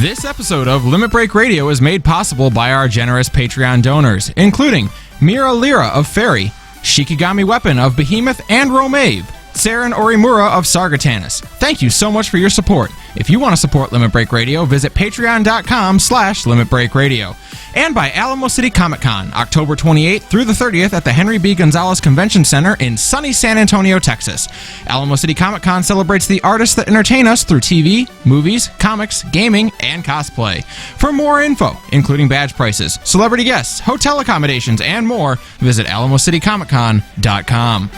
This episode of Limit Break Radio is made possible by our generous Patreon donors, including Mira Lira of Fairy, Shikigami Weapon of Behemoth and Romave, Saren Orimura of Sargatanis. Thank you so much for your support. If you want to support Limit Break Radio, visit patreon.com/Limit Break Radio. And by Alamo City Comic Con, October 28th through the 30th at the Henry B. Gonzalez Convention Center in sunny San Antonio, Texas. Alamo City Comic Con celebrates the artists that entertain us through TV, movies, comics, gaming, and cosplay. For more info, including badge prices, celebrity guests, hotel accommodations, and more, visit AlamoCityComicCon.com.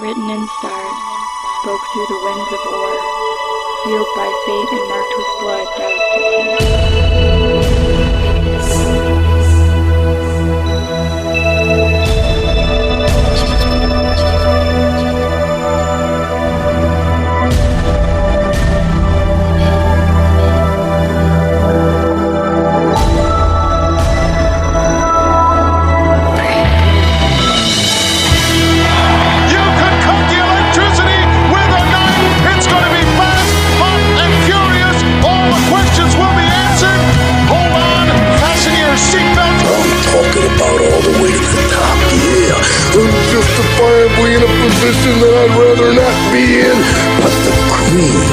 Written in stars, spoke through the winds of war, sealed by fate and marked with blood, justifiably in a position that I'd rather not be in, but the cream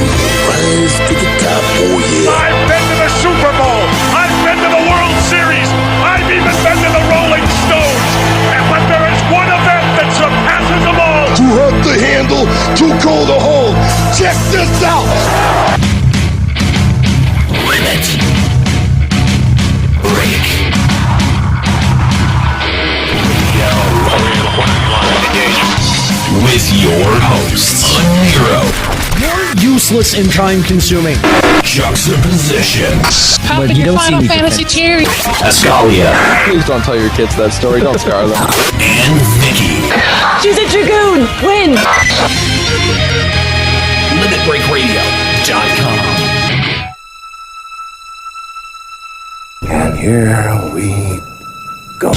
rise to the top, oh yeah. I've been to the Super Bowl, I've been to the World Series, I've even been to the Rolling Stones, but there is one event that surpasses them all. Too hot to handle, too cold to hold. Check this out. Limit Break. With your hosts, Nero. You're useless and time-consuming. Juxtaposition. Pop in your Final Fantasy cherry. Ascalia. Please don't tell your kids that story. Don't scar them. And Vicky. She's a dragoon. Win. LimitBreakRadio.com. And here we go.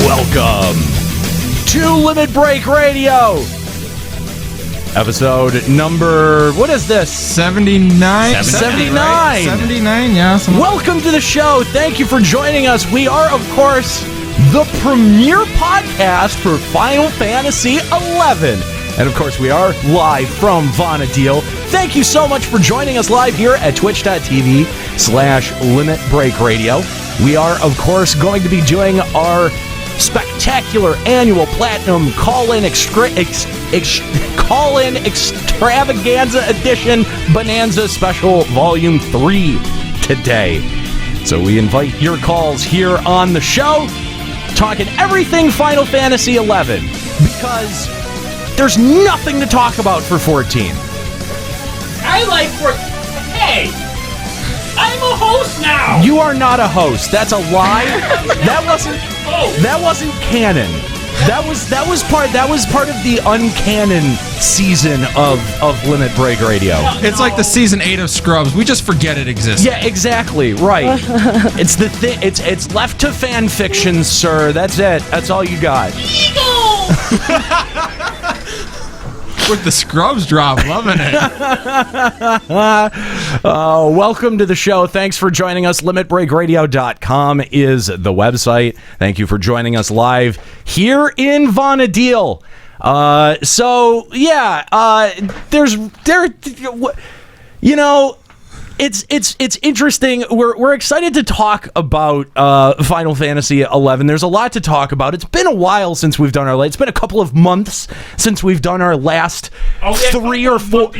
Welcome to Limit Break Radio. Episode number, what is this? 79? 79. Right? 79, yeah. Welcome to the show. Thank you for joining us. We are, of course, the premier podcast for Final Fantasy XI. And, of course, we are live from Vonadil. Thank you so much for joining us live here at twitch.tv/Limit Break Radio. We are, of course, going to be doing our spectacular annual platinum call-in extravaganza edition Bonanza Special Volume 3 today. So we invite your calls here on the show, talking everything Final Fantasy XI, because there's nothing to talk about for 14. I like 14. Hey, I'm a host now. You are not a host. That's a lie. That wasn't canon. That was part of the uncanon season of Limit Break Radio. It's like the season 8 of Scrubs. We just forget it exists. Yeah, exactly. Right. It's the thing. It's left to fan fiction, sir. That's it. That's all you got. Eagle. With the Scrubs drop, loving it. Welcome to the show. Thanks for joining us. LimitBreakRadio.com is the website. Thank you for joining us live here in Vonadil. It's interesting. We're excited to talk about Final Fantasy XI. There's a lot to talk about. It's been a while since we've done our. It's been a couple of months since we've done our last 3 or 4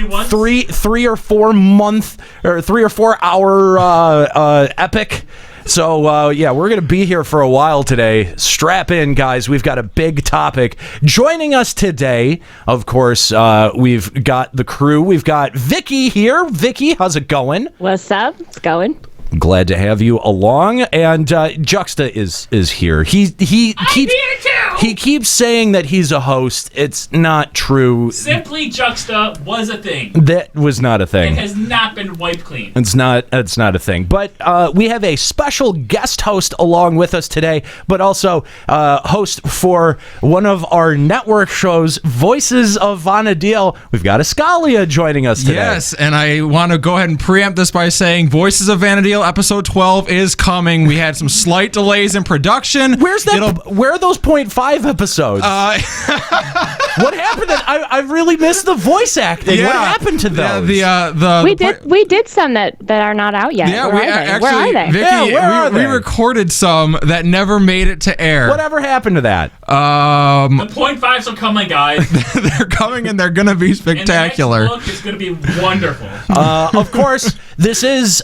month or 3 or 4 hour epic So, we're going to be here for a while today. Strap in, guys. We've got a big topic. Joining us today, of course, we've got the crew. We've got Vicky here. Vicky, how's it going? What's up? It's going. Glad to have you along. And Juxta is here. He keeps saying that he's a host. It's not true. Simply Juxta was a thing. That was not a thing. It has not been wiped clean. It's not a thing. But we have a special guest host along with us today, but also host for one of our network shows, Voices of Vana'diel. We've got Escalia joining us today. Yes, and I want to go ahead and preempt this by saying Voices of Vana'diel episode 12 is coming. We had some slight delays in production. Where are those 0.5 episodes? What happened? I really missed the voice acting. Yeah. What happened to those? We did some that are not out yet. Yeah, Where are they? Vicky, where are they? we recorded some that never made it to air. Whatever happened to that? The 0.5s are coming, guys. They're coming and they're going to be spectacular. And the next book is going to be wonderful. Of course, this is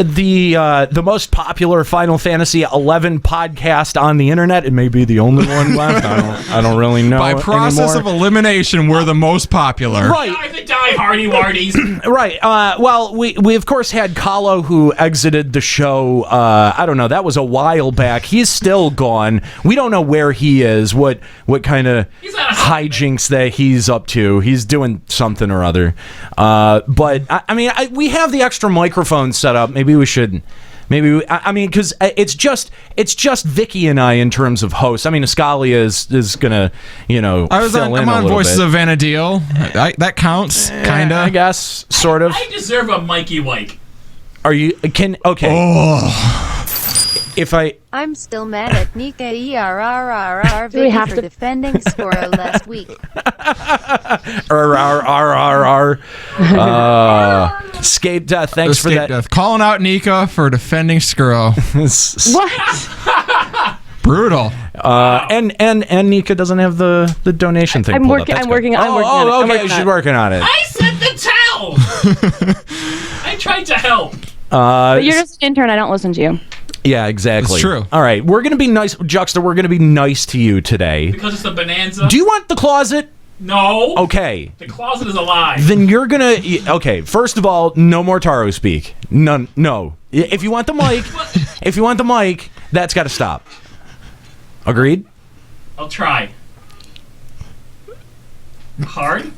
the most popular Final Fantasy XI podcast on the internet. It may be the only one left. I don't really know. By process anymore. of elimination, we're the most popular. Right. Die, hardy wardies. Right. Well, we of course had Kahlo, who exited the show. I don't know. That was a while back. He's still gone. We don't know where he is. What kind of hijinks that he's up to. He's doing something or other. But I mean, we have the extra microphone set up. Maybe we should. Because it's just Vicky and I in terms of hosts. I mean, Escalia is gonna, I'm on Voices of Vana'diel. That counts, kinda. I guess, sort of. I deserve a Mikey Wike. Are you? Okay. Oh. If I'm still mad at Nika ERRRR Do we have for to- defending Skoro last week. Escape Death, thanks for Escape that. Death. Calling out Nika for defending Skuro. What? Brutal. And Nika doesn't have the donation thing. I'm working on it. Okay, she's working on it. I sent the towel. I tried to help. But you're just an intern. I don't listen to you. Yeah, exactly. It's true. All right, we're gonna be nice, Juxta. We're gonna be nice to you today. Because it's the bonanza. Do you want the closet? No. Okay. The closet is a lie. Then you're gonna. Okay. First of all, no more Taro speak. None. No. If you want the mic, that's got to stop. Agreed? I'll try. Hard?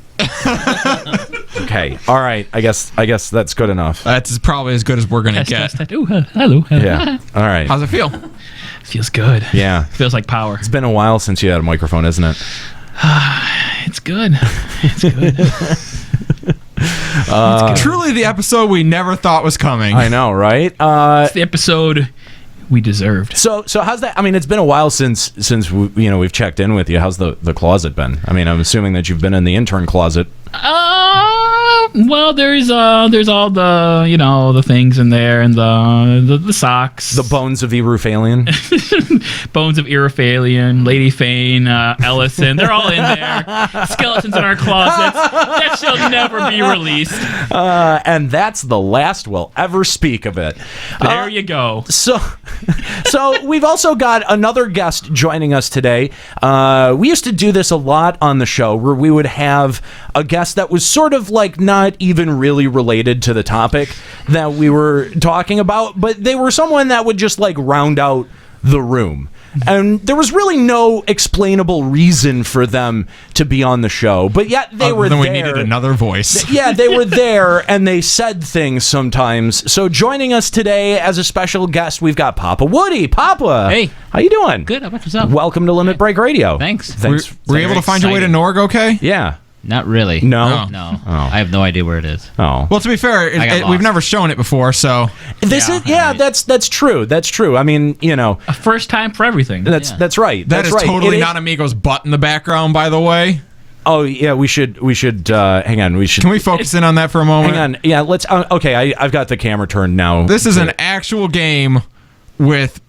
Okay. All right. I guess that's good enough. That's probably as good as we're gonna get. Test. Ooh, hello. Yeah. All right. How's it feel? Feels good. Yeah. Feels like power. It's been a while since you had a microphone, isn't it? It's good. It's good. Truly the episode we never thought was coming. I know, right? It's the episode we deserved. So how's that? I mean, it's been a while since we've checked in with you. How's the closet been? I mean, I'm assuming that you've been in the intern closet. Well, there's all the the things in there, and the socks, the bones of Eruphalion, bones of Eruphalion, Lady Fane, Ellison. They're all in there. Skeletons in our closets that shall never be released. And that's the last we'll ever speak of it. There you go. So we've also got another guest joining us today. We used to do this a lot on the show, where we would have a guest that was sort of like not even really related to the topic that we were talking about, but they were someone that would just like round out the room. And there was really no explainable reason for them to be on the show, but yet they were there. Then we needed another voice. Yeah, they were there, and they said things sometimes. So joining us today as a special guest, we've got Papa Woody. Papa, hey, how you doing? Good. How about yourself? Welcome to Limit Break Radio. Thanks. Were you able to find your way to Norg? Okay. Yeah. Not really. No. No. I have no idea where it is. Oh. Well, to be fair, we've never shown it before, so that's true. That's true. I mean, a first time for everything. That's right. That is right. totally not Amigo's butt in the background, by the way. Oh yeah, we should. Hang on. Can we focus in on that for a moment? Hang on. Yeah. Let's. Okay. I've got the camera turned now. This is an actual game with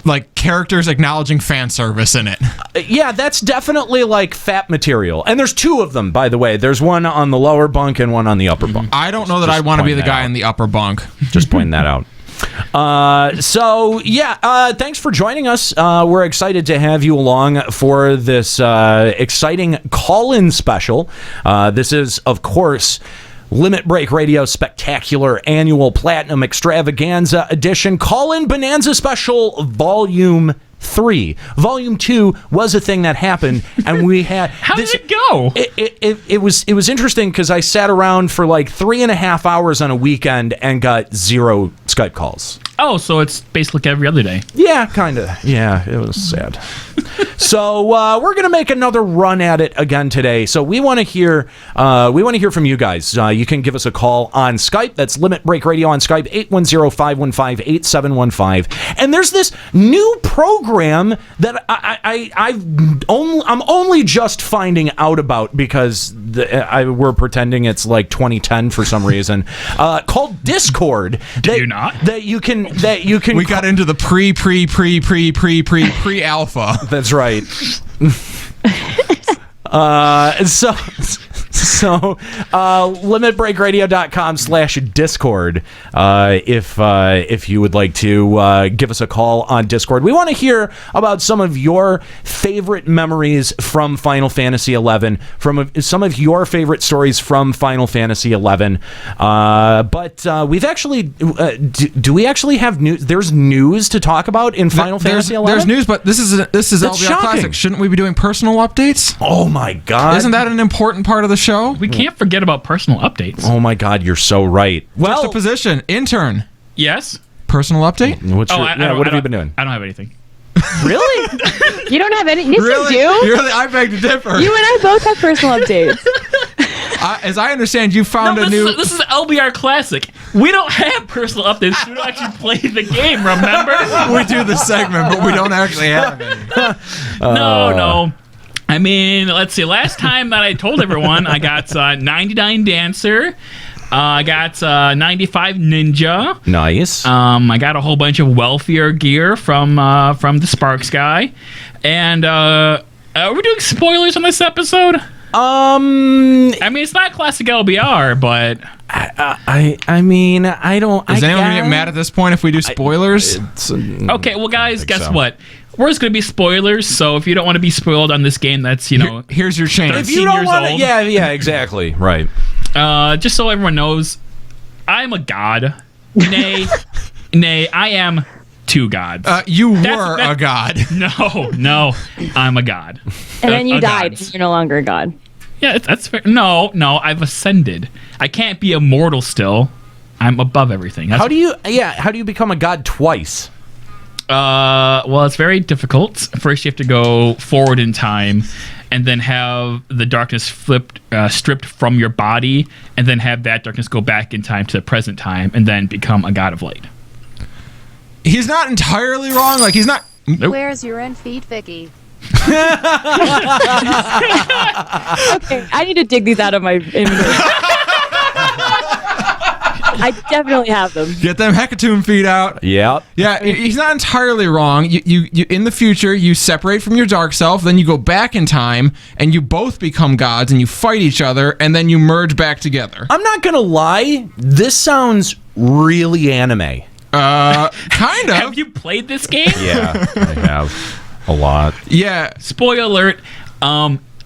like characters acknowledging fan service in it. Yeah, that's definitely like fat material. And there's two of them, by the way. There's one on the lower bunk and one on the upper bunk. I don't know that I want to be the guy in the upper bunk. Just pointing that out. Thanks for joining us. We're excited to have you along for this exciting call-in special. This is, of course, Limit Break Radio Spectacular Annual Platinum Extravaganza Edition Call-in Bonanza Special Volume 3. Volume 2 was a thing that happened, and we had... How did it go? It was interesting because I sat around for like 3.5 hours on a weekend and got 0 Skype calls. Oh, so it's basically like every other day. Yeah, kind of. Yeah, it was sad. So we're gonna make another run at it again today. So we want to hear from you guys. You can give us a call on Skype. That's Limit Break Radio on Skype, 810-515-8715. And there's this new program that I'm only just finding out about because we're pretending it's like 2010 for some reason. Called Discord. Do you not? That you can. We got into the pre-alpha. That's right. So limitbreakradio.com/Discord if you would like to give us a call on Discord. We want to hear about some of your favorite memories from Final Fantasy XI, from some of your favorite stories from Final Fantasy XI. But we've actually do we actually have news? There's news to talk about in Final Fantasy XI? There's news, but this is LBR Classic. Shouldn't we be doing personal updates? Oh my God. Isn't that an important part of the show? We can't forget about personal updates. Oh my God, you're so right. Well, just a position. Intern. Yes? Personal update? What have you been doing? I don't have anything. Really? You don't have any? Yes, really? you do. Really? I beg to differ. You and I both have personal updates. As I understand, you found This is LBR Classic. We don't have personal updates. We don't actually play the game, remember? We do the segment, but we don't actually have any. No. I mean, let's see. Last time that I told everyone, I got 99 Dancer. I got 95 Ninja. Nice. I got a whole bunch of welfare gear from the Sparks guy. And are we doing spoilers on this episode? I mean, it's not classic LBR, but I mean, I don't. Is anyone gonna get mad at this point if we do spoilers? Okay, well, guys, guess what? We're just gonna be spoilers. So if you don't want to be spoiled on this game, that's here's your chance. If you don't want to, yeah, exactly, right. Just so everyone knows, I'm a god. Nay, I am 2 gods. You were a god. No, I'm a god. And then you died. And you're no longer a god. Yeah, that's fair. No, I've ascended. I can't be immortal still. I'm above everything. How do you become a god twice? Well, it's very difficult. First, you have to go forward in time, and then have the darkness stripped from your body, and then have that darkness go back in time to the present time, and then become a god of light. He's not entirely wrong. Like, he's not... Nope. Where's your end feet, Vicky? Okay, I need to dig these out of my inventory. I definitely have them. Get them hecatomb feet out. Yep. Yeah, he's not entirely wrong. You in the future, you separate from your dark self, then you go back in time, and you both become gods, and you fight each other, and then you merge back together. I'm not gonna lie. This sounds really anime. Kind of. Have you played this game? Yeah, I have. A lot. Yeah. Spoiler alert.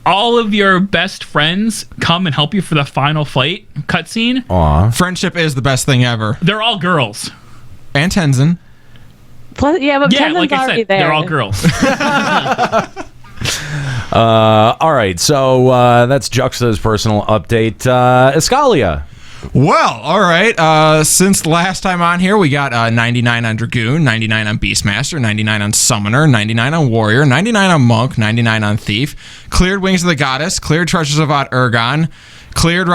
All of your best friends come and help you for the final fight cutscene. Aw. Friendship is the best thing ever. They're all girls. And Tenzin. Plus, but Tenzin's like I said, there. they're all girls. All right, so that's Juxta's personal update. Escalia. Well, all right. Since last time on here, we got 99 on Dragoon, 99 on Beastmaster, 99 on Summoner, 99 on Warrior, 99 on Monk, 99 on Thief, cleared Wings of the Goddess, cleared Treasures of Odd Urgon, cleared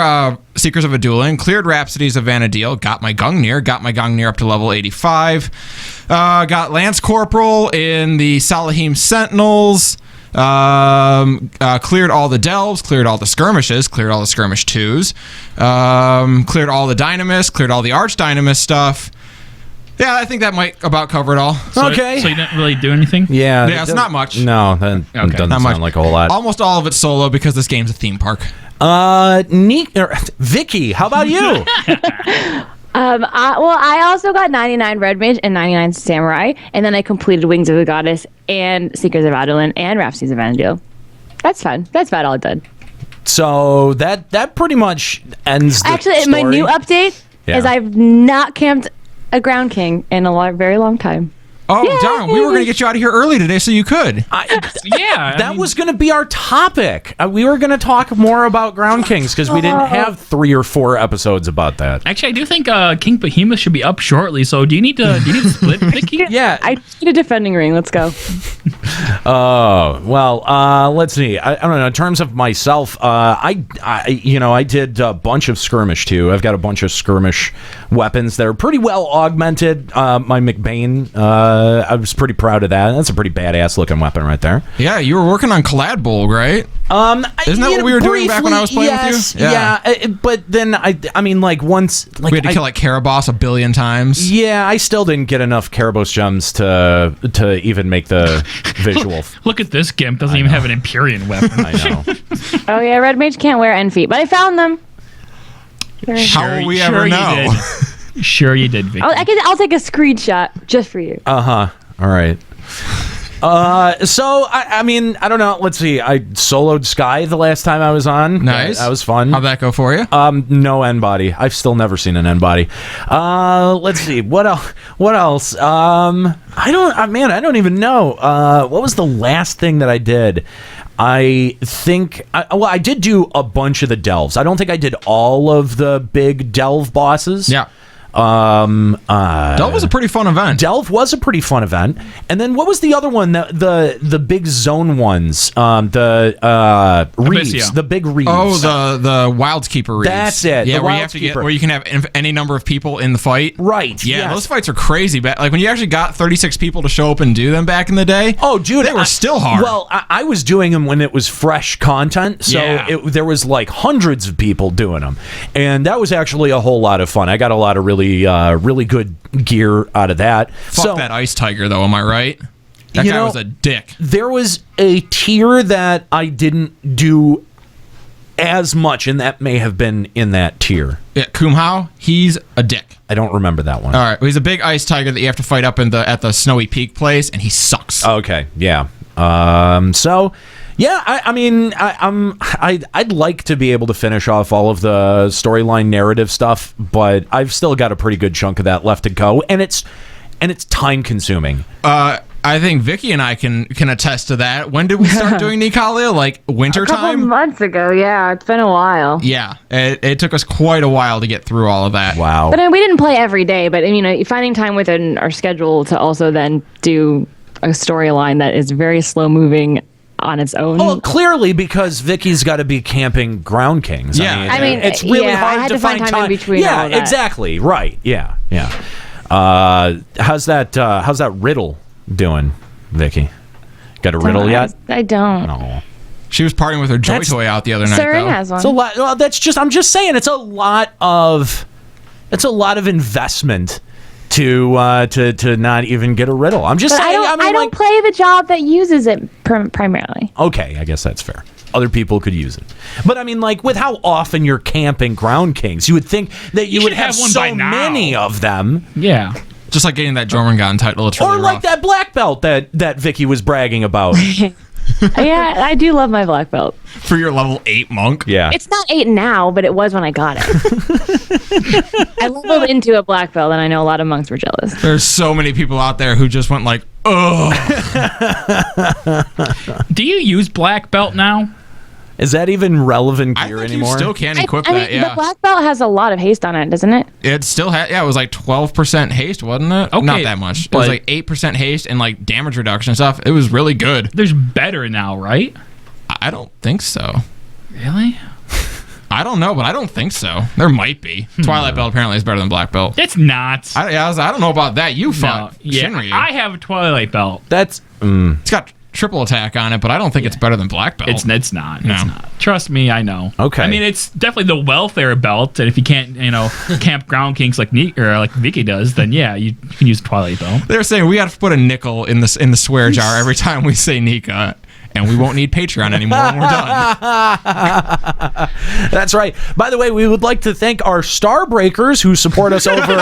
Seekers of Adulan, cleared Rhapsodies of Vanadil, got my Gungnir up to level 85, got Lance Corporal in the Salahim Sentinels, cleared all the delves, cleared all the skirmishes, cleared all the skirmish 2s, cleared all the dynamis, cleared all the arch dynamis stuff. Yeah, I think that might about cover it all. Okay. So you didn't really do anything? Yeah, it's not much. No, that doesn't not sound much. like a whole lot. Almost all of it's solo because this game's a theme park. Vicky, how about you? I also got 99 Red Mage and 99 Samurai, and then I completed Wings of the Goddess and Seekers of Adolin and Rhapsodies of Evangel. That's fun. That's about all I did. So that pretty much ends the Actually, story. my new update is I've not camped a Ground King in a very long time. Oh, darn. We were going to get you out of here early today so you could. That was going to be our topic. We were going to talk more about Ground Kings because we didn't have 3 or 4 episodes about that. Actually, I do think King Behemoth should be up shortly. So do you need to split, Vicky? Yeah. I need a defending ring. Let's go. Oh, well, let's see. I don't know. In terms of myself, I did a bunch of skirmish too. I've got a bunch of skirmish weapons that are pretty well augmented. My McBain, I was pretty proud of that. That's a pretty badass looking weapon right there. Yeah, you were working on Cladbolg, right? Isn't that what we were doing back when I was playing with you? Yeah. But then I mean, once we had to kill Karabos 1 billion times. Yeah, I still didn't get enough Karabos gems to even make the visual. Look at this gimp. Doesn't even have an Empyrean weapon. I know. Oh yeah, Red Mage can't wear end feet, but I found them. How will we ever know? Sure you did, Vicky. I'll take a screenshot just for you. All right. So I mean, I don't know. Let's see. I soloed Sky the last time I was on. Nice. That was fun. How'd that go for you? No N body. I've still never seen an N body. Let's see. What else? I don't even know. What was the last thing that I did? I think I did do a bunch of the delves. I don't think I did all of the big delve bosses. Yeah. Delve was a pretty fun event. Delve was a pretty fun event. And then what was the other one? The big zone ones. The reefs. Abyssia. The big reefs. Oh, the Wildskeeper reefs. That's it. Yeah, the where you can have any number of people in the fight. Right. Yeah, yes. those fights are crazy. Like when you actually got 36 people to show up and do them back in the day. Oh, dude, they were still hard. Well, I was doing them when it was fresh content, so there was like hundreds of people doing them, and that was actually a whole lot of fun. I got a lot of really good gear out of that. Fuck that Ice Tiger, though. Am I right? That guy was a dick. There was a tier that I didn't do as much, and that may have been in that tier. Yeah, Kumhao, he's a dick. I don't remember that one. All right, well, he's a big Ice Tiger that you have to fight up at the Snowy Peak place, and he sucks. Okay, yeah. So. Yeah, I'd like to be able to finish off all of the storyline narrative stuff, but I've still got a pretty good chunk of that left to go, and it's time consuming. I think Vicky and I can attest to that. When did we start doing Nikalia? Like winter time? A couple months ago. Yeah, it's been a while. Yeah, it took us quite a while to get through all of that. Wow. But we didn't play every day. But finding time within our schedule to also then do a storyline that is very slow moving on its own. Well, clearly because Vicky's got to be camping Ground Kings. Yeah, I mean it's really hard I had to find time in between. Yeah, all that. exactly. Right. Yeah. How's that riddle doing, Vicky? Got a riddle yet? I don't. No. She was partying with her Joy Toy out the other night. Saren though. has one. It's a lot. Well, I'm just saying, it's a lot of investment to not even get a riddle. I'm just saying. I don't play the job that uses it primarily. Okay, I guess that's fair. Other people could use it, but I mean, like with how often you're camping Ground Kings, you would think that you would have one by so now. many of them. Yeah. Just like getting that Jormungand title. It's really or like rough. that black belt that Vicky was bragging about. Yeah, I do love my black belt. For your level 8 monk? Yeah. It's not 8 now, but it was when I got it. I leveled into a black belt, and I know a lot of monks were jealous. There's so many people out there who just went like, ugh. Do you use black belt now? Is that even relevant I gear think anymore? you still can equip I mean, that, yeah. the black belt has a lot of haste on it, doesn't it? It still had, it was like 12% haste, wasn't it? Okay, not that much. It was like 8% haste and like damage reduction and stuff. It was really good. There's better now, right? I don't think so. Really? I don't know, but I don't think so. There might be. Twilight Belt apparently is better than Black Belt. It's not. I don't know about that. You fought Shinryu. I have a Twilight Belt. That's It's got triple attack on it, but I don't think it's better than Black Belt. It's not. No. It's not. Trust me, I know. Okay. I mean, it's definitely the welfare belt, and if you can't, camp Ground Kings like Vicky does, then yeah, you can use Twilight Belt. They're saying we have to put a nickel in the swear jar every time we say Nika. and we won't need Patreon anymore when we're done. That's right. By the way, we would like to thank our Star Breakers who support us over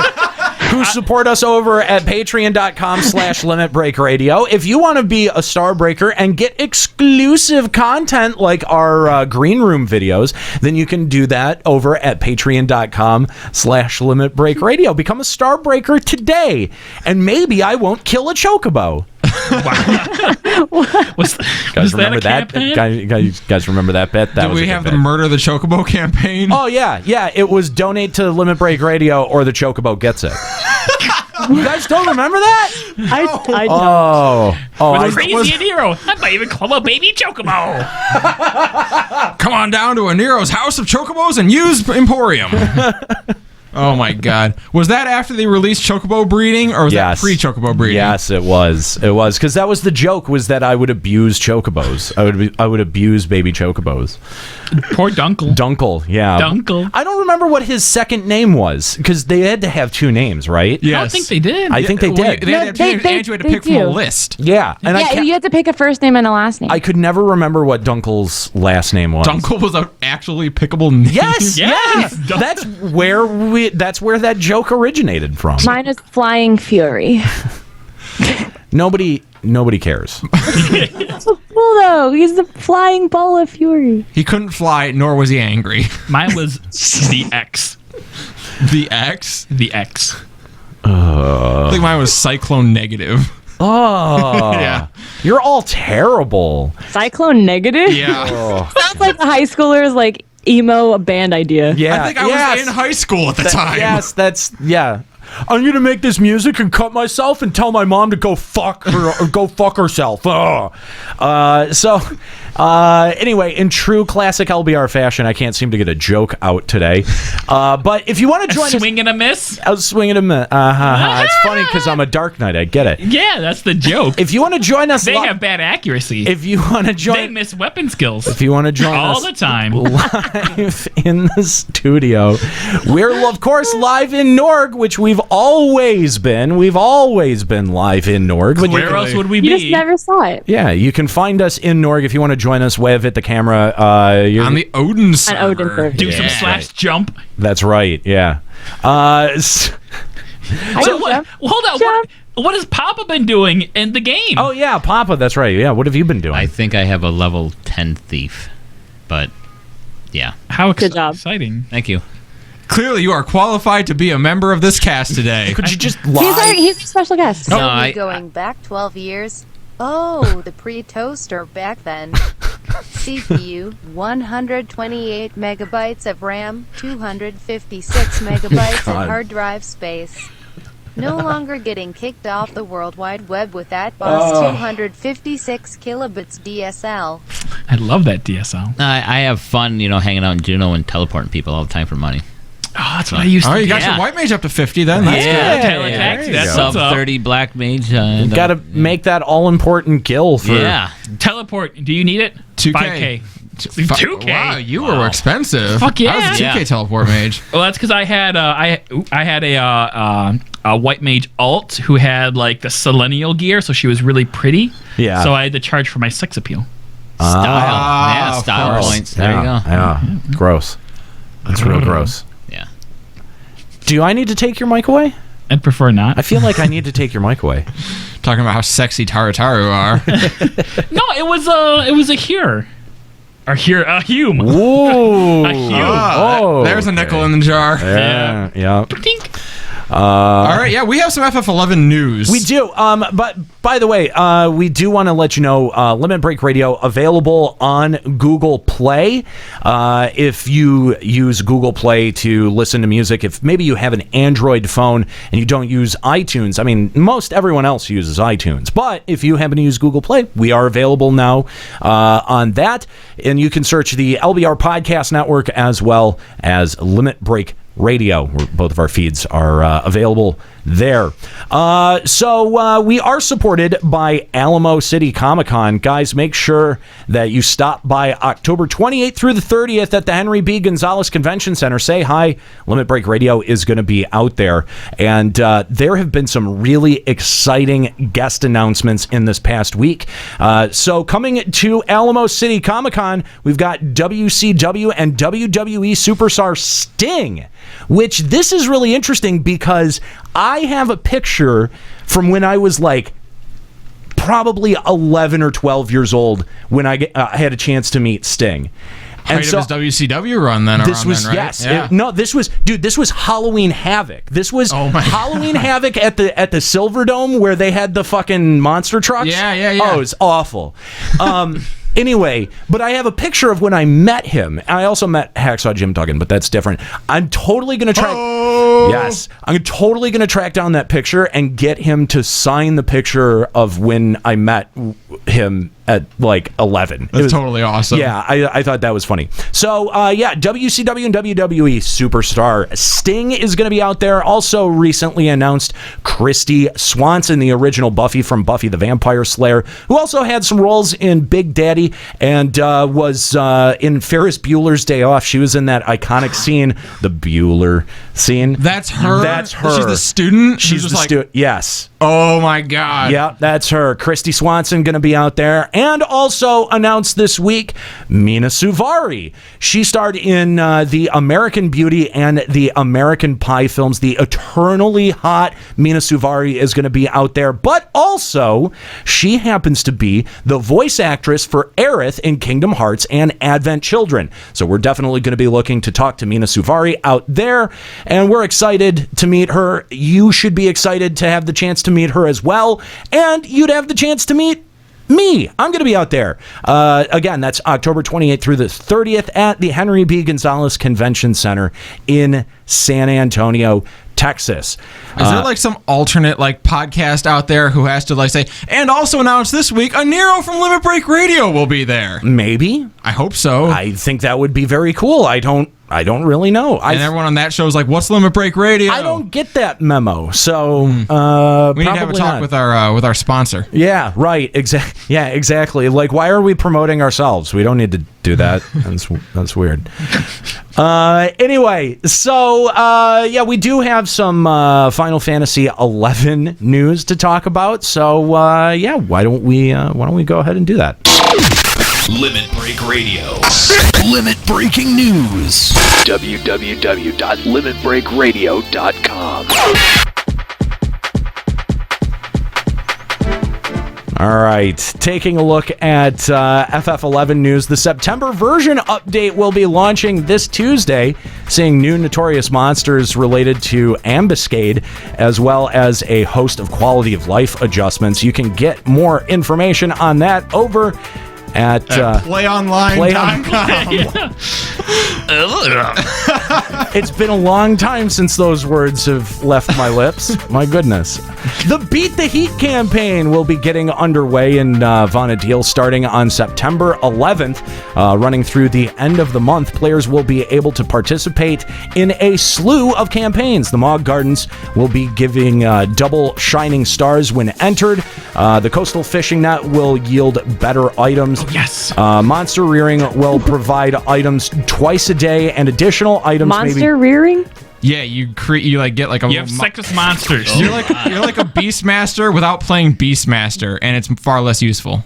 at patreon.com/Limit Break Radio. If you want to be a Star Breaker and get exclusive content like our Green Room videos, then you can do that over at patreon.com/Limit Break Radio. Become a Star Breaker today, and maybe I won't kill a chocobo. Was remember that? Guys remember that bit? Did we have the Murder the Chocobo campaign? Oh, yeah. It was donate to Limit Break Radio or the Chocobo gets it. You guys don't remember that? I don't. With Crazy Nero, I might even call a baby chocobo. Come on down to a Nero's House of Chocobos and use Emporium. Oh my God! Was that after they released chocobo breeding, or was that pre-chocobo breeding? Yes, it was. It was because that was the joke, was that I would abuse chocobos. I would abuse baby chocobos. Poor Dunkel. Dunkel, yeah. Dunkel. I don't remember what his second name was, because they had to have two names, right? Yes. I don't think they did. I think they did. They had to have two names, and you had to pick from a list. Yeah, and you had to pick a first name and a last name. I could never remember what Dunkel's last name was. Dunkel was an actually pickable name. Yes. That's where that joke originated from. Mine is Flying Fury. Nobody cares. Well, though, he's the flying ball of fury. He couldn't fly, nor was he angry. Mine was the X. The X? The X. I think mine was Cyclone Negative. Oh. Yeah. You're all terrible. Cyclone Negative? Yeah. Sounds like the high schoolers, like, emo band idea. Yeah. I think I was in high school at the time. Yes, I'm going to make this music and cut myself and tell my mom to go fuck her or go fuck herself. Anyway, in true classic LBR fashion, I can't seem to get a joke out today. But if you want to join us... Swing and a miss? I was swinging a miss. It's funny because I'm a Dark Knight. I get it. Yeah, that's the joke. If you want to join us... They have bad accuracy. If you want to join... They miss weapon skills. If you want to join all us... the time. Live in the studio. We're, of course, live in Norg, which we've always been. We've always been live in Norg. Where else would we be? You just never saw it. Yeah, you can find us in Norg if you want to join us. Wave at the camera. On the Odin server. Do some slash jump. That's right, yeah. So what? Well, hold on. What has Papa been doing in the game? Oh, yeah, Papa, that's right. Yeah, what have you been doing? I think I have a level 10 thief, but yeah. How exciting. Thank you. Clearly, you are qualified to be a member of this cast today. Could you just lie? He's a special guest. So going back 12 years? Oh, the pre-toaster back then. CPU, 128 megabytes of RAM, 256 megabytes of hard drive space. No longer getting kicked off the World Wide Web with that boss 256 kilobits DSL. I love that DSL. I have fun, hanging out in Juno and teleporting people all the time for money. Oh, that's what I used to do. You got your white mage up to 50 then. That's good. That's sub 30 black mage. You got to make that all-important kill for... Yeah. Teleport. Do you need it? 2K. 2K. Wow, you were expensive. Fuck yeah. I was a 2K teleport mage. Well, that's because I had a white mage alt who had like the Selenial gear, so she was really pretty. Yeah. So I had to charge for my sex appeal. Style. Style points. There you go. Yeah. Gross. That's real gross. Yeah. Do I need to take your mic away? I'd prefer not. I feel like I need to take your mic away. Talking about how sexy Tarataru are. No, it was a Here. A Hume. Ooh. A Hume. There's a nickel in the jar. Yeah. Dink. All right, yeah, we have some FF11 news. We do. But by the way, we do want to let you know, Limit Break Radio available on Google Play. If you use Google Play to listen to music, if maybe you have an Android phone and you don't use iTunes, I mean, most everyone else uses iTunes. But if you happen to use Google Play, we are available now on that. And you can search the LBR Podcast Network as well as Limit Break Radio. Both of our feeds are available there. So we are supported by Alamo City Comic-Con. Guys, make sure that you stop by October 28th through the 30th at the Henry B. Gonzalez Convention Center. Say hi. Limit Break Radio is going to be out there. And there have been some really exciting guest announcements in this past week. So coming to Alamo City Comic-Con, we've got WCW and WWE superstar Sting, which this is really interesting because I have a picture from when I was like probably 11 or 12 years old when I had a chance to meet Sting. And height of his WCW run then this around was, then, right? yes. Yeah. This was Halloween Havoc. This was Halloween Havoc at the Silverdome where they had the fucking monster trucks. Yeah. Oh, it was awful. Anyway, but I have a picture of when I met him. I also met Hacksaw Jim Duggan, but that's different. I'm totally going to try... Yes. I'm totally going to track down that picture and get him to sign the picture of when I met him at like 11. That's totally awesome. Yeah, I thought that was funny. So, WCW and WWE superstar Sting is going to be out there. Also recently announced Christy Swanson, the original Buffy from Buffy the Vampire Slayer, who also had some roles in Big Daddy and was in Ferris Bueller's Day Off. She was in that iconic scene, the Bueller scene. That's her? That's her. She's the student? She's the student. Yes. Oh, my God. Yeah, that's her. Christy Swanson going to be out there. And also announced this week, Mina Suvari. She starred in the American Beauty and the American Pie films. The eternally hot Mina Suvari is going to be out there. But also, she happens to be the voice actress for Aerith in Kingdom Hearts and Advent Children. So we're definitely going to be looking to talk to Mina Suvari out there. And we're excited to meet her. You should be excited to have the chance to meet her as well. And you'd have the chance to meet me. I'm going to be out there. Again, that's October 28th through the 30th at the Henry B. Gonzalez Convention Center in San Antonio, Texas. Is there like some alternate like podcast out there who has to like say, and also announce this week, a Nero from Limit Break Radio will be there? Maybe. I hope so. I think that would be very cool. I don't really know. And everyone on that show is like, what's Limit Break Radio? I don't get that memo. So we need to have a talk with our sponsor. Yeah, right. Exactly. Like, why are we promoting ourselves? We don't need to do that. That's weird. Anyway, so we do have some Final Fantasy 11 news to talk about. So why don't we go ahead and do that? Limit Break Radio. Limit breaking news. www.limitbreakradio.com. All right, taking a look at FF11 news. The September version update will be launching this Tuesday, seeing new Notorious monsters related to Ambuscade, as well as a host of quality of life adjustments. You can get more information on that over at playonline.com. It's been a long time since those words have left my lips. My goodness. The Beat the Heat campaign will be getting underway in Vana'diel starting on September 11th. Running through the end of the month, players will be able to participate in a slew of campaigns. The Mog Gardens will be giving double shining stars when entered. The Coastal Fishing Net will yield better items. Oh, yes. Monster Rearing will provide items twice a day and additional items. Monster Rearing? Yeah, you get like a. You have sex with monsters. You're like a Beastmaster without playing Beastmaster, and it's far less useful.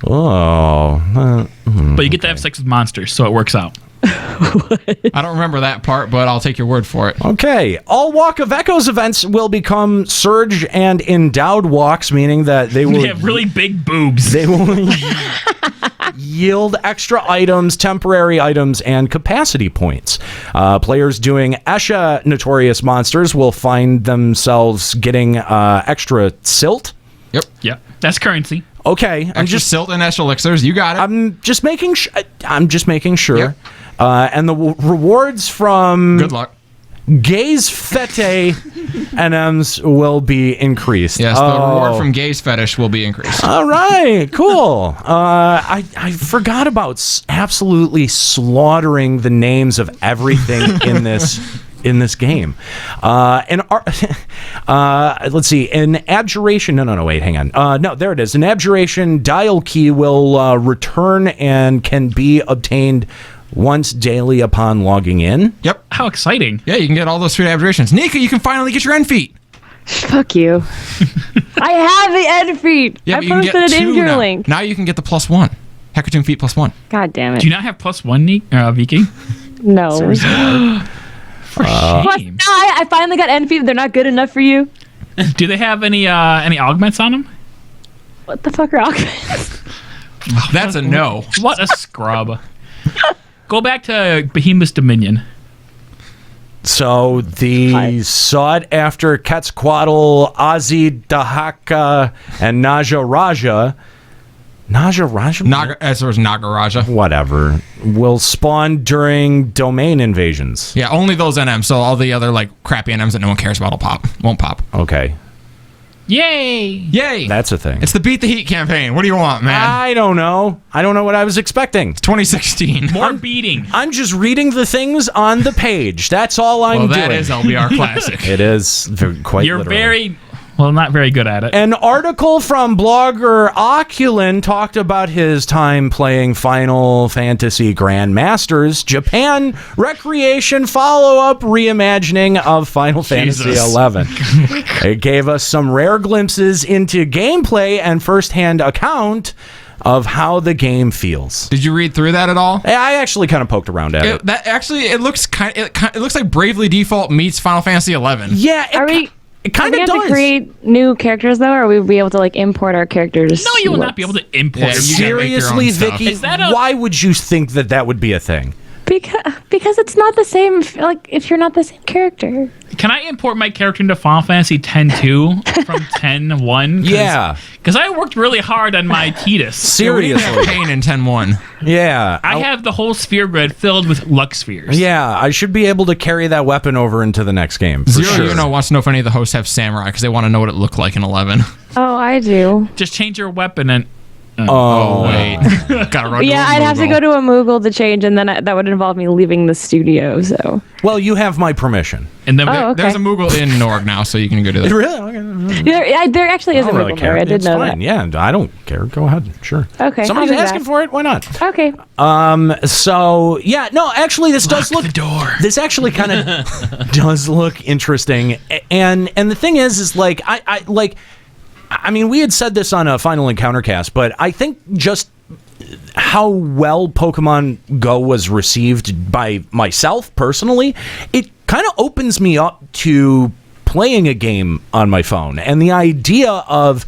Oh, but you get to have sex with monsters, so it works out. I don't remember that part, but I'll take your word for it. Okay. All Walk of Echoes events will become Surge and Endowed walks, meaning that they will have really big boobs. They will yield extra items, temporary items, and capacity points. Players doing Esha Notorious monsters will find themselves getting extra silt. Yep. That's currency. Okay. I'm just silt and Esha elixirs. You got it. I'm just making sure. Yep. And the rewards from good luck Gaze Fete NMs will be increased. Yes, the reward from Gaze Fetish will be increased. All right, cool. I forgot about absolutely slaughtering the names of everything in this in this game. Let's see, an abjuration. No, wait, hang on. No, there it is. An abjuration dial key will return and can be obtained once daily upon logging in. Yep. How exciting. Yeah, you can get all those free abjurations. Nika, you can finally get your end feet. Fuck you. I have the end feet. Yeah, I but you can posted get it in two your now. link. Now you can get the +1. Hackertoon feet +1. God damn it. Do you not have +1, Vicky? No. For shame. No, I finally got end feet. They're not good enough for you. Do they have any augments on them? What the fuck are augments? That's a no. What a scrub. Go back to Behemoth's Dominion. So the sought-after Quetzalcoatl, Ozzy Dahaka, and Naja Raja, Nagaraja. Whatever, will spawn during domain invasions. Yeah, only those NMs. So all the other like crappy NMs that no one cares about won't pop. Okay. Yay! That's a thing. It's the Beat the Heat campaign. What do you want, man? I don't know. I don't know what I was expecting. It's 2016. More beating. I'm just reading the things on the page. That's all I'm doing. Well, that is LBR Classic. It is quite You're literally. not very good at it. An article from blogger Oculin talked about his time playing Final Fantasy Grandmasters Japan Recreation follow-up reimagining of Final Fantasy XI. It gave us some rare glimpses into gameplay and first-hand account of how the game feels. Did you read through that at all? I actually kind of poked around at it. It looks it looks like Bravely Default meets Final Fantasy XI. Yeah, it kind of does. Have to create new characters though, or will we be able to like import our characters? No, you will not be able to import. Yeah, Seriously, Vicky, why would you think that would be a thing? Because it's not the same. Like if you're not the same character. Can I import my character into Final Fantasy X-2 from 10.1? Yeah. Because I worked really hard on my Tidus. Seriously. Pain in 10.1. Yeah. I have the whole sphere grid filled with Lux spheres. Yeah, I should be able to carry that weapon over into the next game. For Zero sure. wants to know if any of the hosts have samurai because they want to know what it looked like in 11. Oh, I do. Just change your weapon and... Oh, wait. Gotta run Yeah, I'd have to go to a Moogle to change, and then that would involve me leaving the studio. So. Well, you have my permission. And then there's a Moogle in Norg now, so you can go do that. Really? There actually is a Moogle there. I did know fine. that. Yeah, I don't care. Go ahead. Sure. Okay. Somebody's asking for it. Why not? Okay. So yeah, no, actually, this does look. The door. This actually kind of does look interesting, and the thing is like I mean, we had said this on a Final Encounter cast, but I think just how well Pokemon Go was received by myself personally, it kind of opens me up to playing a game on my phone, and the idea of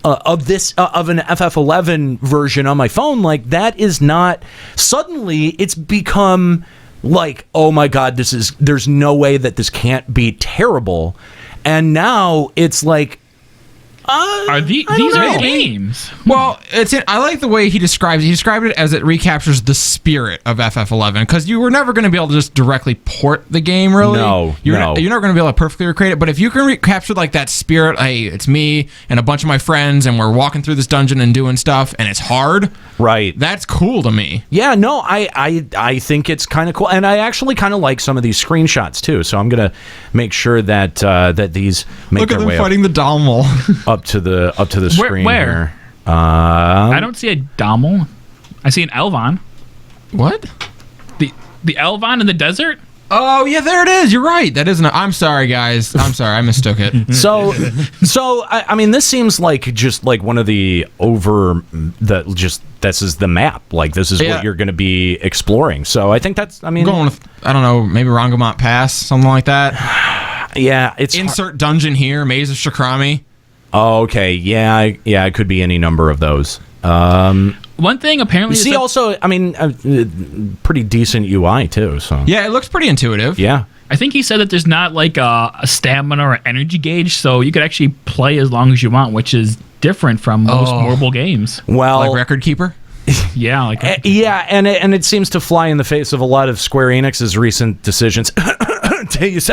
an FF11 version on my phone, like that is not suddenly it's become like, oh my god, there's no way that this can't be terrible, and now it's like. These are games. Well, I like the way he described it. He described it as it recaptures the spirit of FF11 because you were never going to be able to just directly port the game, really. No, you're never going to be able to perfectly recreate it. But if you can recapture like that spirit, hey, it's me and a bunch of my friends, and we're walking through this dungeon and doing stuff, and it's hard. Right. That's cool to me. Yeah. No, I think it's kind of cool, and I actually kind of like some of these screenshots too. So I'm gonna make sure that that these make Look at their them way fighting the Dalmol. up to the screen. Where? Here. I don't see a Dommel. I see an Elvon. What? The Elvon in the desert? Oh yeah, there it is. You're right. That isn't. I'm sorry, guys. I'm sorry. I mistook it. So I mean, this seems like just like one of the this is the map. Like this is what you're going to be exploring. So I think that's. I mean, I'm going with I don't know, maybe Rangamot Pass, something like that. Yeah, it's insert dungeon here, Maze of Shakrami. Oh, okay. Yeah, it could be any number of those. One thing apparently. You see, also, I mean, pretty decent UI too. So yeah, it looks pretty intuitive. Yeah. I think he said that there's not like a stamina or energy gauge, so you could actually play as long as you want, which is different from most mobile games. Well, like Record Keeper. Yeah, like yeah, and it seems to fly in the face of a lot of Square Enix's recent decisions to use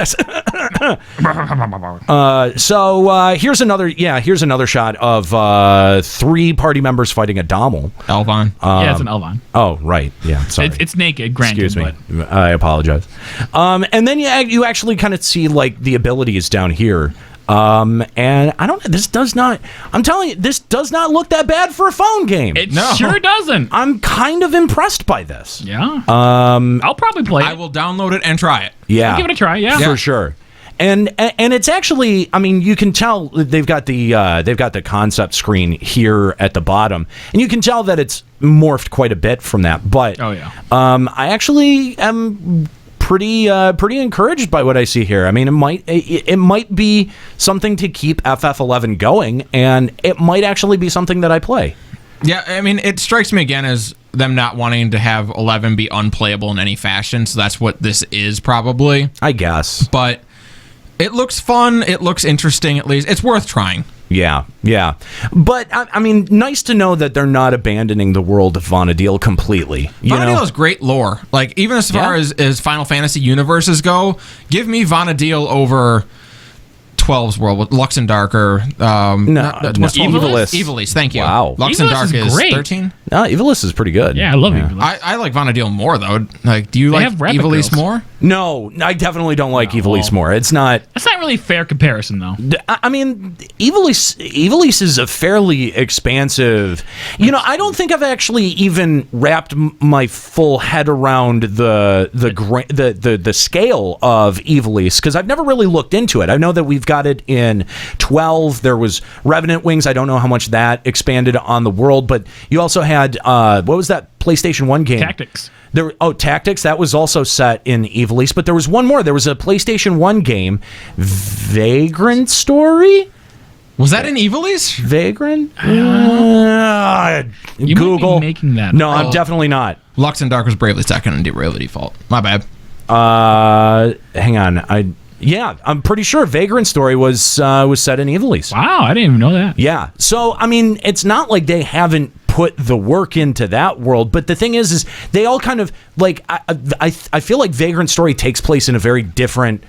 Here's another shot of 3 party members fighting a Dommel. Elvon. Yeah, it's an Elvon. Oh, right. Yeah, sorry. It's naked, granted. Excuse me. I apologize. And then you actually kind of see like the abilities down here. And I don't know. This does not. I'm telling you, this does not look that bad for a phone game. It sure doesn't. I'm kind of impressed by this. Yeah. I'll probably play it. I will download it and try it. Yeah. I'll give it a try. Yeah, for sure. And it's actually, I mean, you can tell they've got the concept screen here at the bottom, and you can tell that it's morphed quite a bit from that. But I actually am pretty encouraged by what I see here. I mean, it might be something to keep FF11 going, and it might actually be something that I play. Yeah, I mean, it strikes me again as them not wanting to have 11 be unplayable in any fashion, so that's what this is probably. I guess. But it looks fun. It looks interesting, at least. It's worth trying. Yeah. But, I mean, nice to know that they're not abandoning the world of Vana'diel completely. Vana'diel has great lore. Like, even as far as Final Fantasy universes go, give me Vana'diel over 12's world with Lux and Dark or Evilis. Evilis, thank you. Wow. Lux and Dark is great. 13? No, Evilis is pretty good. Yeah, I love Evilis. I like Vana'diel more, though. Like, do you like Evilis more? No, I definitely don't like Evilis more. It's not... That's not really a fair comparison, though. I mean, Evilis is a fairly expansive... You know, I don't think I've actually even wrapped my full head around the scale of Evilis, because I've never really looked into it. I know that we've got it in 12. There was Revenant Wings. I don't know how much that expanded on the world, but you also had... what was that PlayStation 1 game? Tactics. Tactics. That was also set in Evilis, but there was one more. There was a PlayStation 1 game, Vagrant Story? Was that in Evilis? Vagrant? You Google. might be making that. No, I'm definitely not. Lux and Dark was Bravely Second and Bravely Default. My bad. Hang on. I'm pretty sure Vagrant Story was set in Evilis. Wow, I didn't even know that. Yeah. So, I mean, it's not like they haven't put the work into that world, but the thing is they all kind of like I feel like Vagrant Story takes place in a very different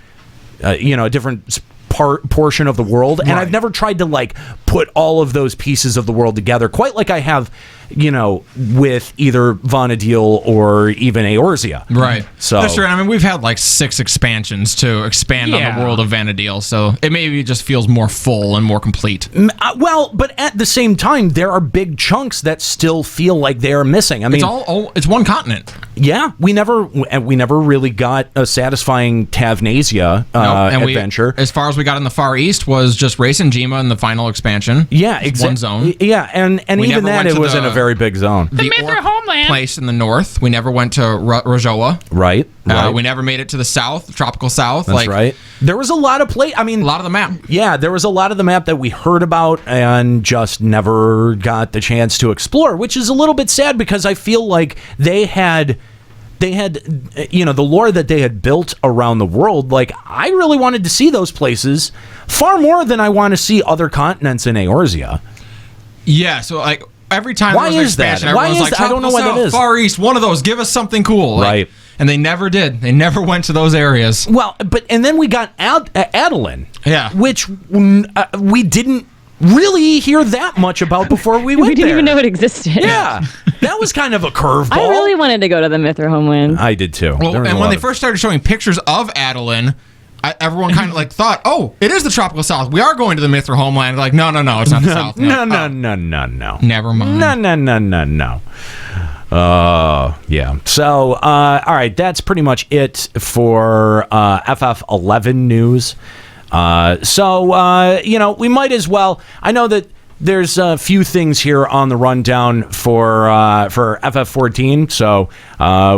different portion of the world, and I've never tried to like put all of those pieces of the world together quite like I have, with either Vana'diel or even Eorzea. Right. So that's true. I mean, we've had like 6 expansions to expand on the world of Vana'diel, so it maybe just feels more full and more complete. Well, but at the same time, there are big chunks that still feel like they are missing. I mean, it's one continent. Yeah, we never really got a satisfying Tavnasia adventure. As far as we got in the Far East was just Race and Jima in the final expansion. Yeah, exactly. One zone. Yeah, and even then it was in a very big zone. The Mithra homeland place in the north. We never went to Rajoa. Right. We never made it to the south, tropical south. That's right. There was a lot of a lot of the map. Yeah, there was a lot of the map that we heard about and just never got the chance to explore, which is a little bit sad because I feel like they had the lore that they had built around the world. Like, I really wanted to see those places far more than I want to see other continents in Eorzea. Yeah, so like every time why there was is an expansion, that? Why everyone's is like, I don't know what that is. Far East, one of those, give us something cool. Right. And they never did. They never went to those areas. Well, and then we got Adolin. Yeah. Which we didn't really hear that much about before we went there. We didn't even know it existed. Yeah. That was kind of a curveball. I really wanted to go to the Mithra homeland. I did too. Well, and when they first started showing pictures of Adolin, everyone kind of like thought, oh, it is the tropical south. We are going to the Mithra homeland. Like, no, it's not the south. No. Never mind. No. Yeah. So, all right, that's pretty much it for FF11 news. We might as well. I know that there's a few things here on the rundown for FF14, so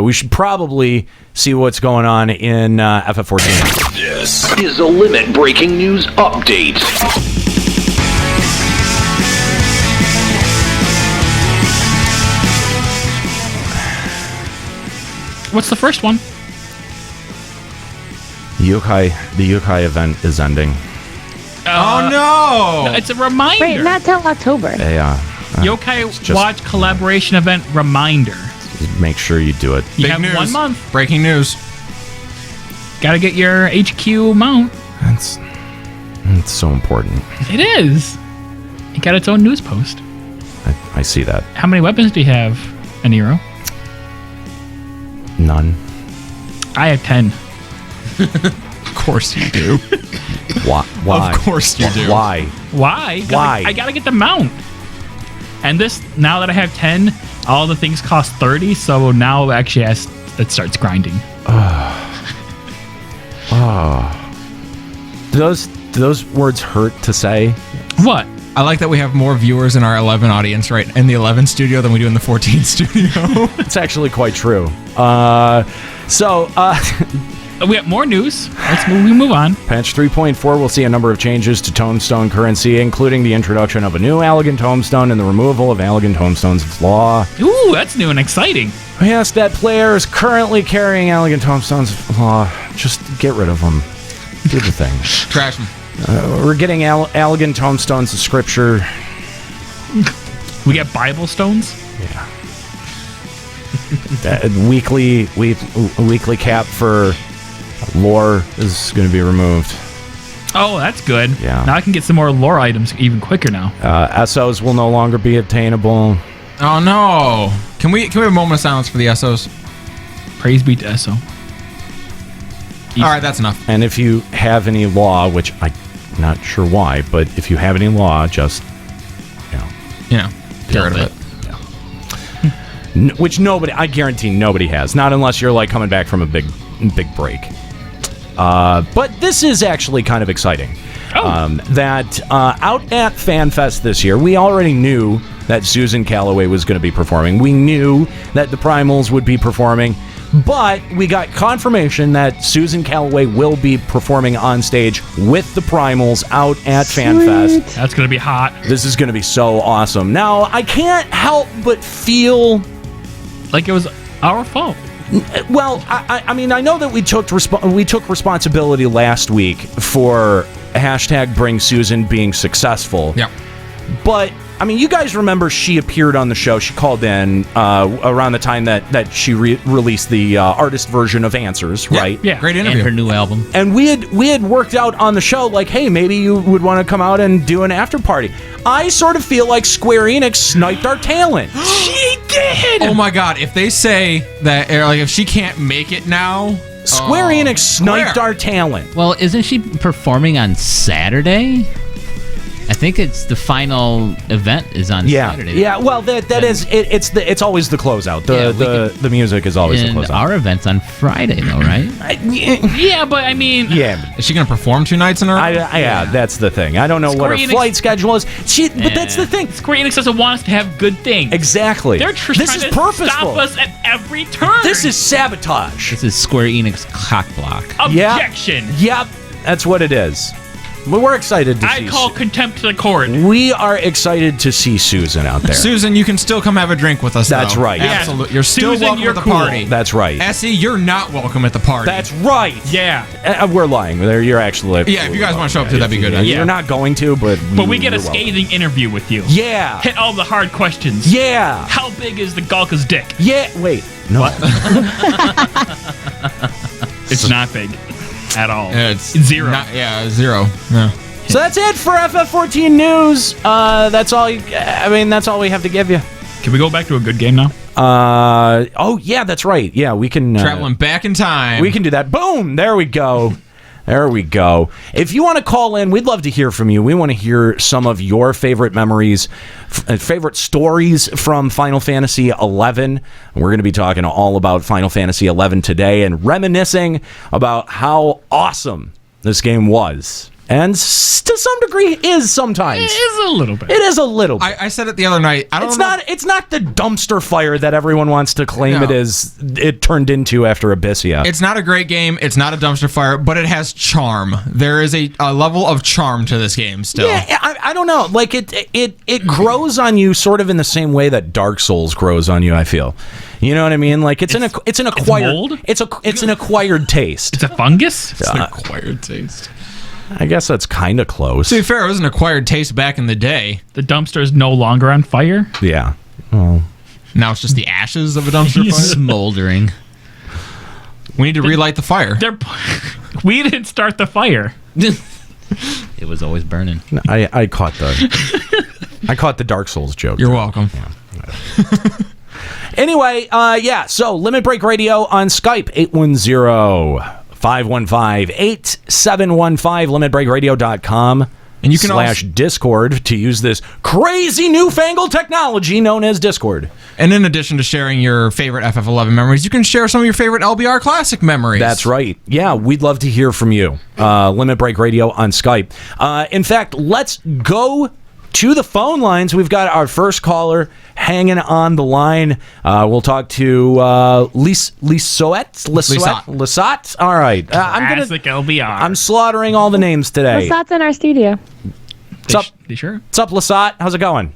we should probably see what's going on in FF14. This is a Limit Breaking News Update. What's the first one? The Yokai event is ending. Oh no! It's a reminder. Wait, not till October. Yeah. Yokai Watch collaboration event reminder. Make sure you do it. You Big have news. 1 month. Breaking news. Gotta get your HQ mount. That's so important. It is. It got its own news post. I see that. How many weapons do you have, Aniro? None. I have 10. Of course you do. Why? Of course you do. Why? Why? 'Cause Why? I gotta get the mount. And this, now that I have 10, all the things cost 30, so now actually it starts grinding. Do those words hurt to say? What? I like that we have more viewers in our 11 audience right in the 11 studio than we do in the 14 studio. It's actually quite true. We have more news. We move on. Patch 3.4 will see a number of changes to Tombstone currency, including the introduction of a new Elegant Tombstone and the removal of Elegant Tombstone's law. Ooh, that's new and exciting. We ask that players currently carrying Elegant Tombstone's law, just get rid of them. Do the thing. Trash them. We're getting Elegant Tombstones of Scripture. We get Bible stones? Yeah. Weekly cap for lore is going to be removed. Oh, that's good. Yeah. Now I can get some more lore items even quicker now. SOs will no longer be obtainable. Oh no! Can we have a moment of silence for the SOs? Praise be to SO. All right, that's enough. And if you have any law, which I'm not sure why, but if you have any law, just get rid of it. Which I guarantee nobody has. Not unless you're like coming back from a big break. But this is actually kind of exciting. That out at FanFest this year, we already knew that Susan Calloway was going to be performing. We knew that the Primals would be performing. But we got confirmation that Susan Calloway will be performing on stage with the Primals out at FanFest. That's going to be hot. This is going to be so awesome. Now, I can't help but feel like it was our fault. Well, I mean, I know that we took responsibility last week for #Bring Susan being successful. Yeah. But I mean, you guys remember she appeared on the show. She called in around the time that she released the artist version of Answers, right? Yeah, great interview. And her new album. And we had worked out on the show like, hey, maybe you would want to come out and do an after party. I sort of feel like Square Enix sniped our talent. She did. Oh my God! If they say that, like, if she can't make it now, Square Enix sniped our talent. Well, isn't she performing on Saturday? I think it's the final event is on Saturday. Yeah, well, that is it's always the closeout. The music is always the closeout. Our event's on Friday though, right? Yeah, but I mean, is she going to perform 2 nights in a row? Yeah, that's the thing. I don't know what her flight schedule is. But that's the thing. Square Enix doesn't want us to have good things. Exactly. They're trying to stop us at every turn. This is sabotage. This is Square Enix cock block. Objection. Yep, that's what it is. But we're excited to see. I call contempt to the court. We are excited to see Susan out there. Susan, you can still come have a drink with us. That's right. Absolutely. You're still Susan, welcome you're at the cool. party. That's right. Essie, you're not welcome at the party. That's right. Yeah. We're lying. You're actually. Yeah, if you guys want to show up to, that'd be good. You're not going to, but we get a scathing interview with you. Yeah. Hit all the hard questions. Yeah. How big is the Galka's dick? Yeah. Wait. No. What? It's not big at all. It's 0. 0. Yeah. So that's it for FF14 news. That's all. That's all we have to give you. Can we go back to a good game now? Oh yeah, that's right. Yeah, we can traveling back in time. We can do that. Boom. There we go. There we go. If you want to call in, we'd love to hear from you. We want to hear some of your favorite memories, favorite stories from Final Fantasy XI. We're going to be talking all about Final Fantasy XI today and reminiscing about how awesome this game was. And to some degree is sometimes. It is a little bit. It is a little bit. I said it the other night. It's not the dumpster fire that everyone wants to claim it is. It turned into after Abyssia. It's not a great game. It's not a dumpster fire, but it has charm. There is a level of charm to this game still. Yeah, I don't know. Like it grows on you sort of in the same way that Dark Souls grows on you. I feel. You know what I mean? Like it's an acquired. Mold? It's an acquired taste. It's a fungus. It's an acquired taste. I guess that's kind of close. To be fair, it was an acquired taste back in the day. The dumpster is no longer on fire. Yeah. Well, now it's just the ashes of a dumpster fire. Smoldering. We need to relight the fire. We didn't start the fire. It was always burning. I caught the Dark Souls joke. You're welcome. Yeah. Anyway, so Limit Break Radio on Skype, 810-515-8715, limitbreakradio.com. And you can /Discord to use this crazy newfangled technology known as Discord. And in addition to sharing your favorite FF11 memories, you can share some of your favorite LBR Classic memories. That's right. Yeah, we'd love to hear from you. Limit Break Radio on Skype. In fact, let's go to the phone lines. We've got our first caller hanging on the line. We'll talk to Lisat. All right. Classic LBR. I'm slaughtering all the names today. Lisat's in our studio. What's up? Sure? What's up, Lisat? How's it going?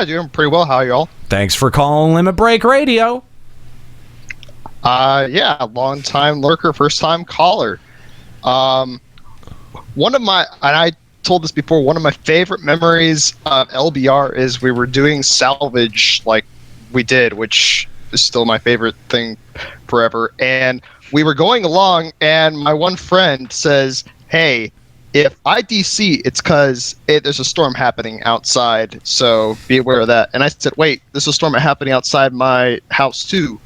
Doing pretty well. How are y'all? Thanks for calling Limit Break Radio. Long time lurker, first time caller. One of my, and I told this before, one of my favorite memories of LBR is we were doing salvage like we did, which is still my favorite thing forever. And we were going along, and my one friend says, "Hey, if I DC, it's because there's a storm happening outside, so be aware of that." And I said, "Wait, there's a storm happening outside my house too."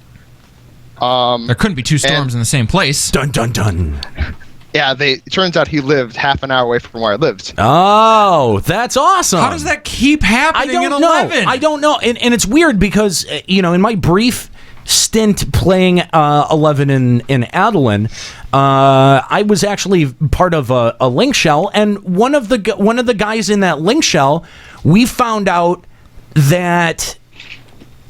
There couldn't be two storms in the same place. Dun dun dun. Yeah, it turns out he lived half an hour away from where I lived. Oh, that's awesome. How does that keep happening in 11? I don't know. And it's weird because, in my brief stint playing 11 in Adeline, I was actually part of a link shell, and one of the guys in that link shell, we found out that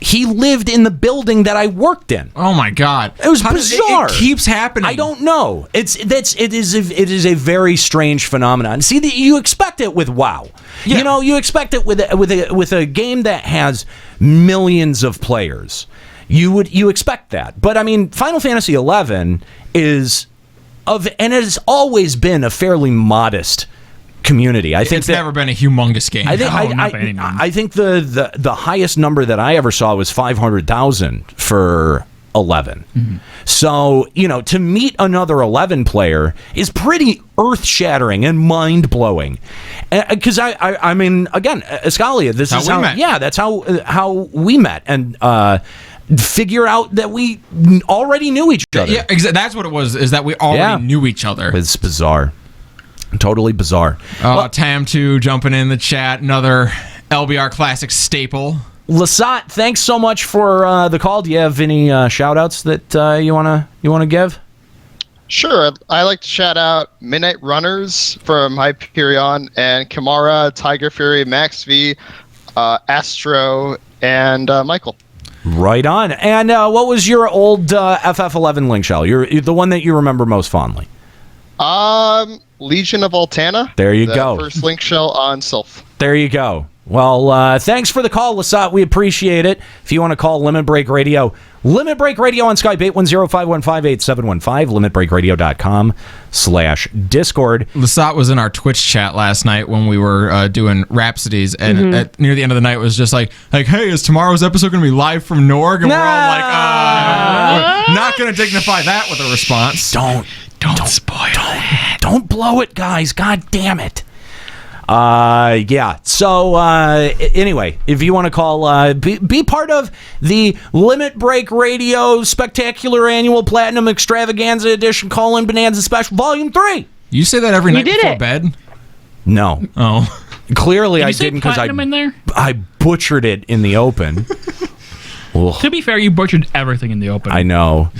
he lived in the building that I worked in. Oh my God! It was bizarre. It keeps happening. I don't know. It is a very strange phenomenon. See, you expect it with WoW. Yeah. You expect it with a game that has millions of players. You expect that. But I mean, Final Fantasy XI it has always been a fairly modest community. I think it's never been a humongous game. I think the highest number that I ever saw was 500,000 for 11. Mm-hmm. So, to meet another 11 player is pretty earth-shattering and mind-blowing. Because I mean, again, Escalia, this is how we met. Yeah, that's how we met, and figure out that we already knew each other. Yeah, that's what it was. Is that we already knew each other. It's bizarre. Totally bizarre. Tam2 jumping in the chat, another LBR Classic staple. Lasat, thanks so much for the call. Do you have any shout-outs that you wanna give? Sure. I like to shout out Midnight Runners from Hyperion and Kamara, Tiger Fury, Max V, Astro, and Michael. Right on. And what was your old FF11 link shell? You're the one that you remember most fondly. Legion of Altana. There you go. First link shell on Sylph. There you go. Well, thanks for the call, Lasat. We appreciate it. If you want to call Limit Break Radio on Skype, 810-515-8715, limitbreakradio.com/Discord. Lasat was in our Twitch chat last night when we were doing Rhapsodies, and near the end of the night was just like, hey, is tomorrow's episode going to be live from Norg? And we're all like, we're not going to dignify that with a response. Don't spoil it. Don't blow it, guys. God damn it. So anyway, if you want to call, be part of the Limit Break Radio Spectacular Annual Platinum Extravaganza Edition Call-In Bonanza Special Volume 3. You say that every night before bed? No. Oh. Clearly Did I you say didn't, because in there? I butchered it in the open. To be fair, you butchered everything in the open. I know.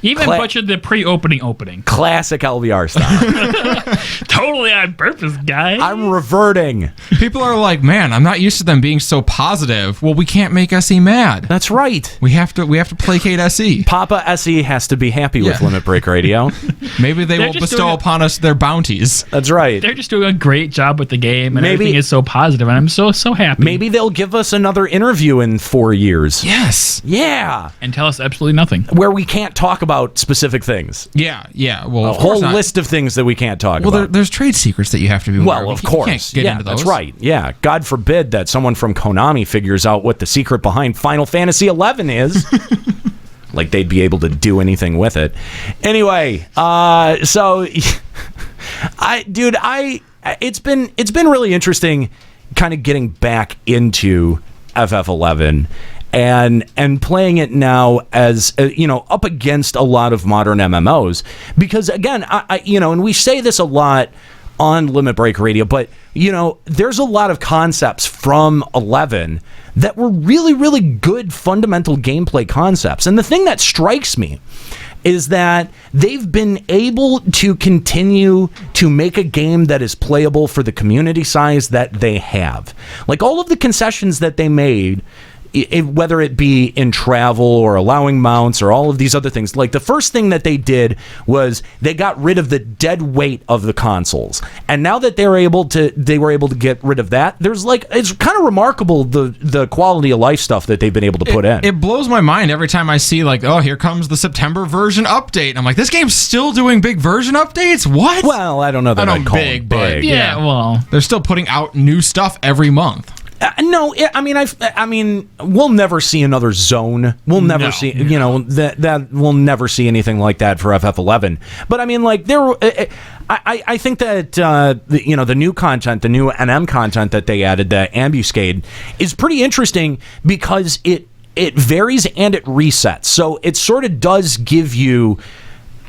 You even butchered the pre-opening opening. Classic LBR style. Totally on purpose, guy. I'm reverting. People are like, man, I'm not used to them being so positive. Well, we can't make SE mad. That's right. We have to placate SE. Papa SE has to be happy with Limit Break Radio. Maybe they will bestow upon us their bounties. That's right. They're just doing a great job with the game, and everything is so positive, and I'm so happy. Maybe they'll give us another interview in 4 years. Yes. Yeah. And tell us absolutely nothing. Where we can't talk about specific things. Yeah. Well, a whole list of things that we can't talk about. Well, there's trade secrets that you have to be aware of. Well, of course. You can't get into those. That's right. Yeah. God forbid that someone from Konami figures out what the secret behind Final Fantasy XI is. like they'd be able to do anything with it. Anyway, so it's been really interesting kind of getting back into FF11 and playing it now as up against a lot of modern MMOs, because again, and we say this a lot on Limit Break Radio, but there's a lot of concepts from 11 that were really, really good fundamental gameplay concepts. And the thing that strikes me is that they've been able to continue to make a game that is playable for the community size that they have. Like all of the concessions that they made, whether it be in travel or allowing mounts or all of these other things, like the first thing that they did was they got rid of the dead weight of the consoles, and now that they were able to get rid of that, there's it's kind of remarkable the quality of life stuff that they've been able to put in. It blows my mind every time I see here comes the September version update, and I'm like, this game's still doing big version updates? What? Well, I don't know that I'd call it big, but yeah, well, they're still putting out new stuff every month. No, I mean, we'll never see another zone. We'll never see, that we'll never see anything like that for FF11. But I mean, I think that the new content, the new NM content that they added, the Ambuscade, is pretty interesting because it varies and it resets. So it sort of does give you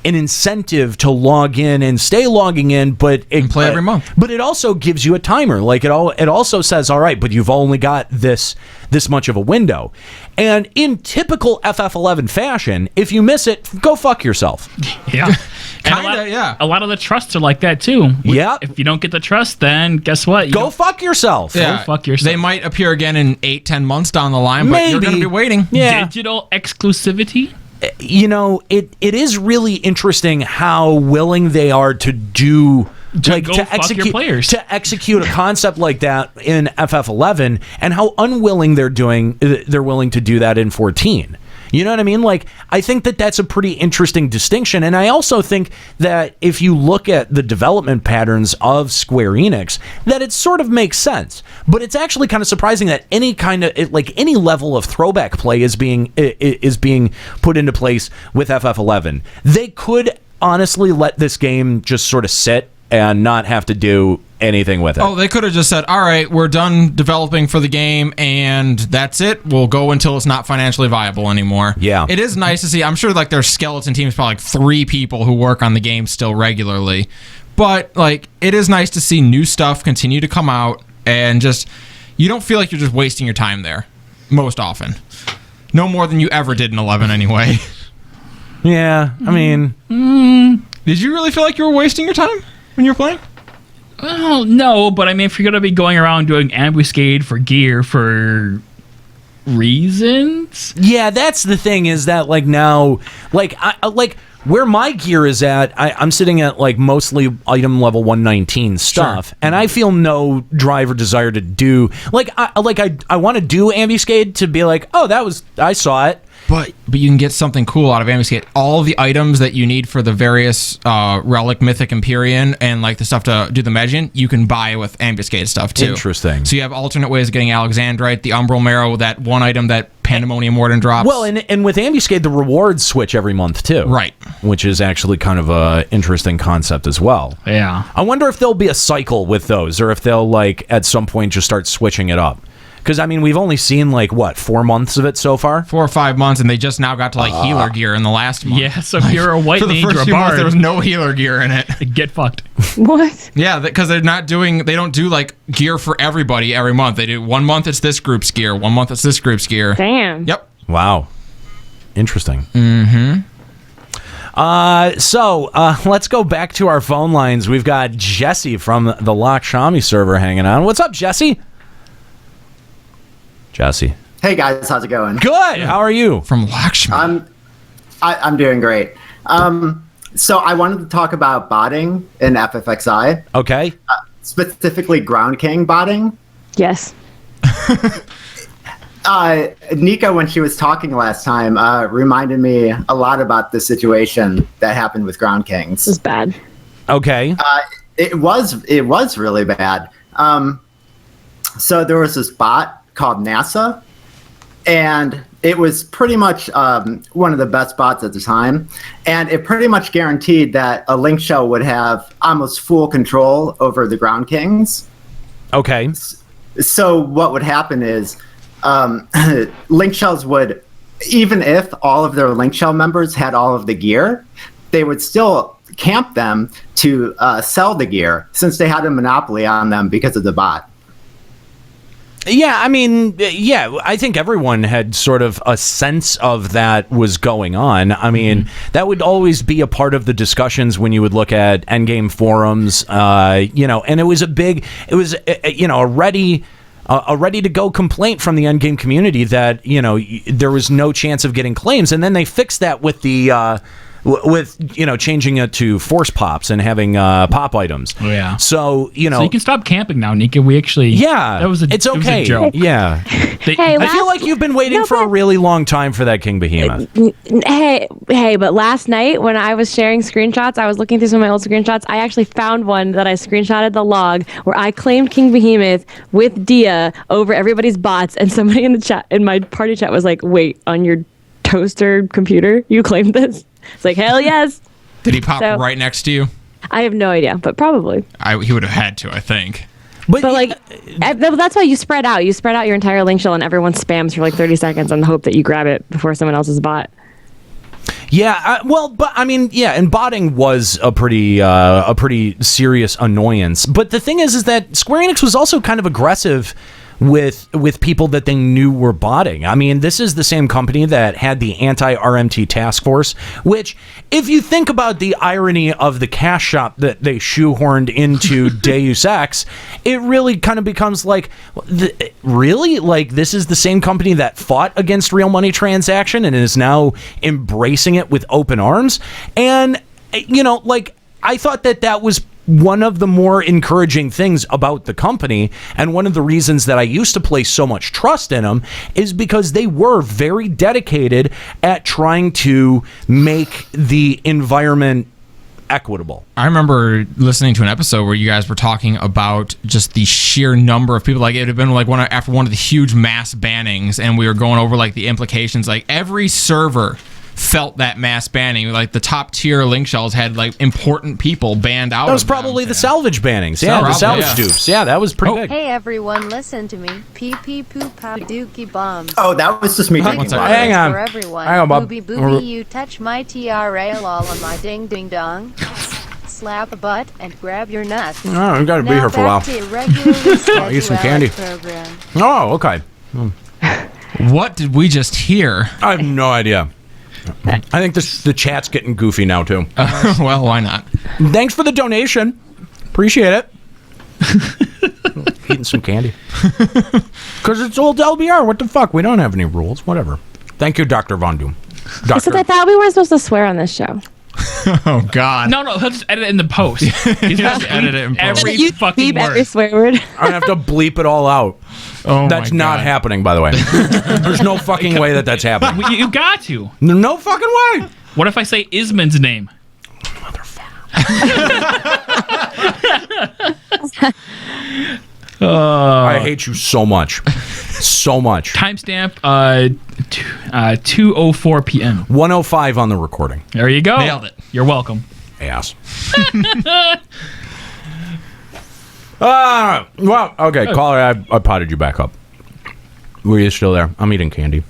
an incentive to log in and stay logging in, but play every month. But it also gives you a timer. Like it also says, all right, but you've only got this much of a window. And in typical FF11 fashion, if you miss it, go fuck yourself. Yeah. Yeah. A lot of the trusts are like that too. Yeah. If you don't get the trust, then guess what? Go fuck yourself. Yeah. Go fuck yourself. They might appear again in 8-10 months down the line, but you're going to be waiting. Yeah. Digital exclusivity. It is really interesting how willing they are to do to execute a concept like that in FF11, and how unwilling they're willing to do that in 14. You know what I mean? Like, I think that that's a pretty interesting distinction. And I also think that if you look at the development patterns of Square Enix, that it sort of makes sense. But it's actually kind of surprising that any level of throwback play is being put into place with FF11. They could honestly let this game just sort of sit and not have to do anything with it. Oh, they could have just said, all right, we're done developing for the game, and that's it. We'll go until it's not financially viable anymore. Yeah. It is nice to see. I'm sure their skeleton team is probably 3 people who work on the game still regularly. But, it is nice to see new stuff continue to come out, and just, you don't feel like you're just wasting your time there, most often. No more than you ever did in 11 anyway. Yeah, I mean... Did you really feel like you were wasting your time when you were playing? Well, no, but I mean, if you're going to be going around doing ambuscade for gear for reasons... Yeah, that's the thing, is that, now... where my gear is at, I'm sitting at, mostly item level 119 stuff, sure. And I feel no drive or desire to do... I want to do ambuscade to be I saw it. But you can get something cool out of Ambuscade. All the items that you need for the various Relic, Mythic, Empyrean, and the stuff to do the Magian, you can buy with Ambuscade stuff too. Interesting. So you have alternate ways of getting Alexandrite, the Umbral Marrow, that one item that Pandemonium Warden drops. Well, and with Ambuscade, the rewards switch every month too. Right. Which is actually kind of a interesting concept as well. Yeah. I wonder if there'll be a cycle with those, or if they'll at some point just start switching it up. Because, I mean, we've only seen, 4 months of it so far? 4 or 5 months, and they just now got to, healer gear in the last month. Yeah, so if you're a white mage or a bard, bard, there was no healer gear in it. Get fucked. What? Yeah, because they don't do, gear for everybody every month. They do 1 month it's this group's gear, 1 month it's this group's gear. Damn. Yep. Wow. Interesting. Mm-hmm. So let's go back to our phone lines. We've got Jesse from the Lakshmi server hanging on. What's up, Jesse? Jesse. Hey guys, how's it going? Good. How are you? From Lakshmi. I'm doing great. So I wanted to talk about botting in FFXI. Okay. Specifically Ground King botting. Yes. Nika, when she was talking last time, reminded me a lot about the situation that happened with Ground Kings. It was bad. Okay. It was really bad. So there was this bot called NASA, and it was pretty much one of the best bots at the time, and it pretty much guaranteed that a link shell would have almost full control over the Ground Kings. Okay. So what would happen is link shells would, even if all of their link shell members had all of the gear, they would still camp them to sell the gear since they had a monopoly on them because of the bot. Yeah, I mean, yeah, I think everyone had sort of a sense of that was going on. I mean, that would always be a part of the discussions when you would look at endgame forums, you know, and it was a ready to go complaint from the endgame community that, you know, there was no chance of getting claims. And then they fixed that with the changing it to force pops and having pop items. Oh, yeah. So, you know. So you can stop camping now, Nika. We actually. Yeah. It's okay. It was a joke. Yeah. I feel like you've been waiting for a really long time for that King Behemoth. Hey, but last night when I was sharing screenshots, I was looking through some of my old screenshots. I actually found one that I screenshotted the log where I claimed King Behemoth with Dia over everybody's bots, and somebody in the chat, in my party chat, was like, "Wait, on your toaster computer, you claimed this?" It's like, hell yes. Did he pop right next to you? I have no idea, but probably. He would have had to, I think. But like, that's why you spread out. You spread out your entire link shell, and everyone spams for like 30 seconds on the hope that you grab it before someone else's bot. Yeah, but I mean, yeah, and botting was a pretty serious annoyance. But the thing is that Square Enix was also kind of aggressive with people that they knew were botting. I mean, this is the same company that had the anti-RMT task force, which, if you think about the irony of the cash shop that they shoehorned into Deus Ex, it really kind of becomes like, really? Like, this is the same company that fought against real money transaction and is now embracing it with open arms? And, you know, like, I thought that was one of the more encouraging things about the company, and one of the reasons that I used to place so much trust in them is because they were very dedicated at trying to make the environment equitable. I remember listening to an episode where you guys were talking about just the sheer number of people. Like, it had been like after one of the huge mass bannings, and we were going over like the implications. Like, every server felt that mass banning. Like, the top tier link shells had like important people banned out. That was probably the salvage bannings. Yeah, the salvage dupes. Yeah, that was pretty big. Hey everyone, listen to me. Pee pee poo pow dookie bombs. Oh, that was just me talking about it. Hang on. For everyone. Hang on, Bob. Booby booby, you touch my TRA lol on my ding ding dong. Slap a butt and grab your nuts. Oh, we gotta be here for a while. Eat some candy. Program. Oh, okay. What did we just hear? I have no idea. I think the chat's getting goofy now, too. Well, why not? Thanks for the donation. Appreciate it. Eating some candy. Because it's old LBR. What the fuck? We don't have any rules. Whatever. Thank you, Dr. Von Doom. So I thought we weren't supposed to swear on this show. Oh, God. No, he'll just edit it in the post. He's just edit it in post. Every fucking word. Every swear word. I have to bleep it all out. Oh, that's not happening, by the way. There's no fucking way that's happening. You got to. No fucking way. What if I say Isman's name? I hate you so much. So much. Timestamp 2:04 p.m. 1:05 on the recording. There you go. Nailed it. You're welcome. Ass. Well, okay, caller, I potted you back up. Were you still there? I'm eating candy.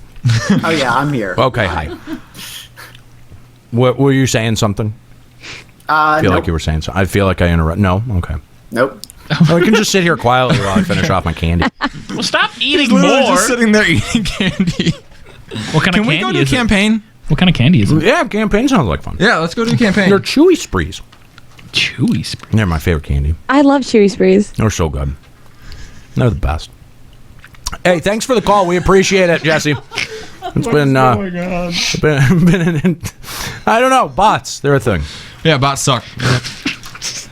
Oh, yeah, I'm here. Okay, hi. What were you saying something? I feel like you were saying something. I feel like I interrupted. No? Okay. Nope. I can just sit here quietly while I finish off my candy. Well, stop eating He's literally more. just sitting there eating candy. What kind of candy is it? Can we go to a campaign? What kind of candy is it? Yeah, campaign sounds like fun. Yeah, let's go to a campaign. They're Chewy Sprees. Chewy Sprees? They're my favorite candy. I love Chewy Sprees. They're so good. They're the best. Hey, thanks for the call. We appreciate it, Jesse. It's been, been I don't know, bots. They're a thing. Yeah, bots suck.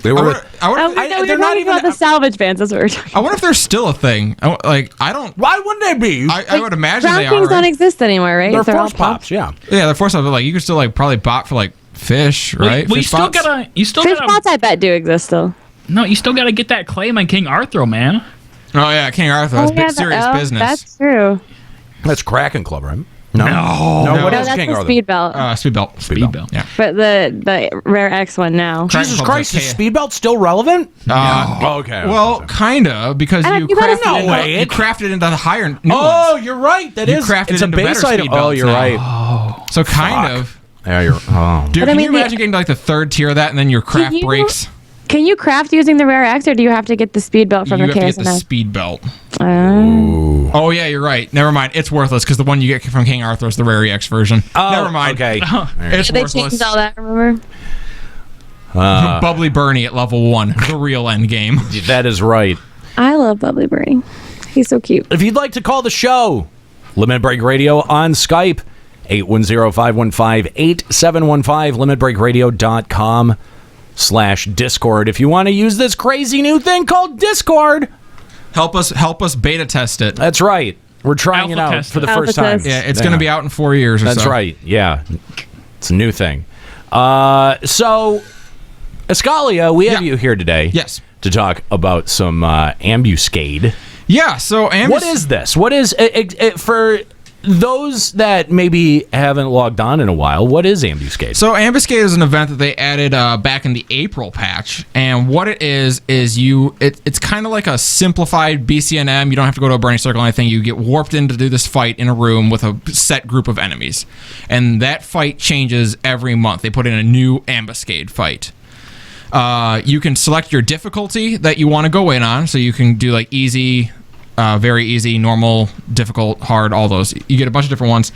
They were. They're not even about the salvage bans. That's what we're talking. I wonder if they're still a thing. I don't. Why wouldn't they be? I would imagine Ground they Kings are. don't exist anymore, right? They're all force pops. Yeah. Yeah, they're force pops. But like, you could still like probably bot for like fish, right? Well, fish bots? Fish bots, I bet, do exist still. No, you still gotta get that claim on King Arthur, man. Oh yeah, King Arthur. That's serious business. That's true. That's Kraken Club, right? No. What No, is that's King the Arthur? speed belt. Speed belt. Yeah. But the rare X one now. Jesus Christ, is speed belt still relevant? Okay. Well, kinda, because I you don't- you gotta crafted know. you crafted into the higher new Oh, ones. you're right. That You is. crafted It's a into base better item. speed Oh, belts you're now. right. So kind of. Yeah, you're. Oh. Dude, But I can mean, you imagine getting to like the third tier of that and then your craft you- breaks? Can you craft using the rare X, or do you have to get the speed belt from You the have to get the KSNS? speed belt. Oh. Oh yeah, you're right. Never mind. It's worthless because the one you get from King Arthur is the rare EX version. Oh, Never mind. okay. It's They worthless. changed all that, remember? Bubbly Bernie at level 1, the real end game. That is right. I love Bubbly Bernie. He's so cute. If you'd like to call the show, Limit Break Radio on Skype, 810-515-8715, limitbreakradio.com/Discord. If you want to use this crazy new thing called Discord, help us beta test it. That's right. We're trying it Alpha out test for the it. first Alpha time. test. Yeah, it's gonna be out in 4 years or That's so. right. Yeah. It's a new thing. So, Escalia, we have you here today. Yes. To talk about some ambuscade. Yeah, so what is this? What is for those that maybe haven't logged on in a while? What is ambuscade? So Ambuscade is an event that they added back in the April patch, and what it is it's kind of like a simplified BCNM. You don't have to go to a burning circle or anything. You get warped in to do this fight in a room with a set group of enemies, and that fight changes every month. They put in a new Ambuscade fight. You can select your difficulty that you want to go in on, so you can do like easy, very easy, normal, difficult, hard, all those. You get a bunch of different ones.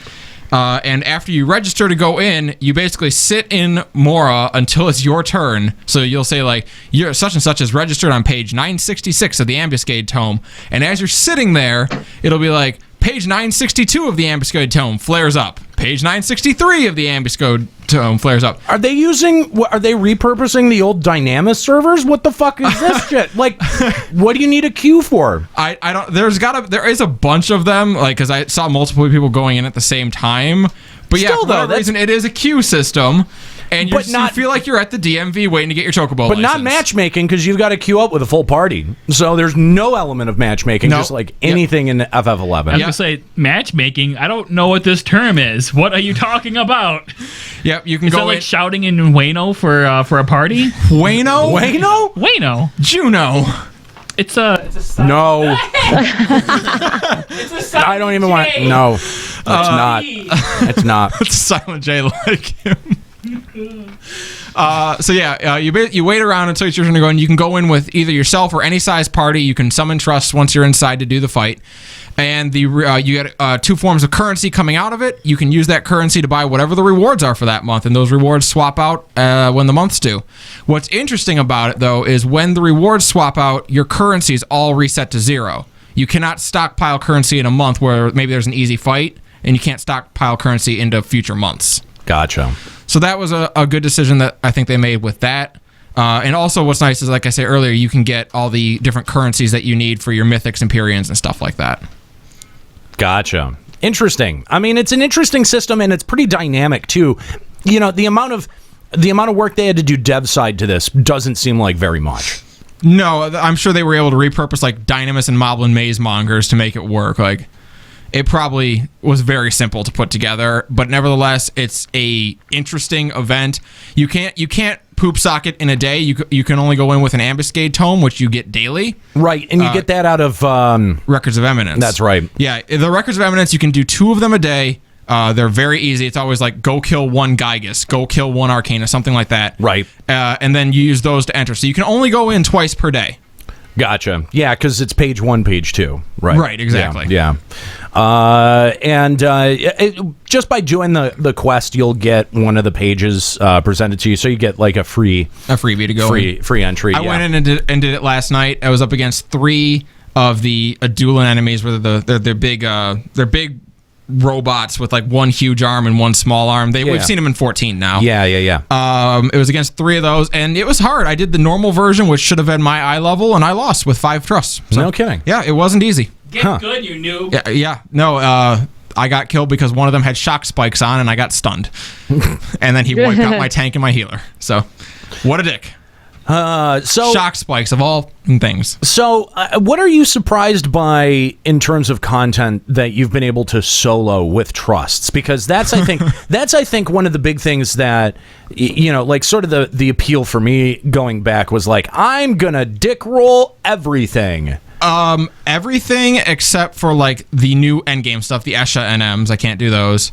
And after you register to go in, you basically sit in Mora until it's your turn. So you'll say like, you're such and such is registered on page 966 of the Ambuscade Tome. And as you're sitting there, it'll be like, page 962 of the Ambuscade Tome flares up. Page 963 of the Ambuscade Tome flares up. Are they repurposing the old Dynamis servers? What the fuck is this shit? Like, what do you need a queue for? I don't. There is a bunch of them. Like, because I saw multiple people going in at the same time. But yeah, Still, for whatever though, reason, it is a queue system, and you feel like you're at the DMV waiting to get your chocobo. But not matchmaking, because you've got to queue up with a full party. So there's no element of matchmaking, just like anything in FF11. I was gonna say matchmaking. I don't know what this term is. What are you talking about? Yep, you can is go that like in- shouting in Wayno for a party? Wayno? Wayno? Juno. It's a No. it's a I don't even want. No, it's not. It's not. It's Silent J like him. So yeah, you wait around until it's your turn to go in. You can go in with either yourself or any size party. You can summon trusts once you're inside to do the fight. And you get 2 forms of currency coming out of it. You can use that currency to buy whatever the rewards are for that month, and those rewards swap out when the months do. What's interesting about it, though, is when the rewards swap out, your currency is all reset to 0. You cannot stockpile currency in a month where maybe there's an easy fight, and you can't stockpile currency into future months. Gotcha. So that was a good decision that I think they made with that. And also what's nice is, like I said earlier, you can get all the different currencies that you need for your Mythics, Empyreans, and stuff like that. Gotcha. Interesting. I mean, it's an interesting system, and it's pretty dynamic too. You know, the amount of work they had to do dev side to this doesn't seem like very much. No, I'm sure they were able to repurpose like Dynamis and Moblin Maze Mongers to make it work. Like, it probably was very simple to put together, but nevertheless, it's a interesting event. You can't poop socket in a day. You can only go in with an Ambuscade Tome, which you get daily. Right, and you get that out of Records of Eminence. That's right. Yeah, the Records of Eminence, you can do 2 of them a day. They're very easy. It's always like, go kill 1 Gygus, go kill 1 Arcana, something like that. Right. And then you use those to enter. So you can only go in twice per day. Gotcha. Yeah, because it's page 1, page 2. Right. Right, exactly. Yeah. Just by doing the quest, you'll get one of the pages presented to you, so you get like a freebie to go free entry. I went in and did it last night. I was up against 3 of the Adulan enemies, where they're big robots with like 1 huge arm and 1 small arm. We've seen them in 14 now. Yeah. It was against 3 of those, and it was hard. I did the normal version, which should have been my eye level, and I lost with 5 trusts. So, no kidding. Yeah, it wasn't easy. Get good, you noob. Yeah. No, I got killed because one of them had shock spikes on, and I got stunned. And then he wiped out my tank and my healer. So, what a dick. Shock spikes of all things. So, what are you surprised by in terms of content that you've been able to solo with trusts? Because that's, I think, one of the big things that, like sort of the appeal for me going back was like, I'm gonna dick roll everything. Everything except for like the new endgame stuff, the Esha NMs. I can't do those.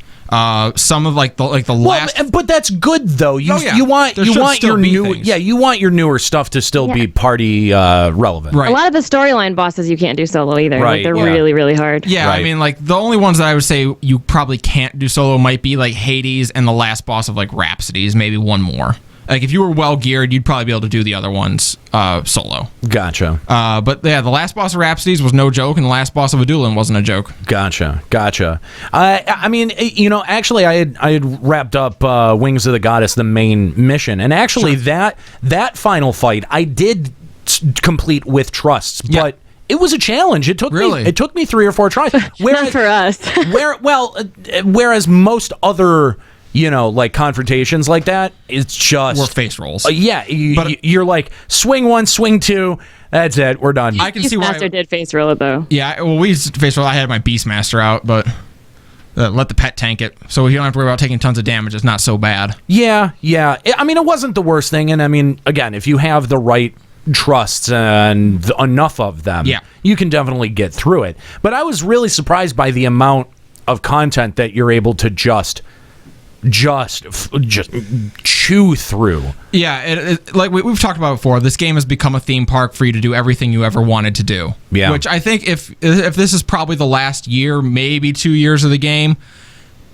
Some of like the last. But that's good though. You want your newer stuff to still be party relevant. Right. A lot of the storyline bosses you can't do solo either. Right. Like, they're really, really hard. Yeah, Right. I mean, like the only ones that I would say you probably can't do solo might be like Hades and the last boss of like Rhapsodies, maybe one more. Like if you were well geared, you'd probably be able to do the other ones solo. Gotcha. But yeah, the last boss of Rhapsodies was no joke, and the last boss of Adulin wasn't a joke. Gotcha. I mean, actually, I had wrapped up Wings of the Goddess, the main mission, and actually that final fight I did complete with trusts, but it was a challenge. It took me 3 or 4 tries. Not for us. Whereas most other like confrontations like that, it's just We're face rolls. You're like swing 1, swing 2. That's it. We're done. I can see why. Beastmaster did face roll it though. Yeah, well, we used to face roll. I had my Beastmaster out, but let the pet tank it, so you don't have to worry about taking tons of damage. It's not so bad. Yeah. I mean, it wasn't the worst thing, and I mean, again, if you have the right trusts and enough of them, you can definitely get through it. But I was really surprised by the amount of content that you're able to just chew through. Yeah, it like we've talked about before, this game has become a theme park for you to do everything you ever wanted to do. Yeah. Which I think if this is probably the last year, maybe 2 years of the game,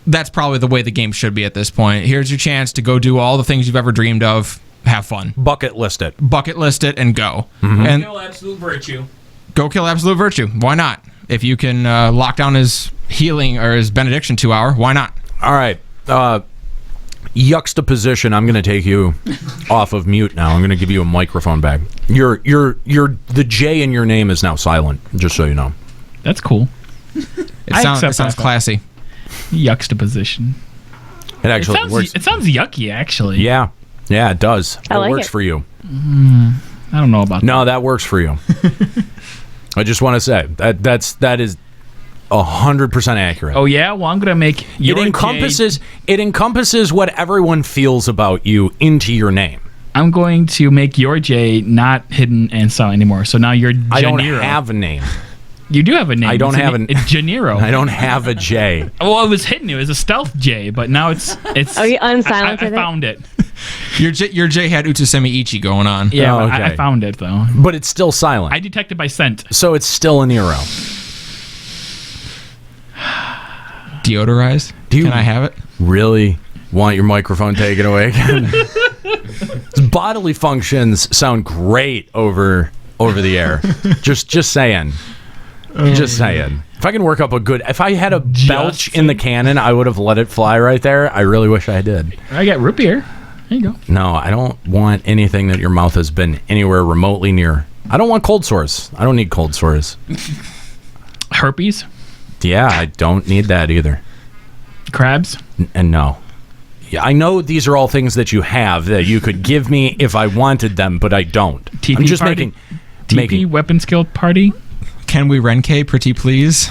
that's probably the way the game should be at this point. Here's your chance to go do all the things you've ever dreamed of. Have fun. Bucket list it, and go. Mm-hmm. And Kill Absolute Virtue. Go kill Absolute Virtue. Why not? If you can lock down his healing or his benediction 2 hour, why not? All right. Yuxtaposition. I'm going to take you off of mute now. I'm going to give you a microphone back. The J in your name is now silent, just so you know. That's cool. It sounds classy. Yuxtaposition. It actually works. It sounds yucky, actually. Yeah, it does. I like works it. for you. I don't know about that. No, that works for you. I just want to say that is 100% accurate. Oh yeah, well I'm gonna make your it encompasses what everyone feels about you into your name. I'm going to make your J not hidden and silent anymore. So now you're Janiro. I don't have a name. You do have a name. I don't have it's Janiro. I don't have a J. Well, it was hidden. It was a stealth J, but now it's. Oh, you unsilenced I found it. Your J had Utsumi Ichi going on. Yeah, Oh, okay. I found it though. But it's still silent. I detected by scent. So it's still a Nero. Deodorized? Can I have it? Really want your microphone taken away again? Bodily functions sound great over the air. Just saying. Just saying. If I can work up if I had a belch in the cannon, I would have let it fly right there. I really wish I did. I got root beer. There you go. No, I don't want anything that your mouth has been anywhere remotely near. I don't want cold sores. I don't need cold sores. Herpes? Yeah, I don't need that either. Crabs? And no. Yeah, I know these are all things that you have that you could give me if I wanted them, but I don't. TP I'm just party? making weapon skill party? Can we Renke, pretty please?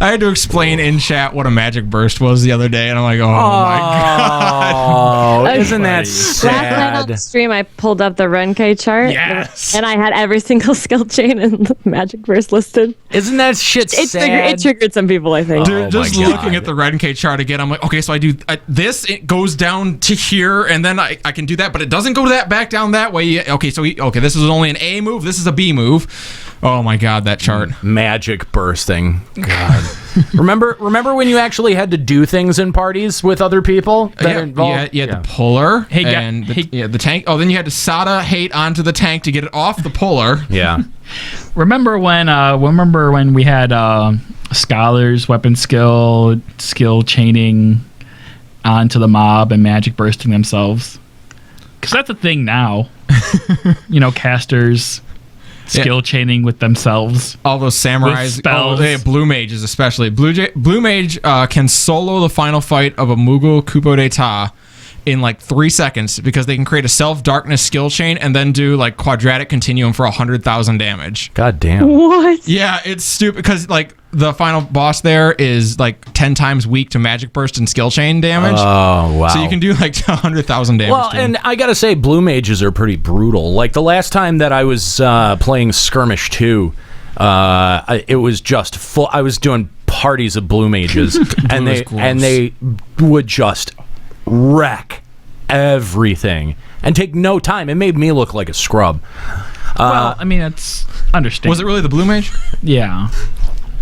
I had to explain in chat what a magic burst was the other day, and I'm like, oh my god. Oh, isn't that Last night on the sad? stream, I pulled up the Renke chart. Yes. And I had every single skill chain in the magic burst listed. Isn't that shit sad? It triggered some people, I think. Dude, just my God. looking at the Renke chart again, I'm like, okay, so I do this, it goes down to here, and then I can do that, but it doesn't go to that back down that way. Okay, so this is only an A move, this is a B move. Oh my god, that chart. Magic bursting. God. Remember when you actually had to do things in parties with other people that involved? You had the puller and the tank. Oh, then you had to SATA hate onto the tank to get it off the puller. Yeah. Remember when we had scholars, weapon skill chaining onto the mob and magic bursting themselves? Because that's a thing now. Casters skill chaining with themselves. All those samurais, with spells. Blue mages especially. Blue mage can solo the final fight of a Mughal Kupo d'etat in like 3 seconds because they can create a self-darkness skill chain and then do like quadratic continuum for 100,000 damage. God damn. What? Yeah, it's stupid because like the final boss there is like 10 times weak to magic burst and skill chain damage. Oh, wow. So you can do like 100,000 damage. Well, and I gotta say, blue mages are pretty brutal. Like the last time that I was playing Skirmish 2, it was just full. I was doing parties of blue mages, and they would just wreck everything and take no time. It made me look like a scrub. Well, I mean, it's understandable. Was it really the blue mage? Yeah.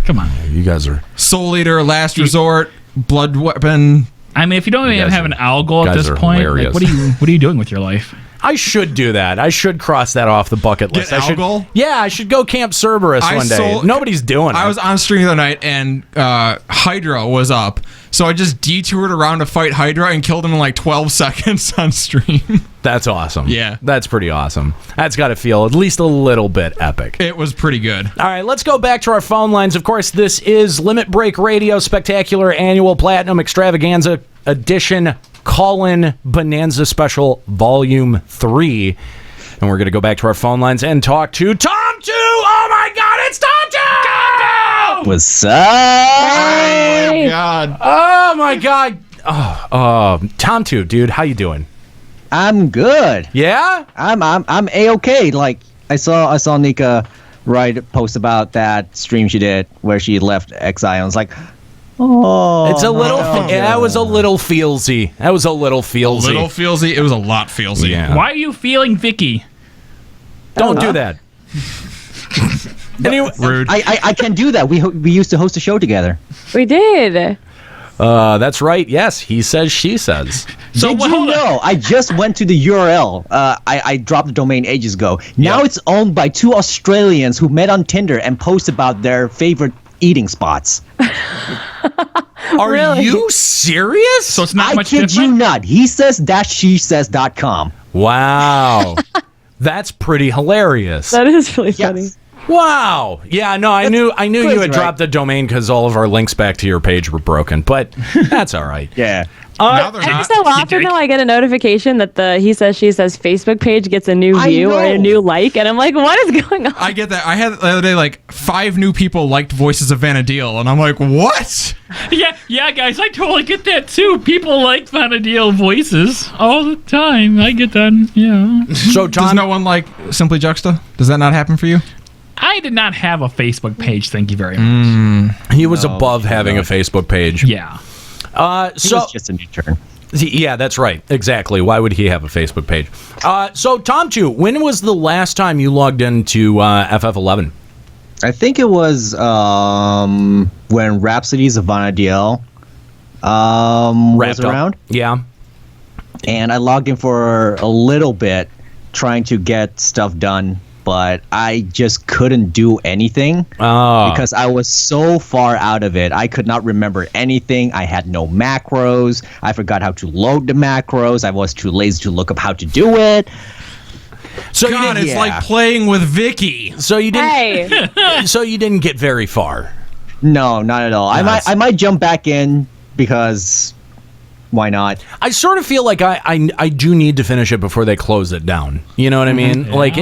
Come on. You guys are Soul Eater, Last Resort, Blood Weapon. I mean, if you don't even have an owl goal at this point, like, what are you doing with your life? I should do that. I should cross that off the bucket list. Get Algol? Yeah, I should go Camp Cerberus one day. Nobody's doing it. I was on stream the other night and Hydra was up. So I just detoured around to fight Hydra and killed him in like 12 seconds on stream. That's awesome. Yeah. That's pretty awesome. That's got to feel at least a little bit epic. It was pretty good. All right, let's go back to our phone lines. Of course, this is Limit Break Radio Spectacular Annual Platinum Extravaganza Edition Call-In Bonanza Special Volume 3. And we're going to go back to our phone lines and talk to Tom 2. Oh my God, it's Tom 2! What's up? Oh my God. Oh my God. Oh, Tom 2, dude, how you doing? I'm good. Yeah? I'm A-okay. Like I saw Nika write a post about that stream she did where she left XI and was like, oh, it's a little. That was a little feelsy. It was a little feelsy. It was a lot feelsy. Yeah. Why are you feeling Vicky? Don't do that. Anyway, rude. I can do that. We used to host a show together. We did. That's right. Yes, he says, she says. So did you know? I just went to the URL. I dropped the domain ages ago. Now it's owned by 2 Australians who met on Tinder and post about their favorite eating spots. Are you serious? So it's not much I kid different? you not. He says-she says.com. Wow. That's pretty hilarious. That is really funny. Wow. Yeah, no, I knew you had right. dropped the domain because all of our links back to your page were broken, but that's all right. Yeah. Every so often, though, I get a notification that the He Says, She Says Facebook page gets a new view or a new like, and I'm like, what is going on? I get that. I had the other day, like, 5 new people liked Voices of Vanadil, and I'm like, what? Yeah, guys, I totally get that, too. People like Vanadil voices all the time. I get that, yeah. So, Tom, does no one like Simply Juxta? Does that not happen for you? I did not have a Facebook page, thank you very much. He was above having a Facebook page. Yeah. So was just a new turn. Yeah, that's right. Exactly. Why would he have a Facebook page? So, Tom 2, when was the last time you logged into FF11? I think it was when Rhapsodies of Vanadil was around. Yeah. And I logged in for a little bit trying to get stuff done, but I just couldn't do anything because I was so far out of it. I could not remember anything. I had no macros. I forgot how to load the macros. I was too lazy to look up how to do it. So God, it's like playing with Vicky. So you didn't. Hey. So you didn't get very far. No, not at all. I might jump back in because why not? I sort of feel like I do need to finish it before they close it down. You know what I mean? Yeah. Like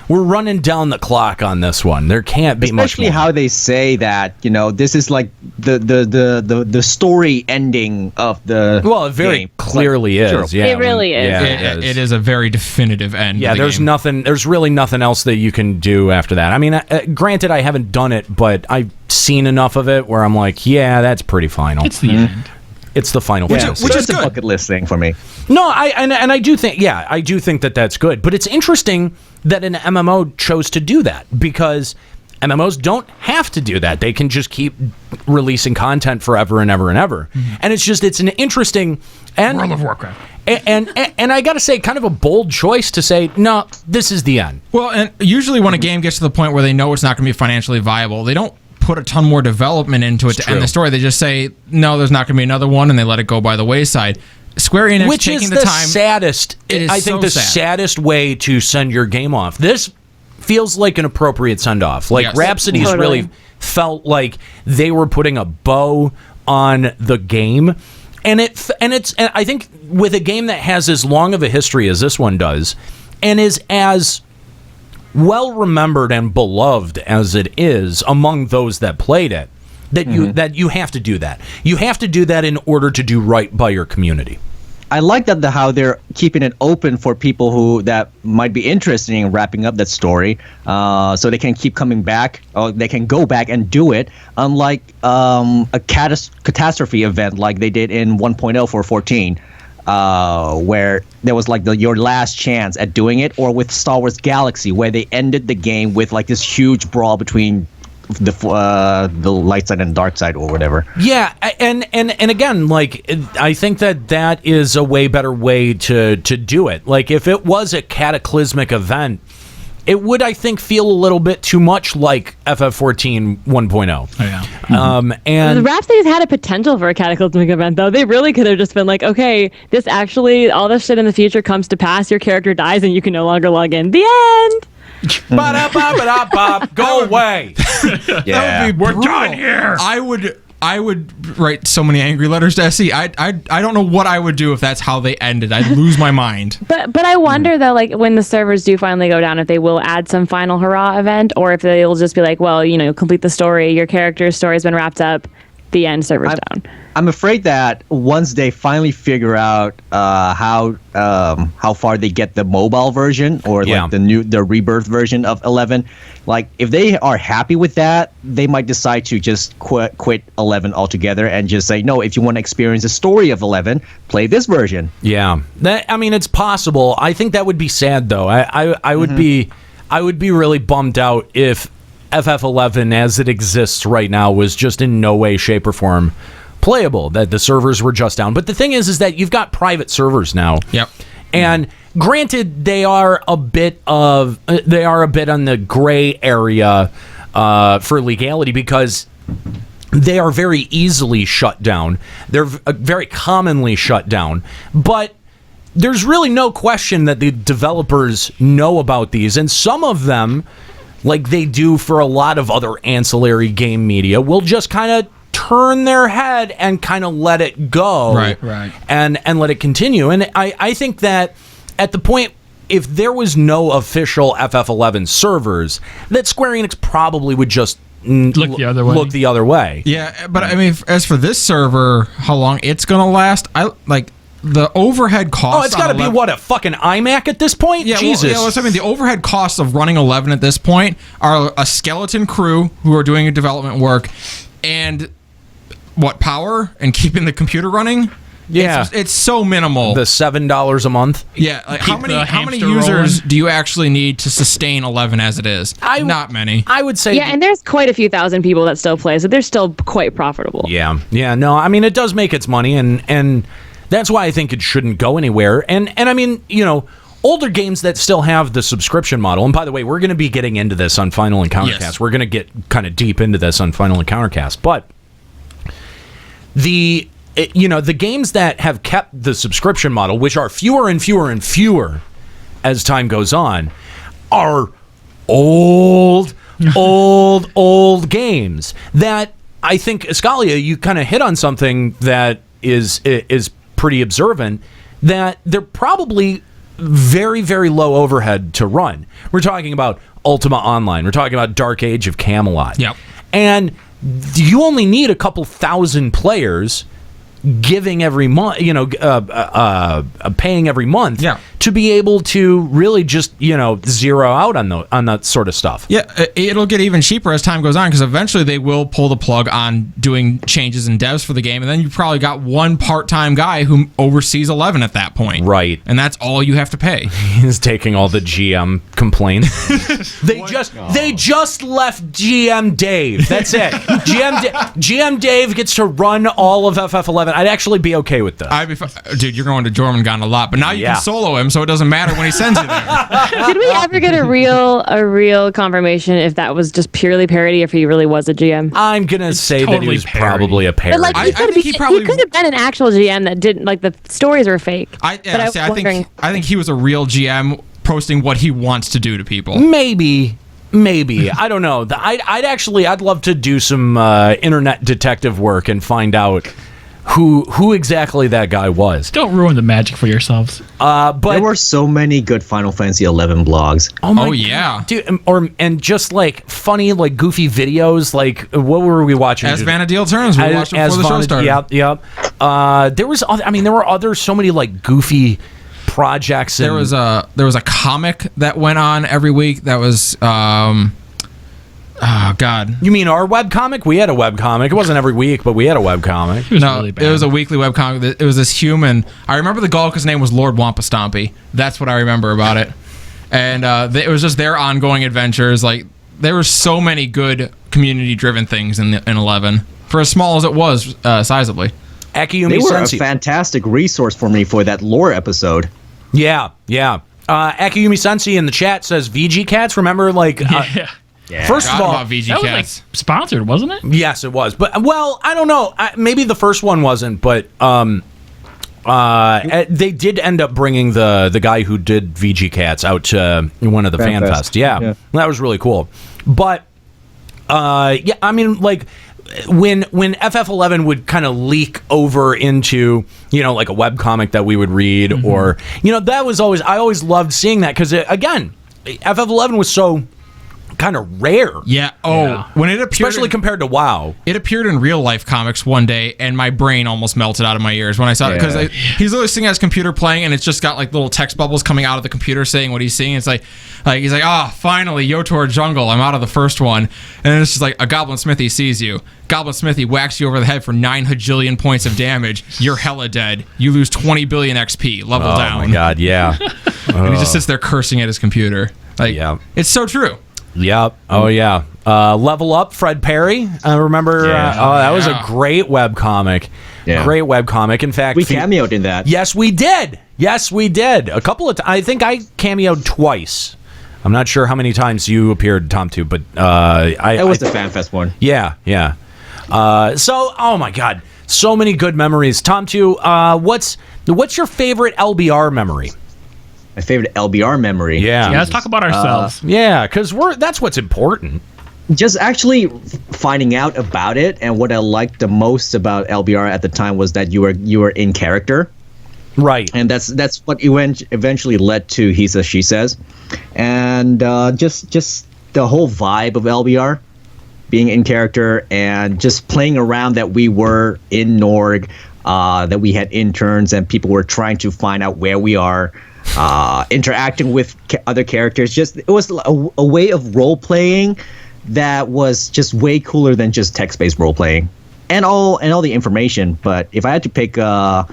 we're running down the clock on this one. There can't be much Especially more. how they say that, this is like the story ending of the Well, it very game. clearly Like, is. sure. Yeah, It really is. Yeah, It is a very definitive end. Yeah, of the there's game. nothing. There's really nothing else that you can do after that. I mean, granted, I haven't done it, but I've seen enough of it where I'm like, yeah, that's pretty final. It's the end. It's the final. Yeah, fantasy. which is a bucket list thing for me. No, I do think, I do think that that's good. But it's interesting that an MMO chose to do that because MMOs don't have to do that. They can just keep releasing content forever and ever and ever. Mm-hmm. And it's an interesting and World of Warcraft. And I got to say, kind of a bold choice to say, no, this is the end. Well, and usually when a game gets to the point where they know it's not going to be financially viable, they don't put a ton more development into it to end the story. They just say, no, there's not going to be another one, and they let it go by the wayside. Square Enix Which taking is the time. Saddest. It is I think so the sad. saddest way to send your game off. This feels like an appropriate send off. Like Yes. Rhapsodies Totally. really felt like they were putting a bow on the game And I think with a game that has as long of a history as this one does, and is as well remembered and beloved as it is among those that played it, that you have to do that. You have to do that in order to do right by your community. I like that how they're keeping it open for people who that might be interested in wrapping up that story, so they can keep coming back, or they can go back and do it. Unlike a catastrophe event like they did in 1.0 for 14, where there was like your last chance at doing it, or with Star Wars Galaxy, where they ended the game with like this huge brawl between the light side and dark side or whatever. Yeah, and again, like, I think that is a way better way to do it. Like, if it was a cataclysmic event, it would, I think, feel a little bit too much like FF14 1.0. Oh, yeah. And the Rhapsodies had a potential for a cataclysmic event, though. They really could have just been like, okay, this actually, all this shit in the future comes to pass, your character dies, and you can no longer log in. The end! Go away. Yeah, we're done here. I would write so many angry letters to SE. I don't know what I would do if that's how they ended. I'd lose my mind. But I wonder though, like when the servers do finally go down, if they will add some final hurrah event, or if they'll just be like, well, complete the story. Your character's story has been wrapped up. The end. Servers down. I'm afraid that once they finally figure out how far they get the mobile version, or like the rebirth version of 11, like if they are happy with that, they might decide to just quit 11 altogether and just say, no, if you want to experience the story of 11, play this version. Yeah, it's possible. I think that would be sad though. I would be really bummed out if FF11 as it exists right now was just in no way, shape, or form playable, that the servers were just down. But the thing is that you've got private servers now. Yep. And granted, they are a bit on the gray area for legality, because they are very easily shut down. They're very commonly shut down. But there's really no question that the developers know about these, and some of them, like they do for a lot of other ancillary game media, will just kind of turn their head and kind of let it go. Right. And let it continue. And I think that at the point, if there was no official FF11 servers, that Square Enix probably would just look the other way. Yeah, but I mean, as for this server, how long it's going to last, the overhead costs. Oh, it's got to be a fucking iMac at this point? Yeah, Jesus. Well, I mean, the overhead costs of running 11 at this point are a skeleton crew who are doing development work, and power and keeping the computer running. Yeah, it's so minimal. The $7 a month. Yeah, like how many users do you actually need to sustain 11 as it is? Not many. I would say. Yeah, and there's quite a few thousand people that still play, so they're still quite profitable. Yeah. No, I mean, it does make its money, and that's why I think it shouldn't go anywhere. And I mean, older games that still have the subscription model. And by the way, we're going to be getting into this on Final Encountercast. Yes. We're going to get kind of deep into this on Final Encountercast, but the games that have kept the subscription model, which are fewer and fewer and fewer as time goes on, are old games that I think, Escalia, you kind of hit on something that is pretty observant, that they're probably very, very low overhead to run. We're talking about Ultima Online. We're talking about Dark Age of Camelot. Yep. And you only need a couple thousand players giving every month, paying every month, to be able to really just, zero out on that sort of stuff. Yeah, it'll get even cheaper as time goes on, because eventually they will pull the plug on doing changes in devs for the game, and then you've probably got one part-time guy who oversees 11 at that point. Right. And that's all you have to pay. He's taking all the GM complaints. They just left GM Dave. That's it. GM Dave gets to run all of FF11. I'd actually be okay with this. Dude, you're going to Jormungand a lot, but now you can solo him, so it doesn't matter when he sends you there. Did we ever get a real confirmation if that was just purely parody, if he really was a GM? I'm gonna say that he was probably a parody. But he could have been an actual GM that didn't, like, the stories were fake. I think he was a real GM posting what he wants to do to people. Maybe. I don't know. I'd love to do some internet detective work and find out who exactly that guy was. Don't ruin the magic for yourselves. But there were so many good Final Fantasy XI blogs. Oh yeah, dude, and just like funny, like goofy videos. Like what were we watching? As Vanadil turns, we watched it before the show started. Yep. There was, there were other so many like goofy projects. There was a comic that went on every week. That was oh God. You mean our webcomic? We had a webcomic. It wasn't every week, but we had a webcomic. It was a weekly webcomic. It was this human. I remember the Gulka's name was Lord Wampastompy. That's what I remember about it. And it was just their ongoing adventures. Like there were so many good community-driven things in 11, for as small as it was sizably. They were a fantastic resource for me for that lore episode. Yeah. Akiyumi Sensei in the chat says VG Cats. Remember, like, first of all, VG that Cats. was like sponsored, wasn't it? Yes, it was. But well, I don't know. Maybe the first one wasn't, but they did end up bringing the guy who did VG Cats out to one of the Fan Fest. Yeah, that was really cool. But yeah, I mean, like, when FF11 would kind of leak over into, like a webcomic that we would read, or, that was always, I always loved seeing that, because again, FF11 was so kind of rare. Yeah. When it appeared, especially compared to WoW, it appeared in real life comics one day, and my brain almost melted out of my ears when I saw it, because he's literally sitting at his computer playing, and it's just got like little text bubbles coming out of the computer saying what he's seeing. It's like he's like, finally, Yotor Jungle, I'm out of the first one, and it's just like a Goblin Smithy sees you. Goblin Smithy whacks you over the head for 9 bajillion points of damage. You're hella dead. You lose 20 billion XP. Level down. Oh my God, yeah. And he just sits there cursing at his computer. Like, it's so true. Yep. Oh yeah. Level Up, Fred Perry. I remember. That was a great webcomic. Yeah. Great webcomic. In fact, we cameoed in that. Yes, we did. A couple of. I think I cameoed twice. I'm not sure how many times you appeared, Tom, too, but it was the FanFest one. Yeah. So, oh my God, so many good memories, Tom. Too. What's your favorite LBR memory? My favorite LBR memory. Yeah, let's talk about ourselves. Because that's what's important. Just actually finding out about it, and what I liked the most about LBR at the time was that you were in character, right? And that's what eventually led to He Says She Says, and just the whole vibe of LBR, being in character and just playing around that we were in Norg, that we had interns and people were trying to find out where we are. Interacting with other characters, it was a way of role playing that was just way cooler than just text-based role playing, and all the information. But if I had to pick a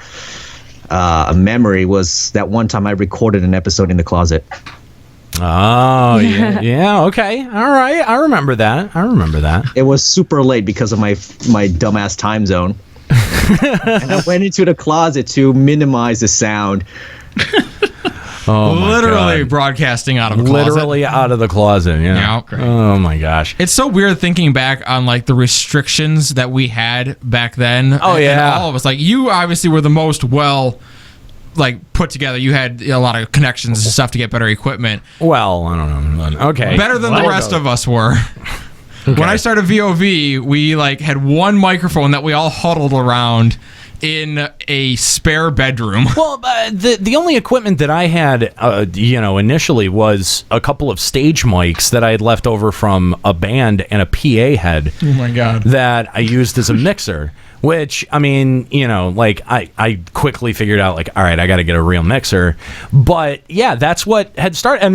memory, was that one time I recorded an episode in the closet. Oh yeah, okay, all right, I remember that. It was super late because of my dumbass time zone, and I went into the closet to minimize the sound. Oh my literally God. Broadcasting out of a closet. Literally out of the closet, yeah. Great. Oh my gosh. It's so weird thinking back on like the restrictions that we had back then. Oh yeah. And all of us, like, you obviously were the most put together. You had a lot of connections and stuff to get better equipment. Well, I don't know. Okay. Better than the rest of us were. Okay. When I started VOV, we had one microphone that we all huddled around in a spare bedroom. Well, the only equipment that I had, initially was a couple of stage mics that I had left over from a band and a PA head. Oh my God. That I used as a mixer. Which, I mean, I quickly figured out, all right, I got to get a real mixer. But yeah, that's what had started.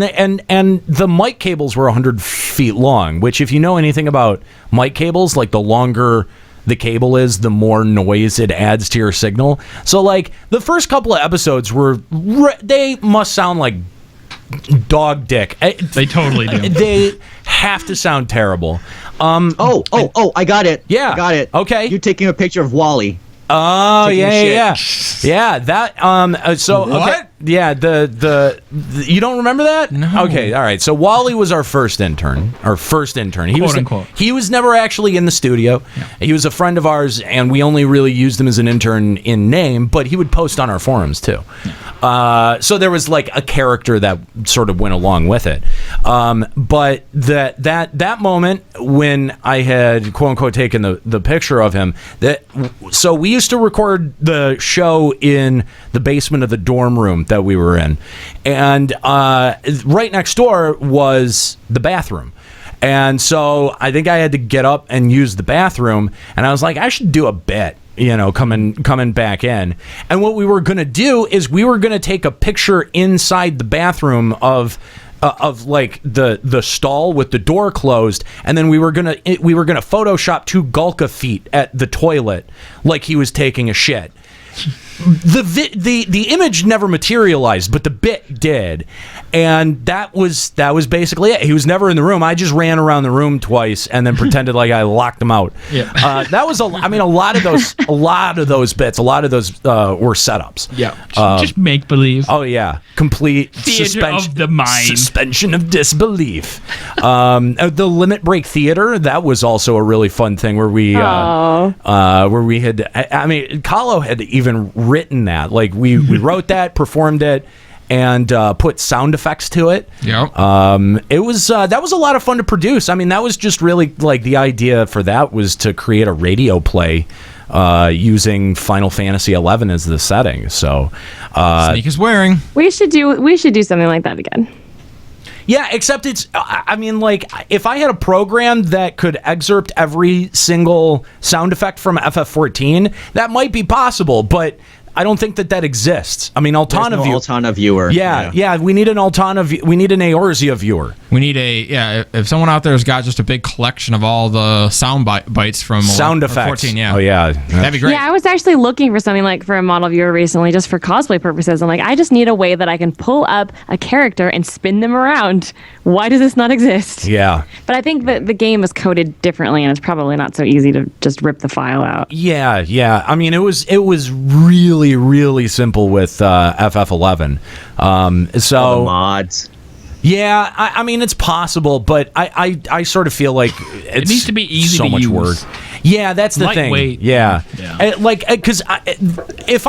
And the mic cables were 100 feet long, which, if you know anything about mic cables, the longer the cable is, the more noise it adds to your signal. So the first couple of episodes they must sound like dog dick. They totally do. They have to sound terrible. I got it. Yeah, I got it. Okay, you're taking a picture of Wally. Oh yeah. That so what? Okay. Yeah, the you don't remember that? No. Okay, all right. So Wally was our first intern. He was never actually in the studio. Yeah. He was a friend of ours, and we only really used him as an intern in name, but he would post on our forums too. So there was like a character that sort of went along with it. But that moment when I had quote unquote taken the picture of him, so we used to record the show in the basement of the dorm room that we were in, and right next door was the bathroom. And so I think I had to get up and use the bathroom, and I was like, I should do a bit, coming back in. And what we were going to do is we were going to take a picture inside the bathroom of like the stall with the door closed, and then we were gonna Photoshop 2 Gulka feet at the toilet like he was taking a shit. The image never materialized, but the bit did, and that was basically it. He was never in the room. I just ran around the room twice and then pretended like I locked him out. Yeah. That was a lot of those bits, a lot of those were setups. Yeah, just make believe. Oh yeah, complete theater of the mind, suspension of disbelief. The Limit Break Theater, that was also a really fun thing where we had. I mean, Kahlo had even written that. Like we wrote that, performed it, and put sound effects to it. Yeah. It was that was a lot of fun to produce. I mean, that was just really like the idea for that was to create a radio play using Final Fantasy XI as the setting. So Sneak is wearing. We should do something like that again. Yeah, except it's, I mean, like, if I had a program that could excerpt every single sound effect from FF14, that might be possible, but I don't think that exists. I mean, Altana viewer. Yeah, we need an we need an Eorzea viewer. We need if someone out there has got just a big collection of all the sound bites from sound effects. 14, yeah. Oh yeah, that'd be great. Yeah, I was actually looking for something like for a model viewer recently, just for cosplay purposes. I'm like, I just need a way that I can pull up a character and spin them around. Why does this not exist? Yeah, but I think that the game is coded differently, and it's probably not so easy to just rip the file out. Yeah. I mean, it was really simple with FF11. So all the mods. Yeah, I mean it's possible, but I sort of feel like it needs to be easy so to much use. work. Yeah, that's the Lightweight. thing. Yeah. Because if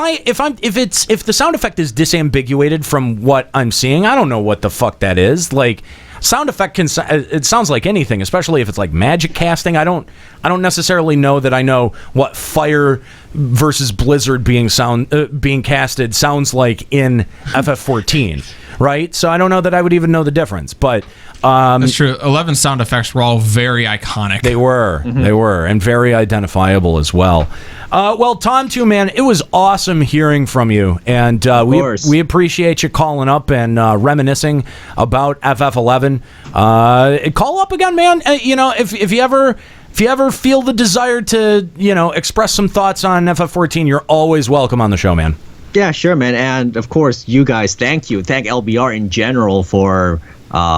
the sound effect is disambiguated from what I'm seeing, I don't know what the fuck that is. Like, sound effect it sounds like anything, especially if it's like magic casting. I don't necessarily know that I know what fire versus blizzard being casted sounds like in FF14. Right, so I don't know that I would even know the difference, but that's true. 11 sound effects were all very iconic. They were, and very identifiable as well. Well, Tom, too, man, it was awesome hearing from you, and we appreciate you calling up and reminiscing about FF11. Call up again, man. If you ever feel the desire to express some thoughts on FF14, you're always welcome on the show, man. Yeah, sure, man. And of course, you guys, thank LBR in general for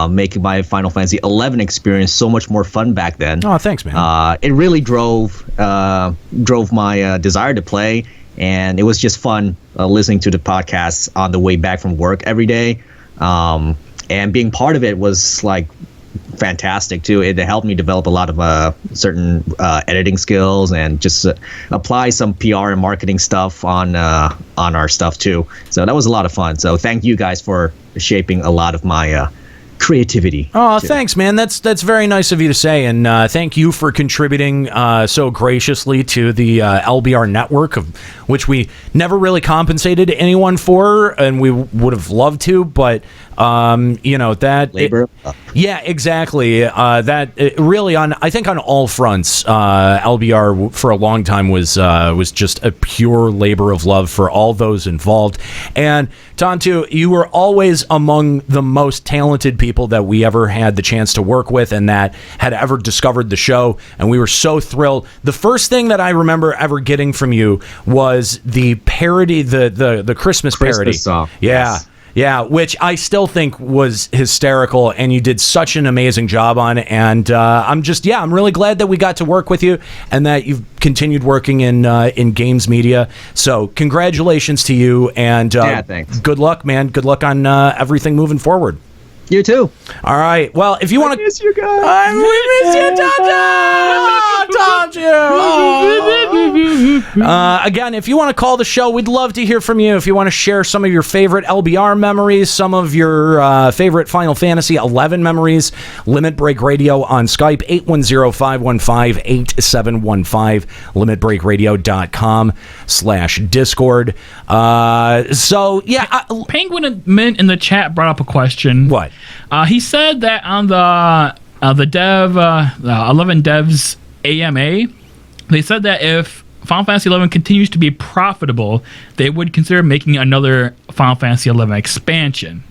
making my Final Fantasy XI experience so much more fun back then. Oh, thanks, man. It really drove my desire to play, and it was just fun listening to the podcasts on the way back from work every day. And being part of it was like fantastic too. It helped me develop a lot of certain editing skills and just apply some PR and marketing stuff on our stuff too. So that was a lot of fun. So thank you guys for shaping a lot of my creativity. Oh, thanks, man. That's very nice of you to say, and thank you for contributing so graciously to the LBR network, of which we never really compensated anyone for, and we would have loved to, but that labor. Yeah, exactly. Really I think on all fronts, LBR for a long time was just a pure labor of love for all those involved. And Tom, too, you were always among the most talented people that we ever had the chance to work with and that had ever discovered the show. And we were so thrilled. The first thing that I remember ever getting from you was the parody, the Christmas parody song. Yeah. Yes. Yeah, which I still think was hysterical, and you did such an amazing job on it. And I'm really glad that we got to work with you, and that you've continued working in games media. So congratulations to you, and thanks. Good luck, man. Good luck on everything moving forward. You too. All right. Well, if you want to, miss you guys. We miss you, Tata. I told you. Again, if you want to call the show, we'd love to hear from you. If you want to share some of your favorite LBR memories, some of your favorite Final Fantasy XI memories, Limit Break Radio on Skype, 810-515-8715, limitbreakradio.com/Discord. So, yeah. Penguin Mint in the chat brought up a question. What? He said that on the 11 devs AMA, they said that if Final Fantasy XI continues to be profitable, they would consider making another Final Fantasy XI expansion.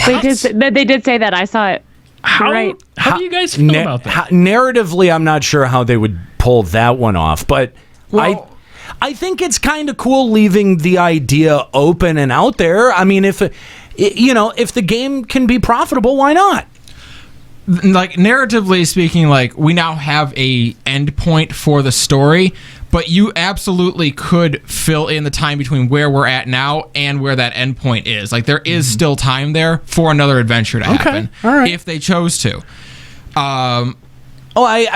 They did say that. I saw it. How do you guys feel about that? Narratively, I'm not sure how they would pull that one off, but I think it's kind of cool leaving the idea open and out there. I mean, if the game can be profitable, why not? Like, narratively speaking, like, we now have a endpoint for the story, but you absolutely could fill in the time between where we're at now and where that endpoint is. Like, there is still time there for another adventure to happen, if they chose to. I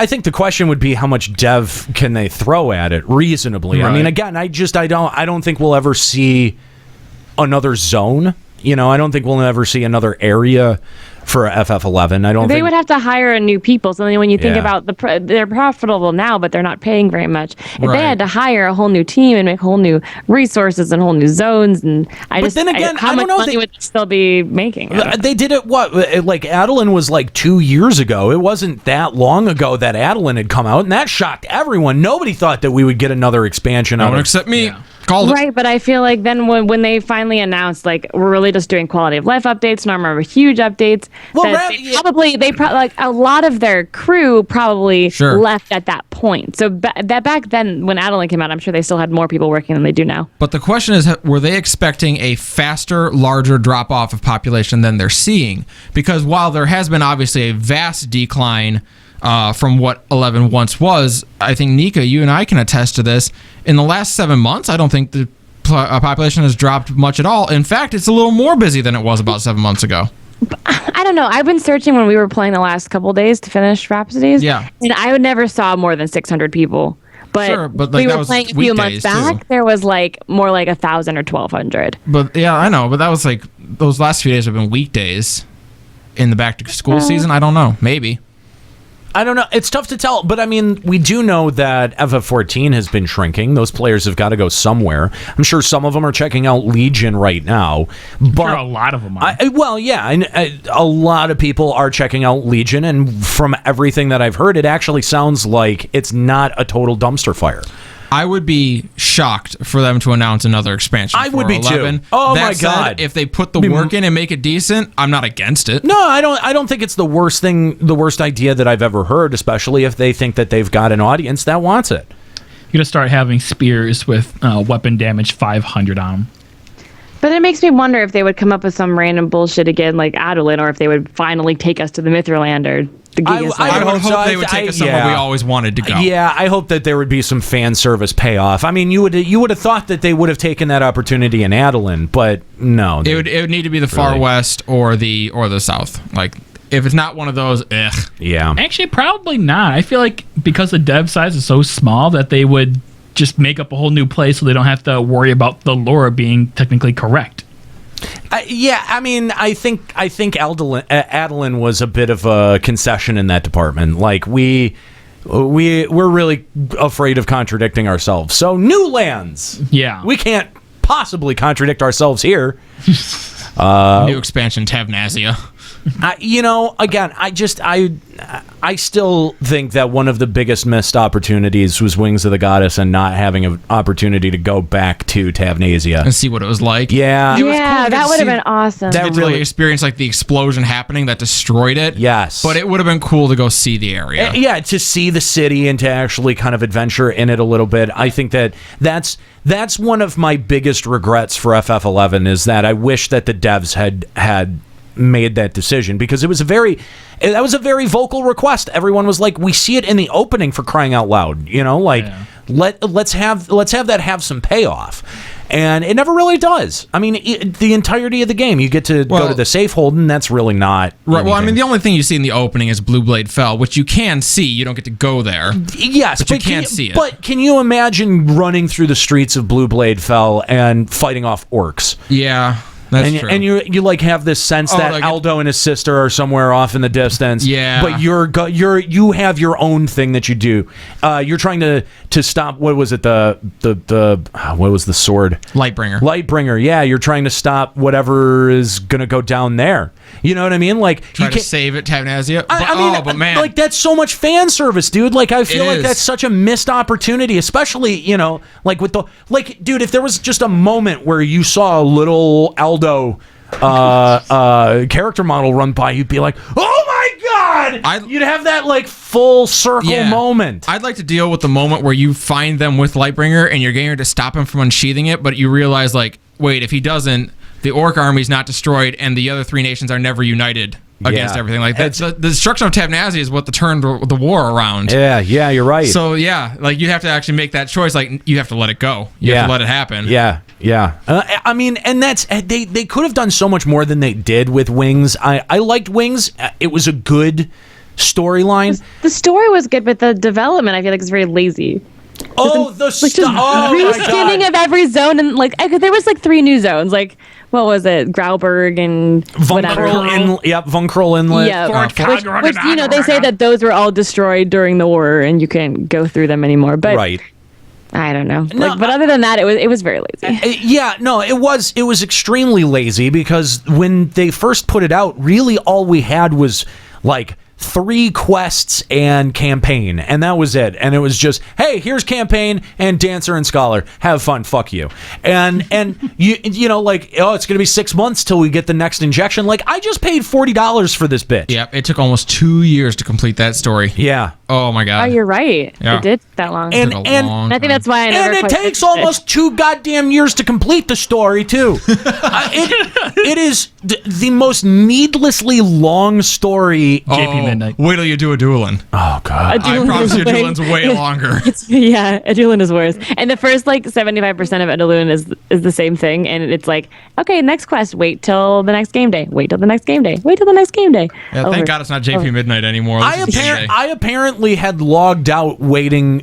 think the question would be how much dev can they throw at it reasonably. Right. I mean, again, I don't think we'll ever see another zone. I don't think we'll ever see another area for FF11. I don't. They think would have to hire new people. So when you think about they're profitable now, but they're not paying very much. If they had to hire a whole new team and make whole new resources and whole new zones, and how much money would they still be making? They did it. Like Adeline was like 2 years ago. It wasn't that long ago that Adeline had come out, and that shocked everyone. Nobody thought that we would get another expansion. No one except me. Yeah. Right, but I feel like then when they finally announced, like, we're really just doing quality of life updates, no more huge updates, they probably a lot of their crew probably left at that point. So that back then when Adeline came out, I'm sure they still had more people working than they do now. But the question is, were they expecting a faster, larger drop-off of population than they're seeing? Because while there has been obviously a vast decline from what 11 once was, I think, Nika, you and I can attest to this. In the last 7 months, I don't think the population has dropped much at all. In fact, it's a little more busy than it was about 7 months ago. I don't know. I've been searching when we were playing the last couple days to finish Rhapsodies. Yeah. And I would never saw more than 600 people. But, like, we were playing a few months back, there was like more like 1,000 or 1,200. But yeah, I know. But that was like, those last few days have been weekdays in the back-to-school season. I don't know. Maybe. I don't know. It's tough to tell, but I mean, we do know that FF14 has been shrinking. Those players have got to go somewhere. I'm sure some of them are checking out Legion right now. But sure, a lot of them are. A lot of people are checking out Legion, and from everything that I've heard, it actually sounds like it's not a total dumpster fire. I would be shocked for them to announce another expansion. I would be 11. too. Oh that my said, god! If they put the work in and make it decent, I'm not against it. No, I don't think it's the worst idea that I've ever heard. Especially if they think that they've got an audience that wants it. You're gonna start having spears with weapon damage 500 on them. But it makes me wonder if they would come up with some random bullshit again, like Adeline, or if they would finally take us to the Mithrland or the Gigas. I would hope they would take us somewhere we always wanted to go. Yeah, I hope that there would be some fan service payoff. I mean, you would have thought that they would have taken that opportunity in Adeline, but no. It would need to be the far west or the south. Like, if it's not one of those, yeah. Actually, probably not. I feel like because the dev size is so small that they would just make up a whole new place so they don't have to worry about the lore being technically correct. I mean, I think Adeline was a bit of a concession in that department. Like, we're really afraid of contradicting ourselves. So, new lands. Yeah. We can't possibly contradict ourselves here. New expansion, Tavnazia. Again, I still think that one of the biggest missed opportunities was Wings of the Goddess and not having an opportunity to go back to Tavnazia and see what it was like. Yeah, that would have been awesome. That really experienced like the explosion happening that destroyed it. Yes, but it would have been cool to go see the area. Yeah, to see the city and to actually kind of adventure in it a little bit. I think that's one of my biggest regrets for FF11 is that I wish that the devs had made that decision, because that was a very vocal request. Everyone was like, we see it in the opening, for crying out loud, let's have that have some payoff. And it never really does. I mean, the entirety of the game, you get to go to the safe hold, and that's really not right. Well, I mean, the only thing you see in the opening is Blue Blade Fell, which you can see. You don't get to go there. Yes, but you can't see it. But can you imagine running through the streets of Blue Blade Fell and fighting off orcs? Yeah. That's true. And you like have this sense that like Aldo and his sister are somewhere off in the distance. Yeah. But you have your own thing that you do. You're trying to stop. What was it? What was the sword? Lightbringer. Yeah. You're trying to stop whatever is gonna go down there. You know what I mean? Like try to save it, Tavnazia. But man, like that's so much fan service, dude. Like I feel like that's such a missed opportunity, especially like with dude. If there was just a moment where you saw a little Aldo character model run by, you'd be like, oh my god, you'd have that like full circle moment. I'd like to deal with the moment where you find them with Lightbringer and you're getting to stop him from unsheathing it, but you realize like, wait, if he doesn't, the orc army's not destroyed and the other three nations are never united against everything. Like that. The destruction of Tavnazia is what turned the war around. Yeah, you're right. So like you have to actually make that choice. Like you have to let it go. You have to let it happen. Yeah. I mean, and that's they could have done so much more than they did with Wings. I liked Wings. It was a good storyline. The story was good, but the development I feel like is very lazy. Reskinning of every zone, and like there was like 3 new zones. Like what was it, Grauberg and Vunkrel Inlet. Yeah, which they say that those were all destroyed during the war, and you can't go through them anymore. But I don't know. But other than that, it was very lazy. It was extremely lazy because when they first put it out, really all we had was like 3 quests and campaign, and that was it. And it was just, hey, here's campaign and dancer and scholar, have fun, fuck you. And you know, like, oh, it's gonna be 6 months till we get the next injection. Like, I just paid $40 for this bitch. Yep, it took almost 2 years to complete that story. Yeah. Oh my god. Oh, you're right. Yeah. It did that long. And I think that's why I never. And it takes almost 2 goddamn years to complete the story too. It is the most needlessly long story. JP Midnight. Wait till you do a dueling. Oh god. I promise you, dueling's way longer. A dueling is worse. And the first like 75% of a dueling is the same thing, and it's like, okay, next quest. Wait till the next game day. Wait till the next game day. Wait till the next game day. Yeah, thank God it's not JP Midnight anymore. I apparently had logged out waiting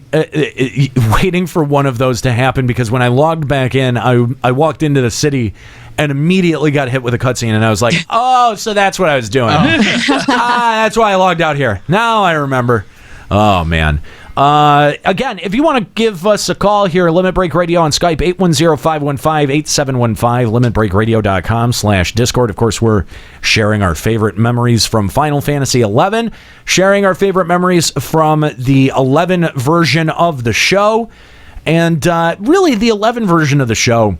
for one of those to happen, because when I logged back in, I walked into the city and immediately got hit with a cutscene, and I was like, oh, so that's what I was doing. That's why I logged out here. Now I remember. Oh, man. Again, if you want to give us a call here, Limit Break Radio on Skype, 810-515-8715, limitbreakradio.com/Discord. Of course, we're sharing our favorite memories from Final Fantasy XI, sharing our favorite memories from the 11 version of the show. And really, the 11 version of the show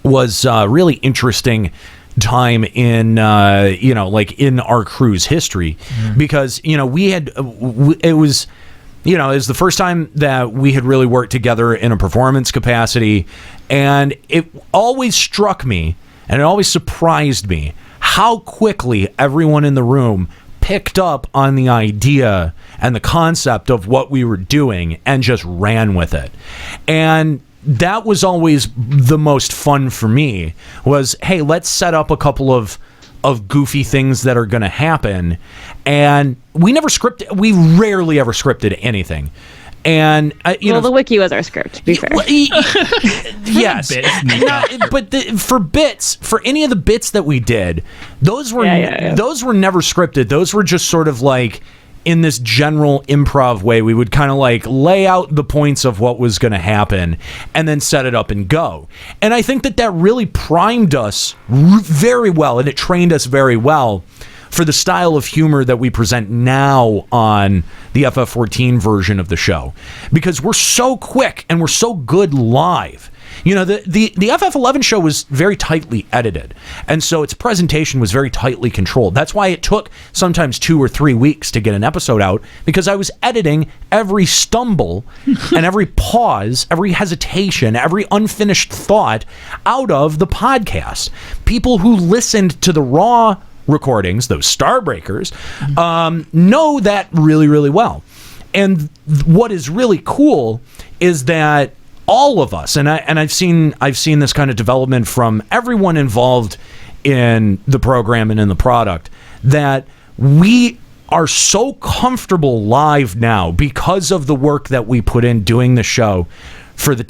was really interesting time in in our crew's history, because we had it was the first time that we had really worked together in a performance capacity, and it always struck me and it always surprised me how quickly everyone in the room picked up on the idea and the concept of what we were doing and just ran with it. And that was always the most fun for me, was, hey, let's set up a couple of goofy things that are going to happen. And we rarely ever scripted anything. And the wiki was our script, to be fair. Yes. But for any of the bits that we did, those were never scripted. Those were just sort of like, in this general improv way, we would kind of like lay out the points of what was going to happen and then set it up and go. And I think that really primed us very well, and it trained us very well for the style of humor that we present now on the FF14 version of the show, because we're so quick and we're so good live. The FF11 show was very tightly edited, and so its presentation was very tightly controlled. That's why it took sometimes 2 or 3 weeks to get an episode out, because I was editing every stumble and every pause, every hesitation, every unfinished thought out of the podcast. People who listened to the raw recordings, those Starbreakers, know that really, really well. And what is really cool is that all of us, and I've seen this kind of development from everyone involved in the program and in the product, that we are so comfortable live now because of the work that we put in doing the show for the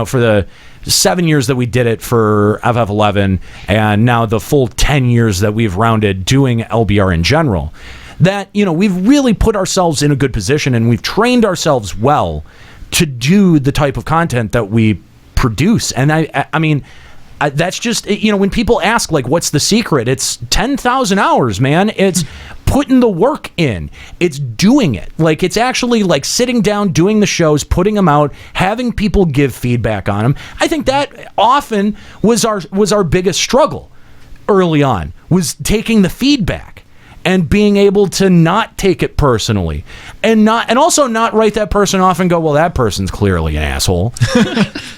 for the 7 years that we did it for FF11, and now the full 10 years that we've rounded doing LBR in general, that we've really put ourselves in a good position, and we've trained ourselves well to do the type of content that we produce. And I mean, that's just, when people ask, like, what's the secret? It's 10,000 hours, man. It's putting the work in. It's doing it. Like, it's actually like sitting down, doing the shows, putting them out, having people give feedback on them. I think that often was our biggest struggle early on, was taking the feedback and being able to not take it personally, and also not write that person off and go, well, that person's clearly an asshole.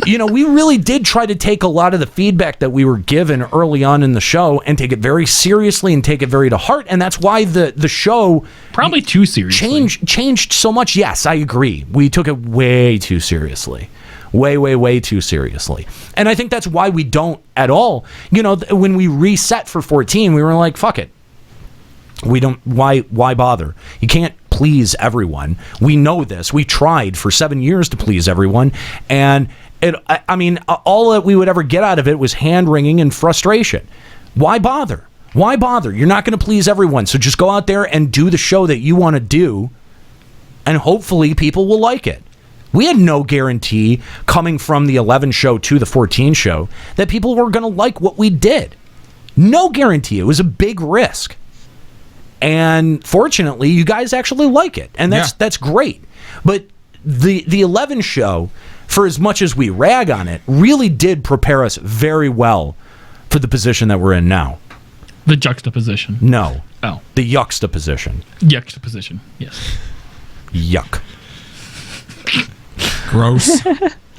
We really did try to take a lot of the feedback that we were given early on in the show and take it very seriously and take it very to heart, and that's why the show probably too seriously changed so much. Yes, I agree. We took it way too seriously. Way too seriously. And I think that's why we don't at all. When we reset for 14, we were like, fuck it. We don't, why bother? You can't please everyone. We know this. We tried for 7 years to please everyone, and all that we would ever get out of it was hand-wringing and frustration. Why bother? You're not going to please everyone, so just go out there and do the show that you want to do, and hopefully people will like it. We had no guarantee coming from the 11 show to the 14 show that people were going to like what we did. No guarantee. It was a big risk. And fortunately, you guys actually like it, and that's great. But the 11 show, for as much as we rag on it, really did prepare us very well for the position that we're in now. The juxtaposition. No. Oh. The yuxtaposition. Juxtaposition. Yes. Yuck. Gross.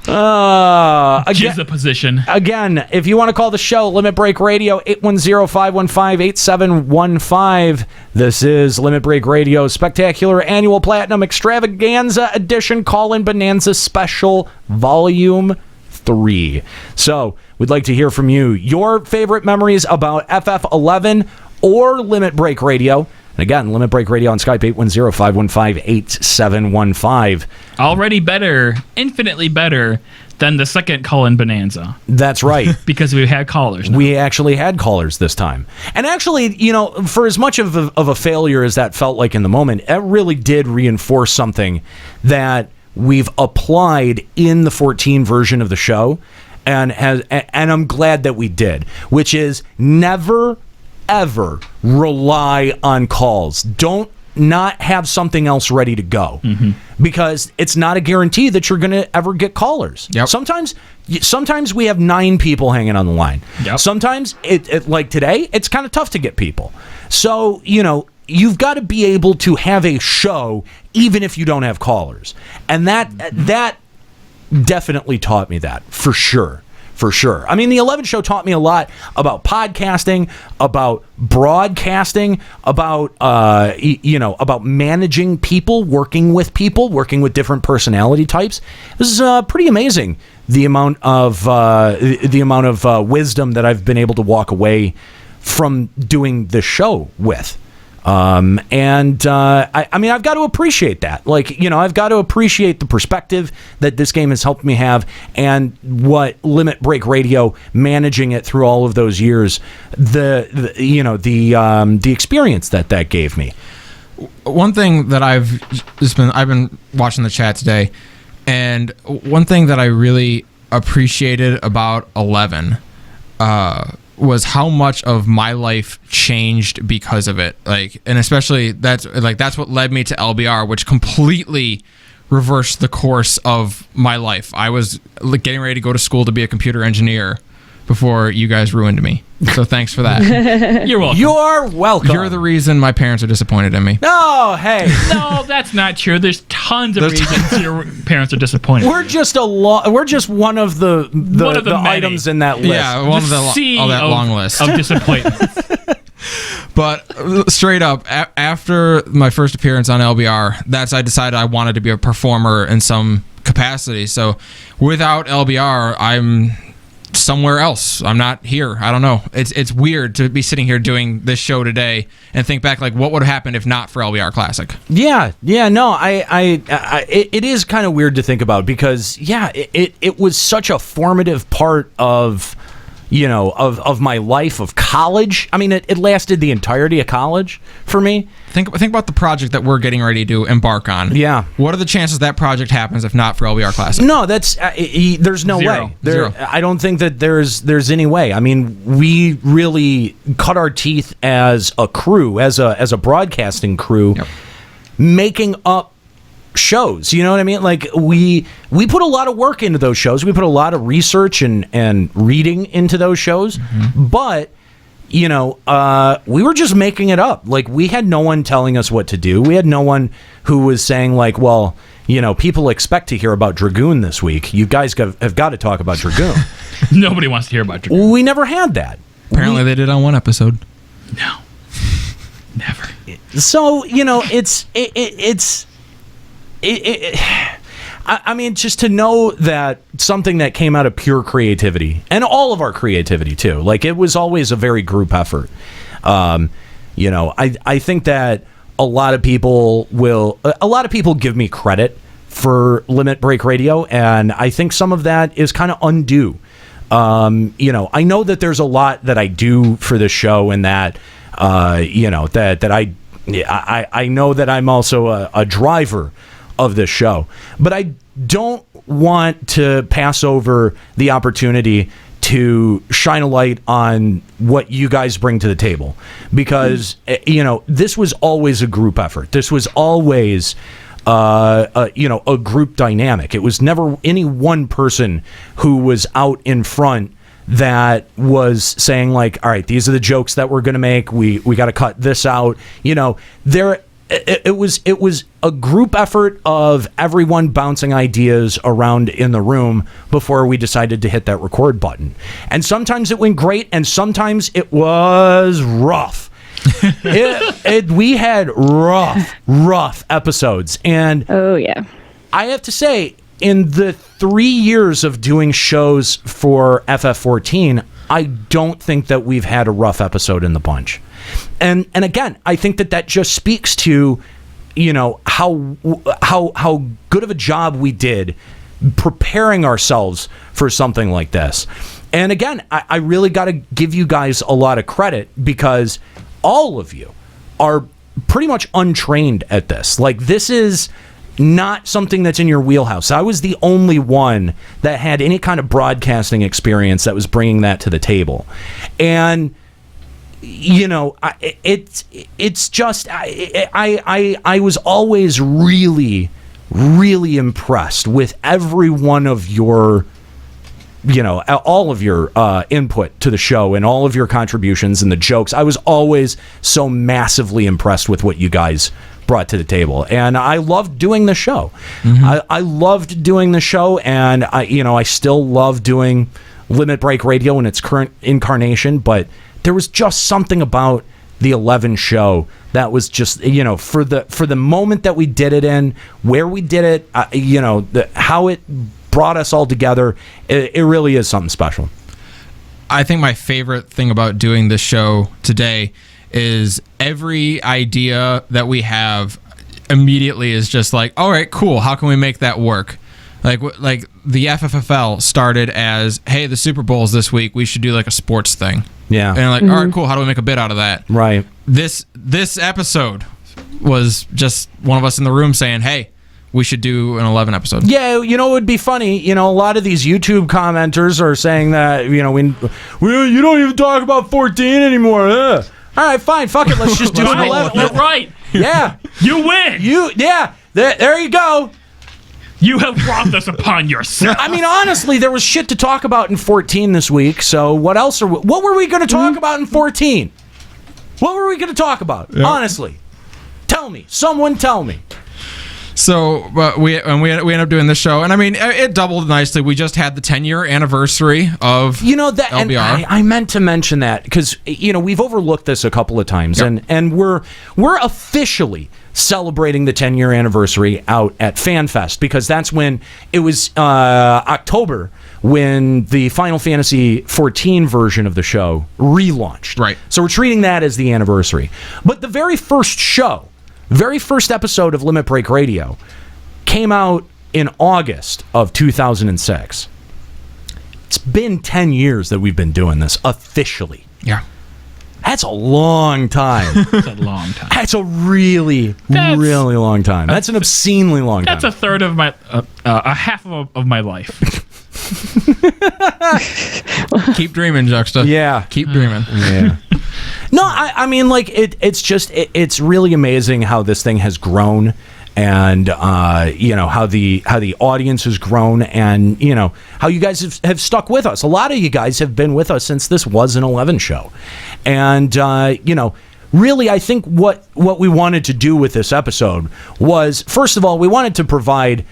Again, position. Again, if you want to call the show, Limit Break Radio, 810-515-8715. This is Limit Break Radio's spectacular annual Platinum Extravaganza Edition Call-In Bonanza Special Volume 3. So, we'd like to hear from you. Your favorite memories about FF11 or Limit Break Radio. And again, Limit Break Radio on Skype, 810-515-8715. Already better, infinitely better than the second call-in bonanza. That's right. Because we had callers now. We actually had callers this time. And actually, for as much of a failure as that felt like in the moment, it really did reinforce something that we've applied in the 14 version of the show, and I'm glad that we did, which is never ever rely on calls. Don't not have something else ready to go, because it's not a guarantee that you're going to ever get callers. Yep. Sometimes we have 9 people hanging on the line. Yep. Sometimes it like today, it's kind of tough to get people. So, you've got to be able to have a show even if you don't have callers. And that definitely taught me that, for sure. For sure. I mean, the 11 show taught me a lot about podcasting, about broadcasting, about about managing people, working with different personality types. This is pretty amazing. The amount of wisdom that I've been able to walk away from doing this show with. I mean, I've got to appreciate that. I've got to appreciate the perspective that this game has helped me have, and what Limit Break Radio, managing it through all of those years, the experience that gave me. One thing that I've been watching the chat today, and one thing that I really appreciated about 11, was how much of my life changed because of it. And especially that's what led me to LBR, which completely reversed the course of my life. I was getting ready to go to school to be a computer engineer before you guys ruined me. So thanks for that. You're welcome. You're welcome. You're the reason my parents are disappointed in me. No, hey. No, that's not true. There's tons of reasons your parents are disappointed. We're just one of the items in that list. Yeah, one of the long list of disappointments. But straight up, after my first appearance on LBR, I decided I wanted to be a performer in some capacity. capacity. So without LBR, I'm somewhere else. I'm not here. I don't know. It's weird to be sitting here doing this show today and think back, like, what would have happened if not for LBR Classic? Yeah, no, it is kind of weird to think about because, yeah, it was such a formative part of, of my life, of college. I mean, it lasted the entirety of college for me. Think about the project that we're getting ready to embark on. Yeah. What are the chances that project happens if not for LBR Classic? No, that's there's no way. Zero. I don't think that there's any way. I mean, we really cut our teeth as a crew, as a broadcasting crew, making up shows. You know what I mean? Like we put a lot of work into those shows. We put a lot of research and reading into those shows, but we were just making it up. Like, we had no one telling us what to do. We had no one who was saying, like, well, people expect to hear about Dragoon this week. You guys have got to talk about Dragoon. Nobody wants to hear about Dragoon. We never had that. Apparently they did on one episode. No. Never. So, I mean, just to know that something that came out of pure creativity, and all of our creativity too, like, it was always a very group effort. I think that a lot of people give me credit for Limit Break Radio, and I think some of that is kind of undue. I know that there's a lot that I do for the show, and that that I know that I'm also a driver of this show, but I don't want to pass over the opportunity to shine a light on what you guys bring to the table, because this was always a group effort. This was always a group dynamic. It was never any one person who was out in front that was saying, like, all right, these are the jokes that we're going to make. We got to cut this out. It was a group effort of everyone bouncing ideas around in the room before we decided to hit that record button. And sometimes it went great, and sometimes it was rough. We had rough episodes. And oh yeah, I have to say, in the 3 years of doing shows for FF14, I don't think that we've had a rough episode in the bunch. And again, I think that just speaks to, how good of a job we did preparing ourselves for something like this. And again, I really got to give you guys a lot of credit, because all of you are pretty much untrained at this. Like, this is not something that's in your wheelhouse. I was the only one that had any kind of broadcasting experience that was bringing that to the table. And it's just, I was always really, really impressed with every one of your, all of your input to the show and all of your contributions and the jokes. I was always so massively impressed with what you guys brought to the table, and I loved doing the show. I loved doing the show, and I still love doing Limit Break Radio in its current incarnation, but there was just something about the 11 show that was just, for the moment that we did it in, where we did it, how it brought us all together, it really is something special. I think my favorite thing about doing this show today is every idea that we have immediately is just like, all right, cool, how can we make that work? Like the FFFL started as, hey, the Super Bowl's this week, we should do like a sports thing. Yeah. And like, all right, cool, how do we make a bit out of that? Right. This episode was just one of us in the room saying, hey, we should do an 11 episode. Yeah, it would be funny. A lot of these YouTube commenters are saying that, you don't even talk about 14 anymore. All right, fine, fuck it, let's just do an 11. You're right. Yeah. You win. There you go. You have brought this upon yourself. I mean, honestly, there was shit to talk about in 14 this week, so what were we going to talk about in 14? What were we going to talk about? Yep. Honestly. Tell me. Someone tell me. So, but we ended up doing this show, and I mean, it doubled nicely. We just had the 10-year anniversary of that LBR. And I meant to mention that because we've overlooked this a couple of times, and we're officially celebrating the 10-year anniversary out at FanFest, because that's when it was October when the Final Fantasy XIV version of the show relaunched. Right. So we're treating that as the anniversary. But the very first episode of Limit Break Radio came out in August of 2006. It's been 10 years that we've been doing this officially. Yeah. That's a long time. That's a long time. That's a really long time. That's an obscenely long time. That's a third of my, a half of my life. Keep dreaming, Juxta. Yeah. Keep dreaming. Yeah. No, I mean, like, it's really amazing how this thing has grown, and how the audience has grown, and how you guys have stuck with us. A lot of you guys have been with us since this was an 11 show, and really, I think what we wanted to do with this episode was, first of all, we wanted to provide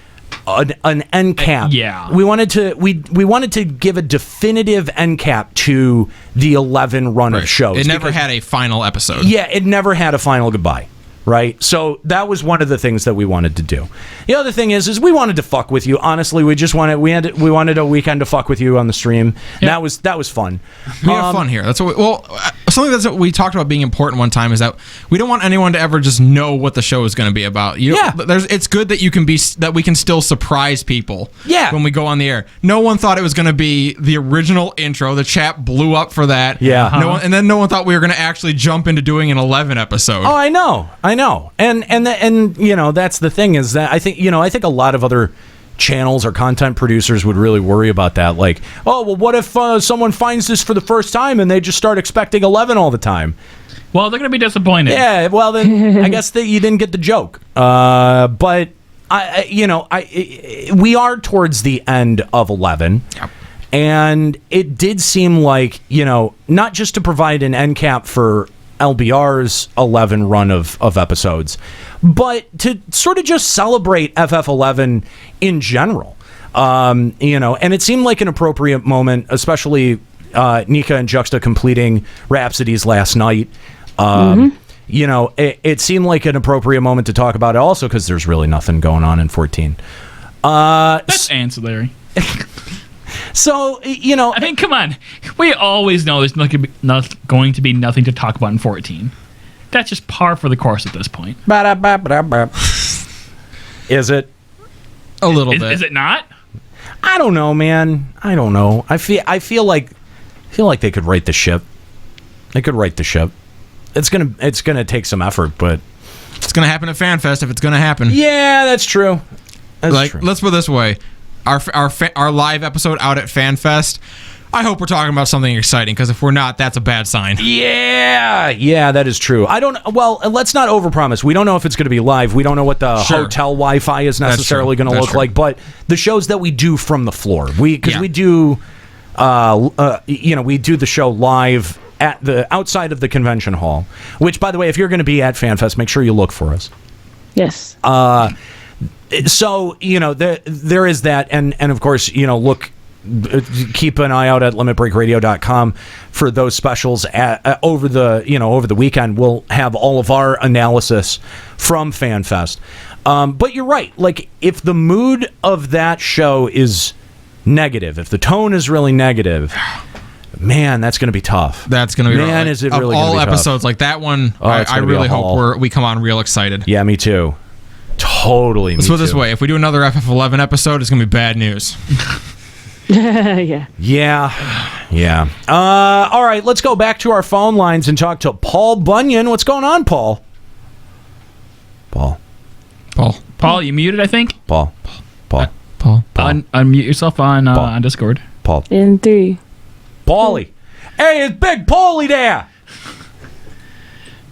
an end cap. Yeah. We wanted to give a definitive end cap to the 11 run of shows. It never had a final episode. Yeah, it never had a final goodbye. Right? So that was one of the things that we wanted to do. The other thing is we wanted to fuck with you. Honestly, we wanted a weekend to fuck with you on the stream. Yeah. That was fun. We have fun here. That's what something that's what we talked about being important one time is that we don't want anyone to ever just know what the show is going to be about. It's good that we can still surprise people. Yeah. When we go on the air. No one thought it was going to be the original intro. The chat blew up for that. Yeah. No one thought we were going to actually jump into doing an 11 episode. Oh, I know. And that's the thing, is that I think a lot of other channels or content producers would really worry about that. Like, oh, well, what if someone finds this for the first time and they just start expecting 11 all the time? Well, they're going to be disappointed. Yeah, well, then I guess that you didn't get the joke. But we are towards the end of 11. Yep. And it did seem like, not just to provide an end cap for LBR's 11 run of episodes, but to sort of just celebrate FF11 in general. And it seemed like an appropriate moment, especially Nika and Juxta completing Rhapsodies last night. It seemed like an appropriate moment to talk about it also because there's really nothing going on in 14. That's ancillary. So, I mean, come on. We always know there's not going to be nothing to talk about in 14. That's just par for the course at this point. Is it? A little bit. Is it not? I don't know, man. I don't know. I feel like they could right the ship. They could right the ship. It's gonna take some effort, but it's gonna happen at FanFest if it's gonna happen. Yeah, that's true. Let's put it this way. Our live episode out at FanFest, I hope we're talking about something exciting, because if we're not, that's a bad sign. Yeah, that is true. Let's not overpromise. We don't know if it's going to be live. We don't know what the hotel Wi-Fi is necessarily going to look like, but the shows that we do from the floor, we do the show live at the outside of the convention hall, which, by the way, if you're going to be at FanFest, make sure you look for us. Yes. So, there is that, and of course, keep an eye out at limitbreakradio.com for those specials over the weekend. We'll have all of our analysis from FanFest. But you're right. Like, if the mood of that show is negative, if the tone is really negative, man, that's going to be tough. That's going to be man, is it really all gonna be episodes tough. Like that one? Oh, I really hope we come on real excited. Yeah, me too. Totally. Let's put it this way: if we do another FF11 episode, it's gonna be bad news. Yeah. All right, let's go back to our phone lines and talk to Paul Bunyan. What's going on, Paul? Paul, you muted, I think. Paul. Unmute yourself on Discord. Paul. In 3. Paulie. Hey, it's Big Paulie there.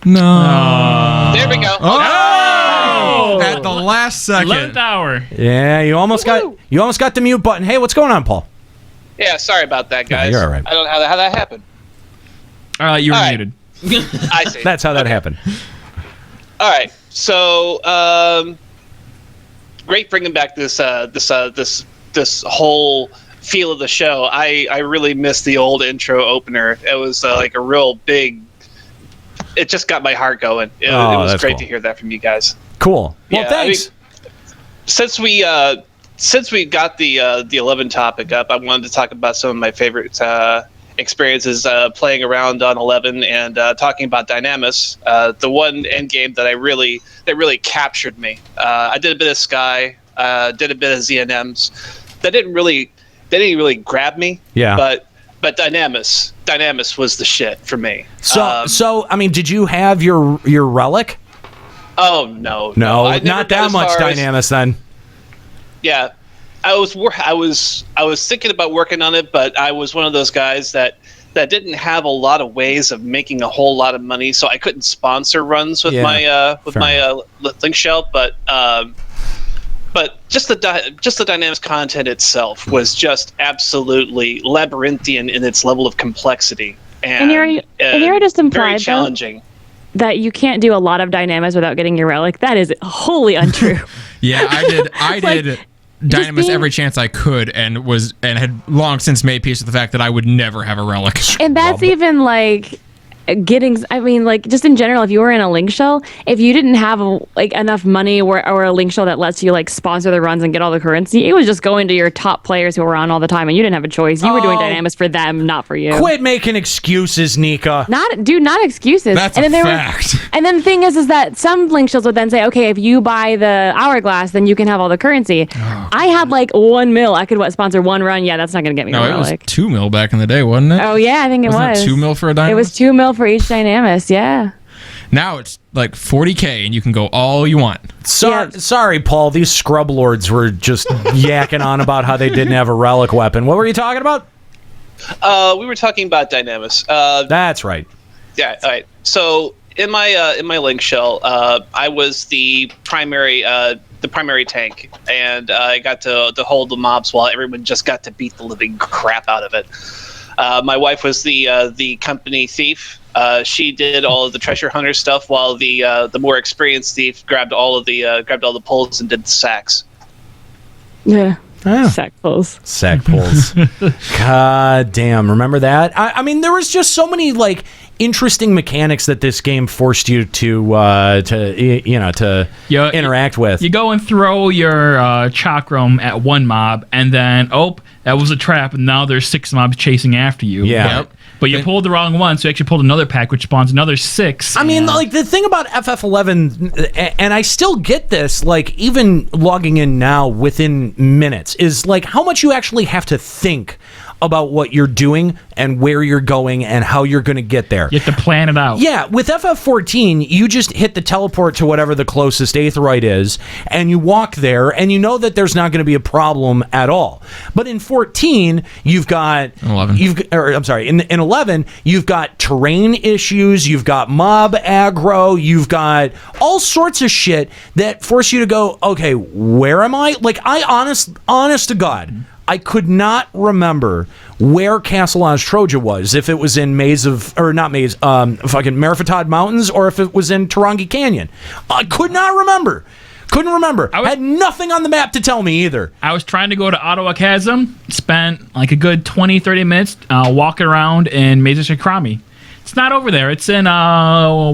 No. There we go. Oh! At the last second. 11th hour. Yeah, you almost got the mute button. Hey, what's going on, Paul? Yeah, sorry about that, guys. Yeah, you're all right. I don't know how that happened. You were muted. I see. That's how that happened. All right. So, great bringing back this whole feel of the show. I really miss the old intro opener. It was like a real big. It just got my heart going. It was great cool. to hear that from you guys. Cool. Well, thanks. Since we got the 11 topic up, I wanted to talk about some of my favorite experiences playing around on 11 and talking about Dynamis. The one end game that really captured me. I did a bit of Sky, did a bit of ZNMs. That didn't really grab me. Yeah. But Dynamis was the shit for me. So I mean, did you have your relic? Oh no, not that much Dynamis then. Yeah, I was thinking about working on it, but I was one of those guys that didn't have a lot of ways of making a whole lot of money, so I couldn't sponsor runs with my link shell. But just the Dynamis content itself was just absolutely labyrinthian in its level of complexity, and you just implied very challenging. That you can't do a lot of Dynamis without getting your relic. That is wholly untrue. Yeah, I did Dynamis every chance I could, and had long since made peace with the fact that I would never have a relic. And that's even like just in general, if you were in a link shell, if you didn't have enough money or a link shell that lets you sponsor the runs and get all the currency, it was just going to your top players who were on all the time, and you didn't have a choice. You were doing Dynamis for them, not for you. Quit making excuses, Nika. Not excuses. That's a fact. And then the thing is that some link shells would then say, okay, if you buy the hourglass, then you can have all the currency. I had 1 mil. I could sponsor one run. Yeah, that's not going to get me a relic. It was 2 mil back in the day, wasn't it? Oh yeah, I think it was. 2 mil for a Dynamis? It was 2 mil for each Dynamis, yeah. Now it's 40K and you can go all you want. Sorry, Paul. These scrub lords were just yakking on about how they didn't have a relic weapon. What were you talking about? We were talking about Dynamis. That's right. Yeah. All right. So in my link shell, I was the primary tank, and I got to hold the mobs while everyone just got to beat the living crap out of it. My wife was the company thief. She did all of the treasure hunter stuff, while the more experienced thief grabbed all the pulls and did the sacks. Yeah. Sack pulls. Sack pulls. God damn. Remember that? I mean, there was just so many interesting mechanics that this game forced you to interact with. You go and throw your chakram at one mob, and then that was a trap, and now there's 6 mobs chasing after you. Yeah. But you pulled the wrong one, so you actually pulled another pack, which spawns another 6. I mean, the thing about FF11, and I still get this, even logging in now within minutes, is how much you actually have to think about what you're doing and where you're going and how you're going to get there. You have to plan it out. Yeah, with FF14, you just hit the teleport to whatever the closest Aetheryte is, and you walk there, and you know that there's not going to be a problem at all. But in 14, you've got... 11. In 11, you've got terrain issues, you've got mob aggro, you've got all sorts of shit that force you to go, okay, where am I? Honest to God, I could not remember where Castle Ostroja was, if it was in Merifitad Mountains, or if it was in Tarangi Canyon. I could not remember. Couldn't remember. I had nothing on the map to tell me either. I was trying to go to Ottawa Chasm, spent a good 20-30 minutes walking around in Mesa Shakrami. It's not over there. It's in,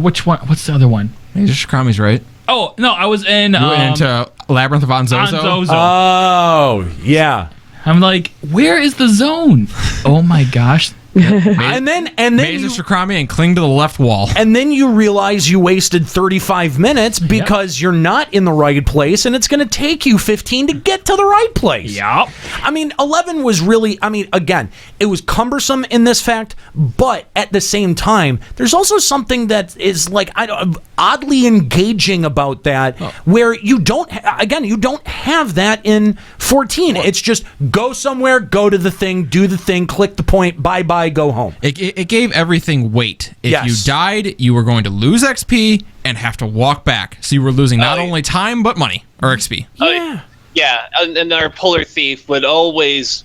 which one? What's the other one? Mesa Shakrami's right. Oh, no, I was in... You went into Labyrinth of Anzozo? Oh, yeah. I'm like, where is the zone? Oh my gosh. and then Mesa Shakrami and cling to the left wall. And then you realize you wasted 35 minutes because you're not in the right place, and it's going to take you 15 to get to the right place. Yep. I mean, 11 was really, again, it was cumbersome in this fact, but at the same time, there's also something that is oddly engaging about that, where you don't have that in 14. It's just go somewhere, go to the thing, do the thing, click the point, bye-bye, go home. It gave everything weight. If you died, you were going to lose XP and have to walk back. So you were losing not only time, but money, or XP. Yeah, and our polar thief would always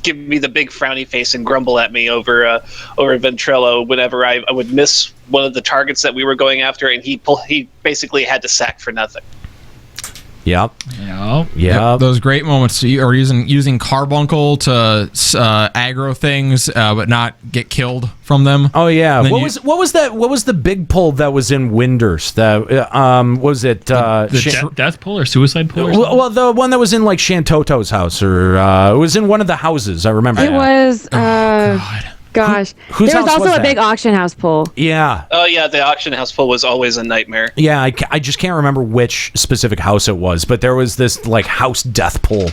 give me the big frowny face and grumble at me over Ventrello whenever I would miss one of the targets that we were going after, and he basically had to sack for nothing. Yep. Those great moments. Or using Carbuncle to aggro things, but not get killed from them. Oh yeah. What was that? What was the big pull that was in Winders? That was it? Death pull or suicide pull? Or well, the one that was in like Shantoto's house, or it was in one of the houses. I remember. It was. Gosh, whose there was house also was a that? big auction house pull. Yeah. Oh yeah, the auction house pull was always a nightmare. Yeah, I just can't remember which specific house it was, but there was this like house death pull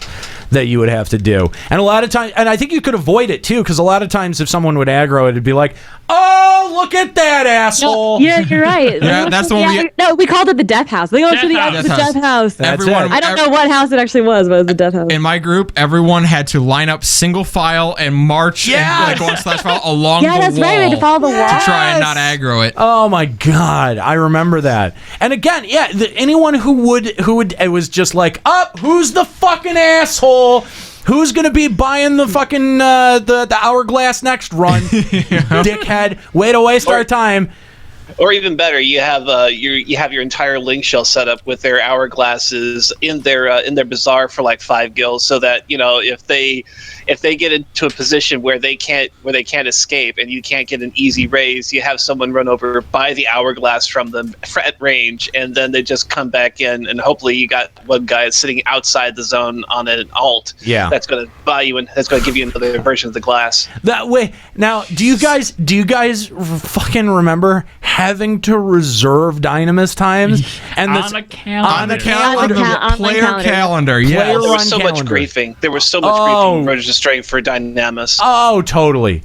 that you would have to do, and a lot of times, and I think you could avoid it too, because a lot of times if someone would aggro it, it'd be like, "Oh, look at that asshole!" Yeah, you're right. Yeah, that's the one we called it the death house. They go to the death house. That's I don't know what house it actually was, but it was the death house. In my group, everyone had to line up single file and march and go on slash file along the wall. That's right. We had to follow the wall to try and not aggro it. Oh my god, I remember that. And again, anyone who would, it was just like, who's the fucking asshole? Who's gonna be buying the fucking the hourglass next run? Dickhead, way to waste our time. Or even better, you have your entire link shell set up with their hourglasses in their bazaar for like 5 gills, so that if they get into a position where they can't escape and you can't get an easy raise, you have someone run over, buy the hourglass from them at range, and then they just come back in, and hopefully you got one guy sitting outside the zone on an alt. Yeah. That's gonna buy you and that's gonna give you another version of the glass. That way. Now, do you guys fucking remember having to reserve Dynamis times and on the calendar. Player calendar. Yeah. There was so much griefing. There was so much griefing registering for Dynamis. Oh, totally.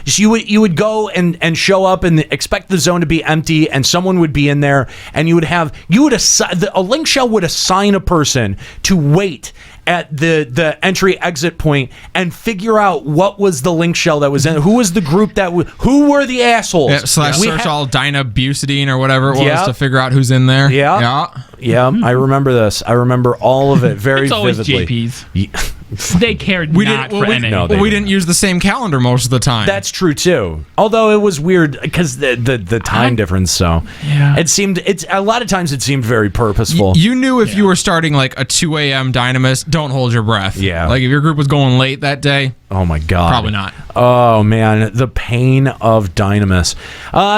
Just you would go and show up and expect the zone to be empty, and someone would be in there, and a link shell would assign a person to wait at the entry exit point and figure out what was the link shell that was in, who was the group who were the assholes. Search all Dynabucidine or whatever it was to figure out who's in there. Yeah. I remember this. I remember all of it very it's always vividly. JPs. They cared not for NA. We didn't use the same calendar most of the time. That's true too. Although it was weird because the time difference. So it's a lot of times it seemed very purposeful. You knew if you were starting like a 2 a.m. Dynamis, don't hold your breath. Yeah. Like if your group was going late that day. Oh my god. Probably not. Oh man, the pain of Dynamis.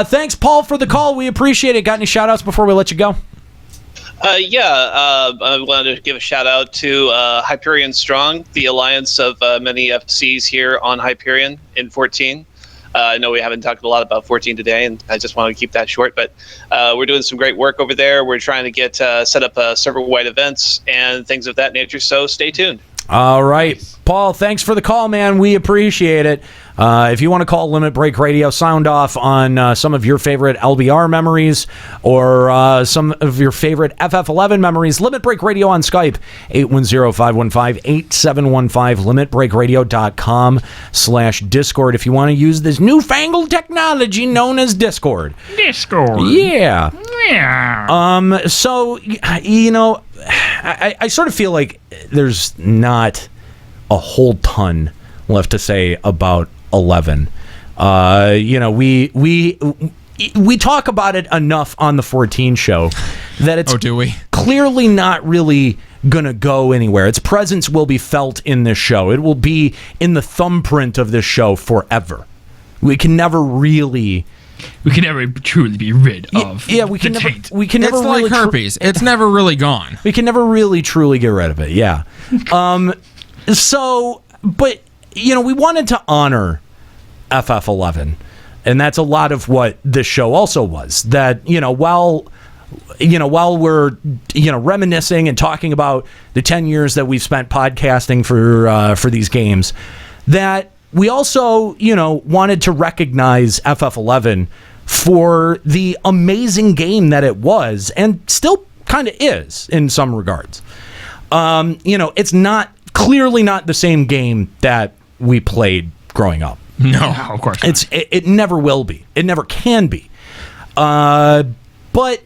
Thanks, Paul, for the call. We appreciate it. Got any shout outs before we let you go? I wanted to give a shout out to Hyperion Strong, the alliance of many FCs here on Hyperion in 14. I know we haven't talked a lot about 14 today, and I just wanted to keep that short, but we're doing some great work over there. We're trying to get set up server-wide events and things of that nature, so stay tuned. All right. Paul, thanks for the call, man. We appreciate it. If you want to call Limit Break Radio, sound off on some of your favorite LBR memories or some of your favorite FF11 memories, Limit Break Radio on Skype, 810-515-8715, limitbreakradio.com/Discord if you want to use this newfangled technology known as Discord. Yeah. So, I sort of feel like there's not a whole ton left to say about 11. We talk about it enough on the 14 show that it's clearly not really gonna go anywhere. Its presence will be felt in this show. It will be in the thumbprint of this show forever. We can never truly be rid of we can never it's like herpes. It's never really gone. We can never really truly get rid of it. Yeah. But we wanted to honor FF11, and that's a lot of what this show also was. That while we're reminiscing and talking about the 10 years that we've spent podcasting for these games, that we also wanted to recognize FF11 for the amazing game that it was and still kind of is in some regards. It's clearly not the same game that we played growing up. No, of course not. It never will be. It never can be. But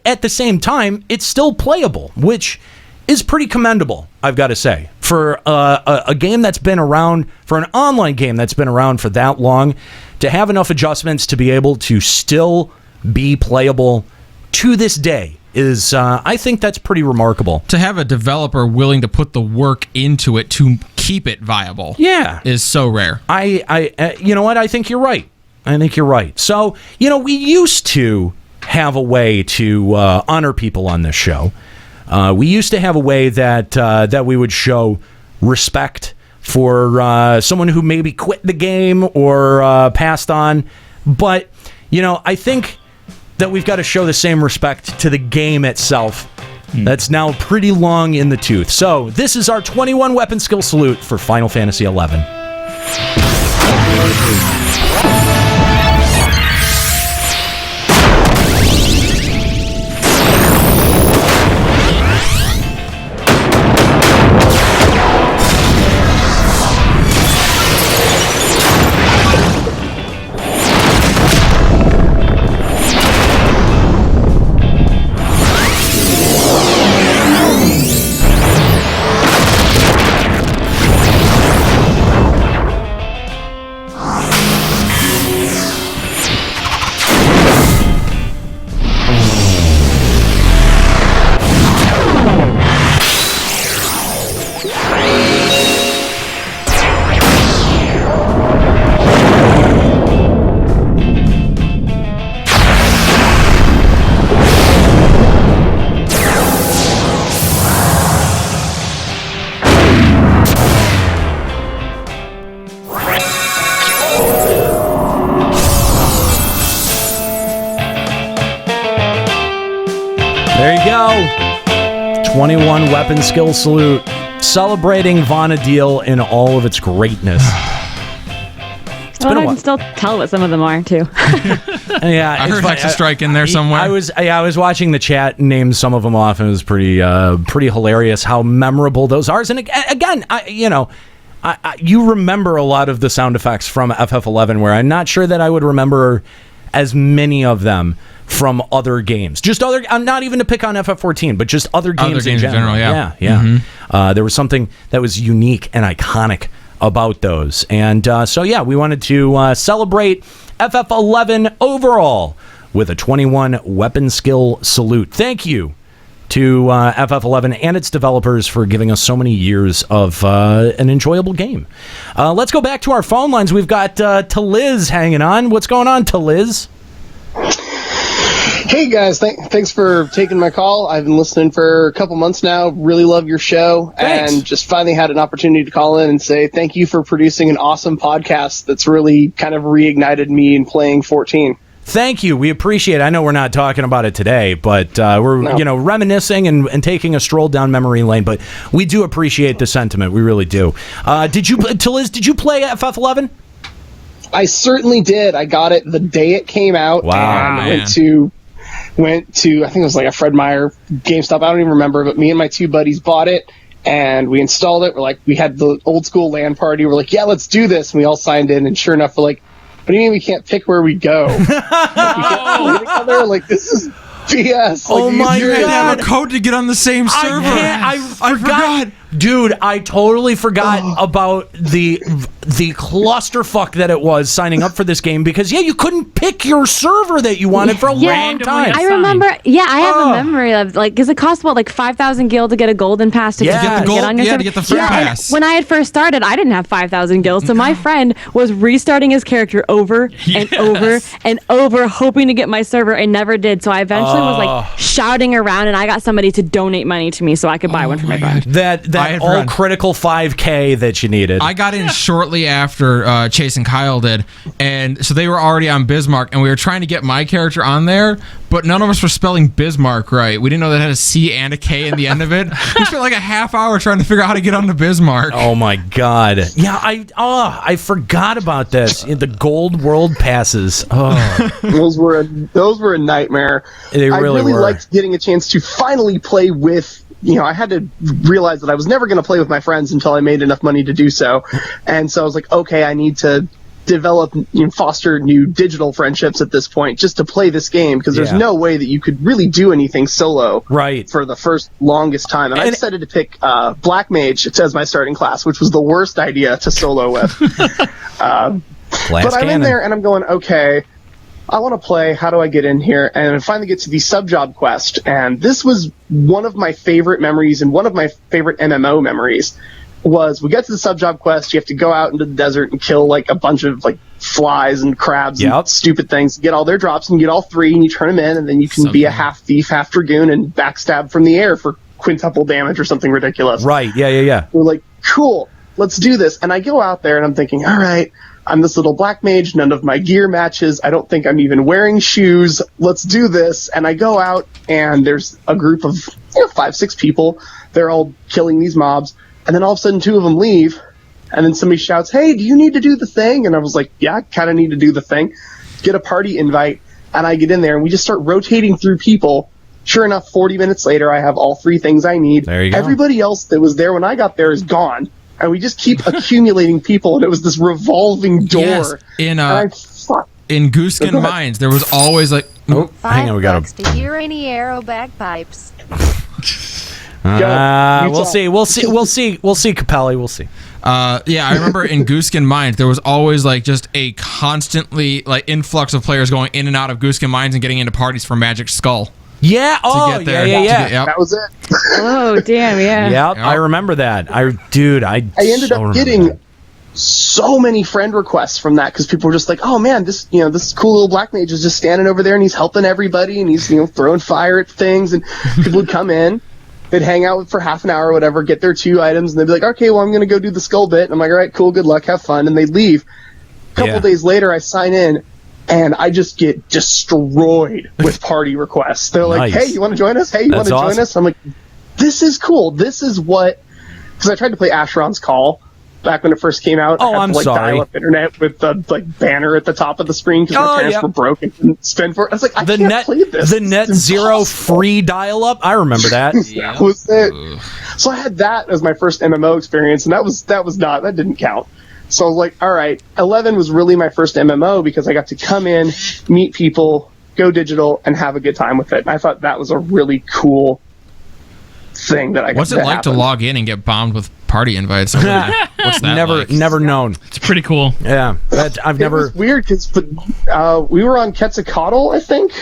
at the same time, it's still playable, which is pretty commendable, I've got to say. For a game that's been around, for an online game that's been around for that long, to have enough adjustments to be able to still be playable to this day is, I think that's pretty remarkable. To have a developer willing to put the work into it to keep it viable, is so rare. You know what? I think you're right. So, we used to have a way to honor people on this show. We used to have a way that we would show respect for someone who maybe quit the game or passed on. But, I think that we've got to show the same respect to the game itself. That's now pretty long in the tooth. So this is our 21 weapon skill salute for Final Fantasy XI. There you go. 21 weapon skill salute. Celebrating Vana'diel in all of its greatness. I can still tell what some of them are, too. Yeah, I heard Hexastrike in there somewhere. I was watching the chat name some of them off, and it was pretty hilarious how memorable those are. And again, you remember a lot of the sound effects from FF11, where I'm not sure that I would remember as many of them from other games. I'm not even to pick on FF14, but just other games in general. Yeah. Mm-hmm. There was something that was unique and iconic about those. And we wanted to celebrate FF11 overall with a 21 weapon skill salute. Thank you to FF11 and its developers for giving us so many years of an enjoyable game. Let's go back to our phone lines. We've got Taliz hanging on. What's going on, Taliz? Hey guys, thanks for taking my call. I've been listening for a couple months now. Really love your show. Thanks. And just finally had an opportunity to call in and say thank you for producing an awesome podcast that's really kind of reignited me in playing 14. Thank you. We appreciate it. I know we're not talking about it today, but we're reminiscing and taking a stroll down memory lane, but we do appreciate the sentiment. We really do. Did you play FF11? I certainly did. I got it the day it came out. Wow, and went to I think it was like a Fred Meyer GameStop. I don't even remember, but me and my two buddies bought it and we installed it. We had the old school LAN party. We're like, yeah, let's do this. And we all signed in, and sure enough, we're like, what do you mean we can't pick where we go? We can't play together? Like, this is BS. Oh my God! You have a code to get on the same server. I forgot. Dude, I totally forgot about the clusterfuck that it was signing up for this game, because you couldn't pick your server that you wanted for a long time. I remember. Yeah, I have a memory of because it cost about 5,000 gil to get a golden pass to get on your server. To get the free pass. When I had first started, I didn't have 5,000 gil, so my friend was restarting his character over and over and over, hoping to get my server, and never did. So I eventually was shouting around, and I got somebody to donate money to me so I could buy one for my friend. That all critical 5K that you needed. I got in shortly after Chase and Kyle did, and so they were already on Bismarck, and we were trying to get my character on there, but none of us were spelling Bismarck right. We didn't know that it had a C and a K in the end of it. We spent like a half hour trying to figure out how to get onto Bismarck. Oh my God. Yeah, I forgot about this. The gold world passes. Oh. Those were a nightmare. They really were. I really liked getting a chance to finally play with. I had to realize that I was never going to play with my friends until I made enough money to do so. And so I was like, okay, I need to develop, foster new digital friendships at this point just to play this game, because there's no way that you could really do anything solo for the first longest time. And I decided to pick Black Mage as my starting class, which was the worst idea to solo with. But I'm in there and I'm going, okay, I want to play. How do I get in here? And I finally get to the sub-job quest. And this was one of my favorite memories and one of my favorite MMO memories. Was we get to the sub-job quest, you have to go out into the desert and kill like a bunch of like flies and crabs and stupid things, get all their drops and get all 3 and you turn them in and then you can be a half thief, half dragoon and backstab from the air for quintuple damage or something ridiculous. Right, yeah. We're like, cool, let's do this. And I go out there and I'm thinking, all right, I'm this little black mage, none of my gear matches, I don't think I'm even wearing shoes, let's do this. And I go out and there's a group of 5-6 people, they're all killing these mobs. And then all of a sudden 2 of them leave, and then somebody shouts, hey, do you need to do the thing? And I was like, yeah, I kind of need to do the thing. Get a party invite, and I get in there, and we just start rotating through people. Sure enough, 40 minutes later, I have all 3 things I need. There you go. Everybody else that was there when I got there is gone, and we just keep accumulating people, and it was this revolving door. Yes, in Gooskin Mines, there was always like... Oh, hang on, we got to hear any arrow bagpipes. We'll see, Capelli, we'll see. Yeah, I remember in Gooskin Mines, there was always like just a constantly like influx of players going in and out of Gooskin Mines and getting into parties for Magic Skull. Yeah, yeah. That was it. Oh, damn, yeah. Yep, I remember that. I ended up getting so many friend requests from that because people were just like, oh man, this cool little black mage is just standing over there and he's helping everybody and he's throwing fire at things, and people would come in. They'd hang out for half an hour or whatever, get their 2 items, and they'd be like, okay, well, I'm going to go do the skull bit. And I'm like, all right, cool, good luck, have fun. And they'd leave. A couple days later, I sign in, and I just get destroyed with party requests. They're like, hey, you want to join us? Hey, you want to join us? I'm like, this is cool. This is what... Because I tried to play Asheron's Call back when it first came out. Oh, I had I'm sorry. Dial-up internet with the banner at the top of the screen because my parents were broke and couldn't spend for it. I was like, I can't play this. The net zero free dial-up. I remember that. That was it. So I had that as my first MMO experience, and that didn't count. So I was like, all right, 11 was really my first MMO because I got to come in, meet people, go digital, and have a good time with it. And I thought that was a really cool thing that I got. What's it like to log in and get bombed with party invites? What's that like? Never known. It's pretty cool. Yeah, I've never. It was weird because we were on Quetzalcoatl, I think.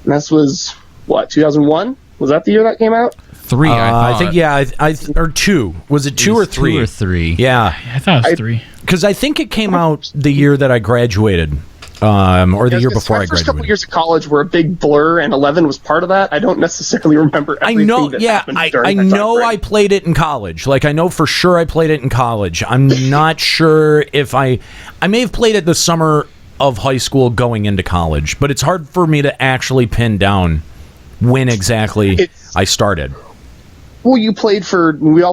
And this was what, 2001? Was that the year that came out? 3, I think. Yeah, or 2. Was it 2 or 3? 2 or 3. Yeah, I thought it was 3. Because I think it came out the year that I graduated. Or the year before I graduated. My first couple years of college were a big blur, and 11 was part of that. I don't necessarily remember everything that happened during that time frame. I played it in college. Like, I know for sure I played it in college. I'm not sure if I may have played it the summer of high school going into college, but it's hard for me to actually pin down when exactly I started. Well, we all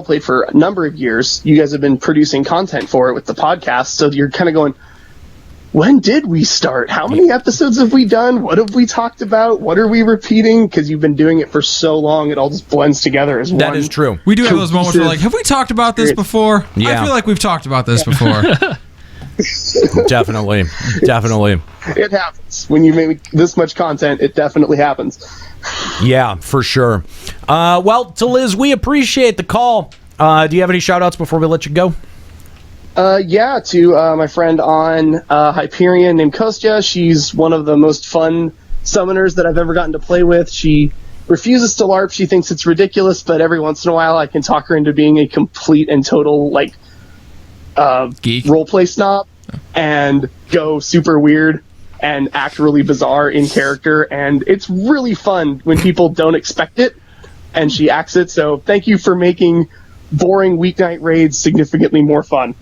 played for a number of years. You guys have been producing content for it with the podcast, so you're kind of going, when did we start? How many episodes have we done? What have we talked about? What are we repeating? Because you've been doing it for so long, it all just blends together as one. That is true. We do have those moments where, like, have we talked about this before? Yeah. I feel like we've talked about this before. Definitely. It happens. When you make this much content, it definitely happens. Yeah, for sure. Well, to Liz, we appreciate the call. Do you have any shout-outs before we let you go? Yeah, to my friend on Hyperion named Kostya. She's one of the most fun summoners that I've ever gotten to play with. She refuses to LARP. She thinks it's ridiculous, but every once in a while I can talk her into being a complete and total, like, roleplay snob and go super weird and act really bizarre in character. And it's really fun when people don't expect it and she acts it. So thank you for making boring weeknight raids significantly more fun.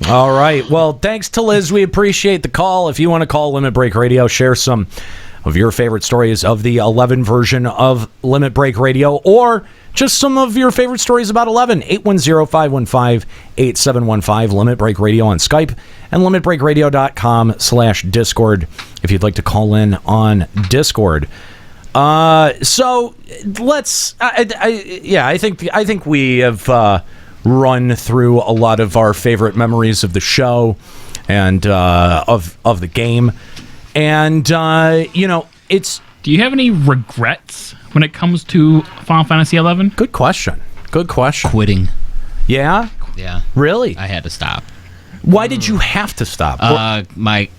All right. Well, thanks to Liz. We appreciate the call. If you want to call Limit Break Radio, share some of your favorite stories of the 11 version of Limit Break Radio, or just some of your favorite stories about 11. 810-515-8715, Limit Break Radio on Skype, and limitbreakradio.com/Discord if you'd like to call in on Discord. So let's, I think we have run through a lot of our favorite memories of the show and of the game. And, it's... Do you have any regrets when it comes to Final Fantasy XI? Good question. Quitting. Yeah? Yeah. Really? I had to stop. Why did you have to stop? My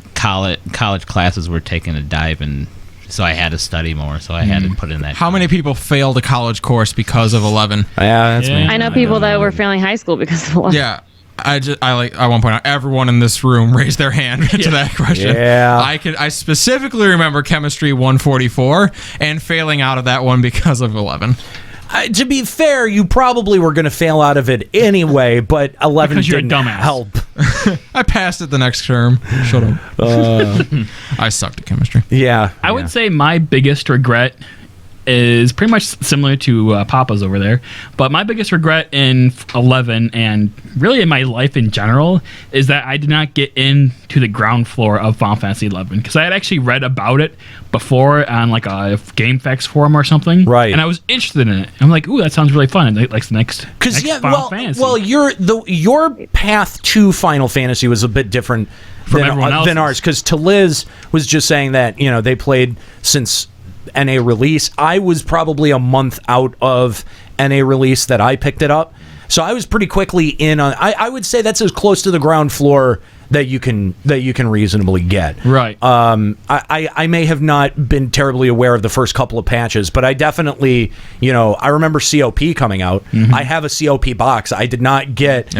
college classes were taking a dive, and so I had to study more. So I had to put in that. How many people failed a college course because of 11? Yeah, that's me. I know people that were failing high school because of 11. Yeah. I want to point out, everyone in this room raised their hand to that question. Yeah. I specifically remember chemistry 144 and failing out of that one because of 11. To be fair, you probably were going to fail out of it anyway, but 11 Because you're a didn't dumbass. help. I passed it the next term. Shut up. I sucked at chemistry. Yeah. I would say my biggest regret is pretty much similar to Papa's over there, but my biggest regret in 11 and really in my life in general is that I did not get into the ground floor of Final Fantasy 11 because I had actually read about it before on like a GameFAQs forum or something, right? And I was interested in it. I'm like, ooh, that sounds really fun. And like the next Final Fantasy. Well, your path to Final Fantasy was a bit different than ours, because to Liz was just saying that they played since NA release. I was probably a month out of NA release that I picked it up, so I was pretty quickly in on. I would say that's as close to the ground floor that you can reasonably get. Right. I may have not been terribly aware of the first couple of patches, but I definitely, I remember COP coming out. I have a COP box. I did not get,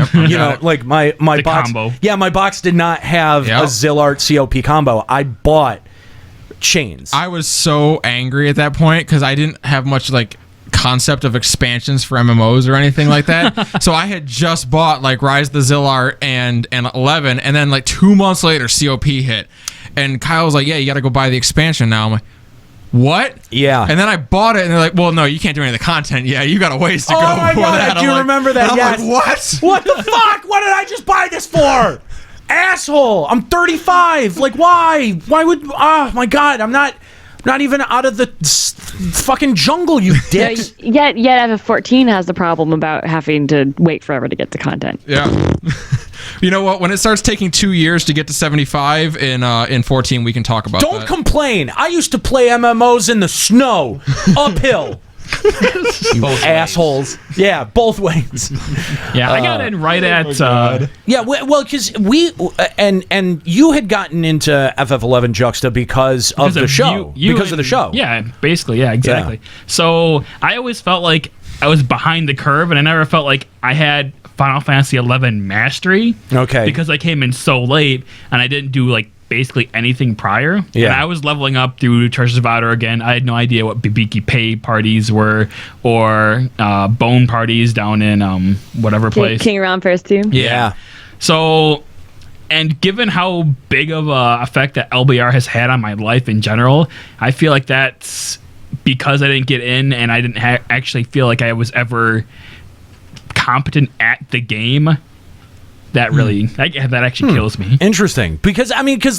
like my the box. combo. Yeah, my box did not have a Zillart COP combo. I bought chains. I was so angry at that point because I didn't have much like concept of expansions for MMOs or anything like that. So I had just bought like Rise of the Zillart and 11, and then like 2 months later COP hit, and Kyle was like, "Yeah, you got to go buy the expansion now." I'm like, "What?" Yeah. And then I bought it, and they're like, "Well, no, you can't do any of the content. Yeah, you got a ways to go." Oh my before god, that. I do remember that. I'm Yes. like, "What? What the fuck? What did I just buy this for? Asshole! I'm 35. Like, why? Why would? Oh my god! I'm not even out of the fucking jungle, you dicks. Yet FF14 has the problem about having to wait forever to get to content. Yeah. You know what? When it starts taking 2 years to get to 75 in 14, we can talk about that. Don't complain. I used to play MMOs in the snow, uphill. Both assholes. Yeah, both ways. Yeah, I got in right at. Yeah, well, because and you had gotten into FF11 Juxta because of the show. Because of the show. Yeah, basically. Yeah, exactly. Yeah. So I always felt like I was behind the curve, and I never felt like I had Final Fantasy 11 mastery. Okay. Because I came in so late, and I didn't do like basically anything prior. Yeah. And I was leveling up through Treasures of Outer again. I had no idea what Bibiki Pay parties were, or bone parties down in whatever place. King around first too. Yeah. So, and given how big of a effect that LBR has had on my life in general, I feel like that's because I didn't get in, and I didn't actually feel like I was ever competent at the game. That really, that actually kills me. Interesting. Because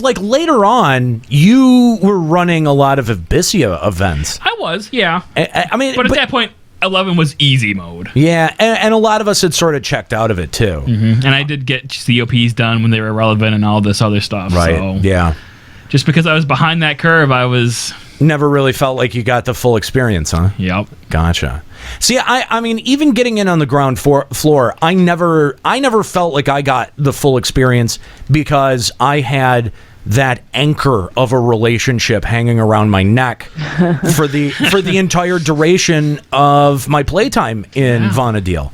like later on, you were running a lot of Abyssia events. I was, yeah. But at that point, 11 was easy mode. Yeah, and a lot of us had sort of checked out of it too. Mm-hmm. And I did get COPs done when they were relevant and all this other stuff. Right. So Yeah. just because I was behind that curve, I was never really felt like you got the full experience, huh? Yep. Gotcha. See, I mean, even getting in on the ground floor, I never felt like I got the full experience because I had that anchor of a relationship hanging around my neck for the entire duration of my playtime in Vana'diel.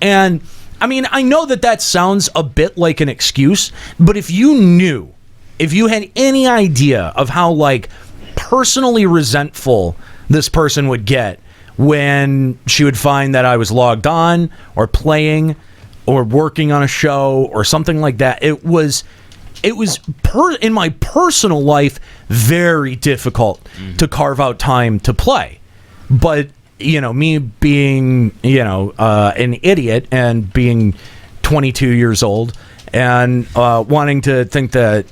And I mean, I know that sounds a bit like an excuse, but if you had any idea of how like personally resentful this person would get when she would find that I was logged on or playing or working on a show or something like that, it was in my personal life very difficult to carve out time to play. But me being an idiot and being 22 years old and wanting to think that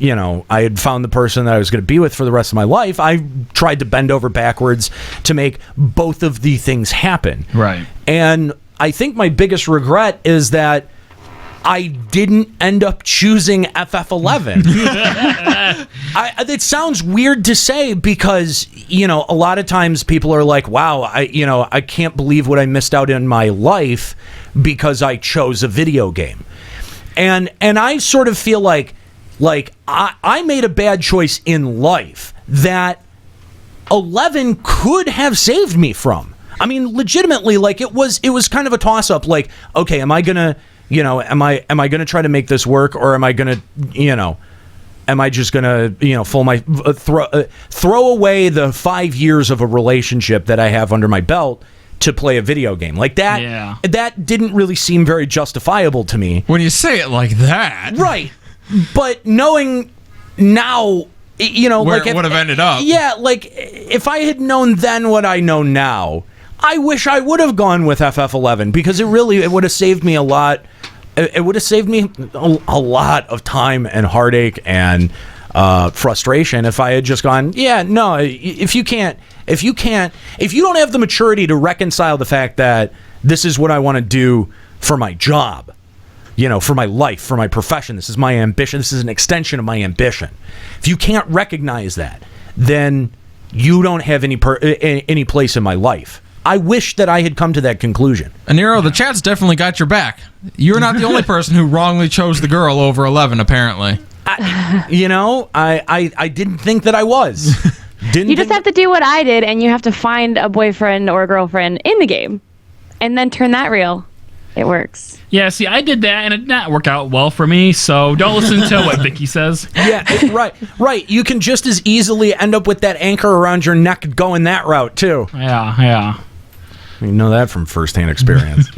I had found the person that I was going to be with for the rest of my life, I tried to bend over backwards to make both of the things happen. Right. And I think my biggest regret is that I didn't end up choosing FF11. It sounds weird to say because, a lot of times people are like, wow, I can't believe what I missed out in my life because I chose a video game. And I sort of feel like like I made a bad choice in life that 11 could have saved me from. I mean, legitimately, like it was kind of a toss up. Like, okay, am I gonna try to make this work, or am I gonna, am I just gonna, throw away the 5 years of a relationship that I have under my belt to play a video game like that? Yeah. That didn't really seem very justifiable to me. When you say it like that, right? But knowing now, where like it would have ended up. Yeah, like if I had known then what I know now, I wish I would have gone with FF11 because it would have saved me a lot. It would have saved me a lot of time and heartache and frustration if I had just gone, yeah, no, if you don't have the maturity to reconcile the fact that this is what I want to do for my job, for my life, for my profession, this is my ambition, this is an extension of my ambition. If you can't recognize that, then you don't have any place in my life. I wish that I had come to that conclusion. And Nero, the chat's definitely got your back. You're not the only person who wrongly chose the girl over 11, apparently. I didn't think that I was. You just have to do what I did, and you have to find a boyfriend or a girlfriend in the game, and then turn that real. It works. Yeah, see, I did that, and it did not work out well for me, so don't listen to what Vicky says. Yeah, right. You can just as easily end up with that anchor around your neck going that route, too. Yeah. You know that from firsthand experience.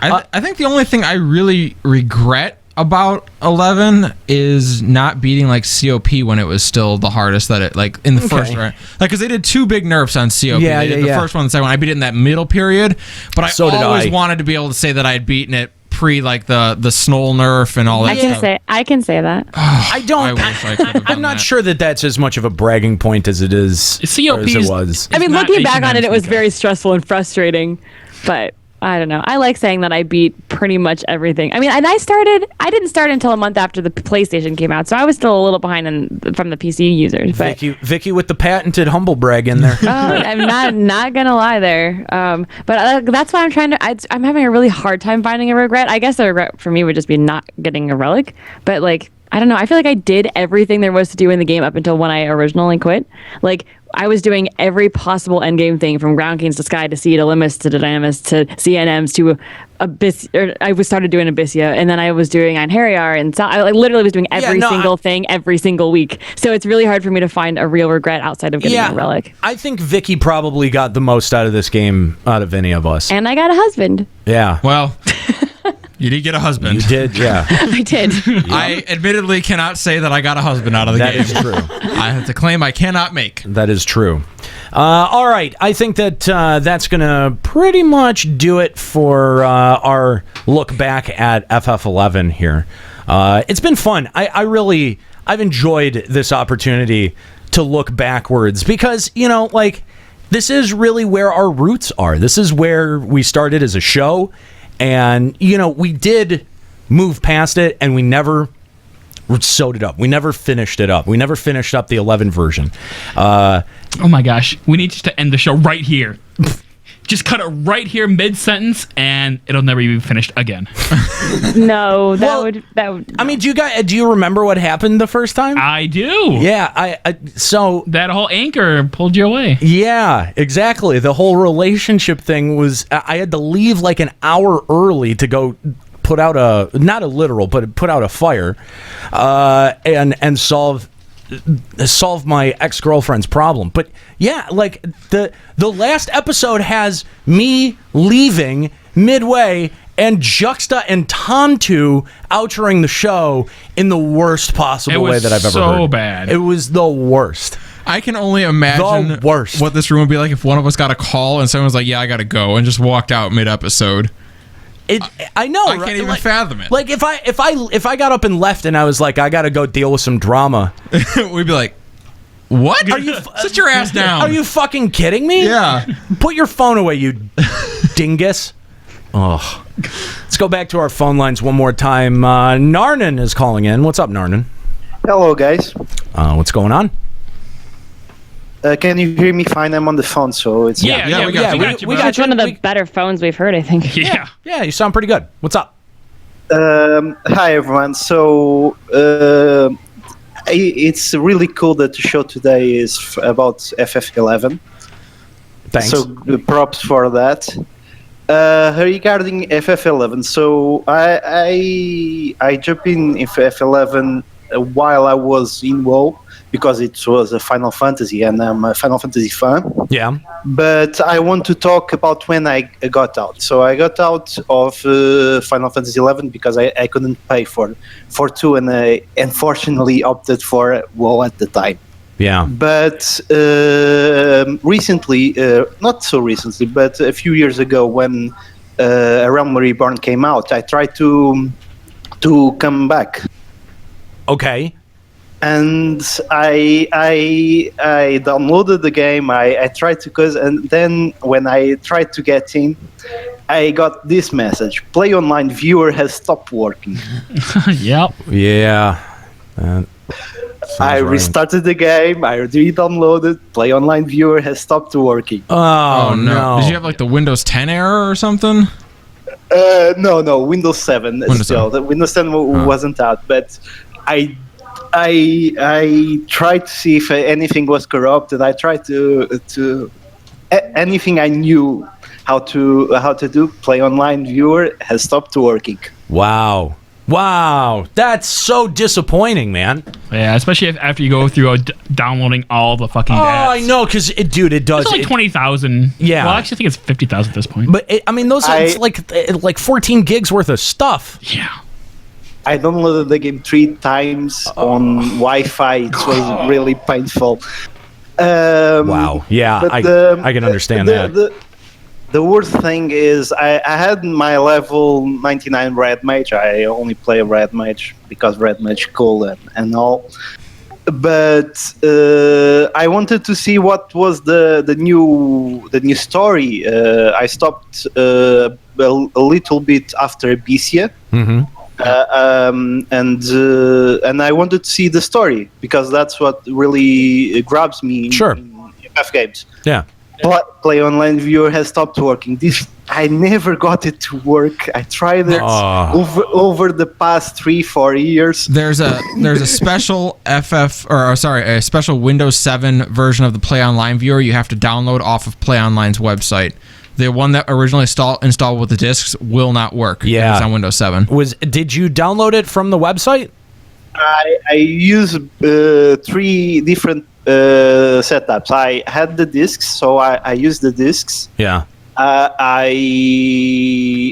I think the only thing I really regret about 11 is not beating like COP when it was still the hardest that it, like in the first round, like because they did two big nerfs on COP. They did the first one and the second one. I beat it in that middle period, but I always wanted to be able to say that I had beaten it pre like the Snoll nerf and all that stuff. I can say that. I don't. I'm not sure that that's as much of a bragging point as it is. COP as it was. I mean, looking back on it, it was very stressful and frustrating, but I don't know. I like saying that I beat pretty much everything. I mean, and I didn't start until a month after the PlayStation came out, so I was still a little behind from the PC users. But Vicky with the patented humble brag in there. I'm not gonna lie there. But that's why I'm having a really hard time finding a regret. I guess the regret for me would just be not getting a relic. But like, I don't know. I feel like I did everything there was to do in the game up until when I originally quit. Like, I was doing every possible endgame thing from Ground Kings to Sky to Sea to Limus to Dynamis to CNMs to Abyss. I started doing Abyssia, and then I was doing Einherjar, and I literally was doing every single thing every single week. So it's really hard for me to find a real regret outside of getting a relic. I think Vicky probably got the most out of this game out of any of us. And I got a husband. Yeah. Well. You did get a husband. You did, yeah. I did. I admittedly cannot say that I got a husband out of the game. That is true. I have to claim I cannot make. That is true. All right. I think that that's going to pretty much do it for our look back at FF11 here. It's been fun. I've enjoyed this opportunity to look backwards because, this is really where our roots are. This is where we started as a show. And, we did move past it, and we never sewed it up. We never finished it up. We never finished up the 11 version. Oh, my gosh. We need to end the show right here. Just cut it right here mid-sentence, and it'll never be finished again. No, that would. I mean, do you remember what happened the first time? I do. Yeah, so that whole anchor pulled you away. Yeah, exactly. The whole relationship thing was. I had to leave like an hour early to go put out not a literal, but put out a fire, and solve my ex-girlfriend's problem. But yeah, like the last episode has me leaving midway and Juxta and Tantu outroing the show in the worst possible way that I've ever heard. So bad. It was the worst. I can only imagine what this room would be like if one of us got a call and someone was like, yeah, I gotta go, and just walked out mid-episode. I know. I can't even fathom it. Like if I got up and left and I was like, I gotta go deal with some drama, we'd be like, what? Are you sit your ass down? Are you fucking kidding me? Yeah. Put your phone away, you dingus. Oh. Let's go back to our phone lines one more time. Narnan is calling in. What's up, Narnan? Hello, guys. What's going on? Can you hear me fine? I'm on the phone, so it's... Yeah, we got you. We got one of the better phones we've heard, I think. Yeah. Yeah, you sound pretty good. What's up? Hi everyone. So it's really cool that the show today is about FF11. Thanks. So props for that. Regarding FF11, so I jumped in FF11 while I was in WoW because it was a Final Fantasy and I'm a Final Fantasy fan. Yeah. But I want to talk about when I got out. So I got out of Final Fantasy XI because I couldn't pay for 2 and I unfortunately opted for WoW at the time. Yeah. But recently, not so recently, but a few years ago when A Realm Reborn came out, I tried to come back. Okay. And I downloaded the game. I tried to, and then when I tried to get in, I got this message: "Play online viewer has stopped working." Yep. Yeah. I restarted the game. I re-downloaded. Play online viewer has stopped working. Oh no! Did you have like the Windows 10 error or something? No, Windows 7. The Windows 10 wasn't out, but I tried to see if anything was corrupted. I tried to anything I knew how to do. Play online viewer has stopped working. Wow, that's so disappointing, man. Yeah, especially after you go through downloading all the fucking. I know, because dude, it does. It's like 20,000. Yeah. Well, actually, I think it's 50,000 at this point. But it's like 14 gigs worth of stuff. Yeah. I downloaded the game 3 times on Wi-Fi. It was really painful. Wow. Yeah, I can understand that. The worst thing is I had my level 99 Red Mage. I only play Red Mage because Red Mage cool and all. But I wanted to see what was the new story. I stopped a little bit after Abysia. Mm-hmm. And I wanted to see the story because that's what really grabs me in FF games. Yeah. But Play Online Viewer has stopped working. I never got it to work. I tried it over the past 3-4 years. There's a special a special Windows 7 version of the Play Online Viewer you have to download off of Play Online's website. The one that originally installed with the discs will not work. Yeah, it's on Windows 7. Did you download it from the website? I use 3 different setups. I had the discs, so I used the discs. Yeah.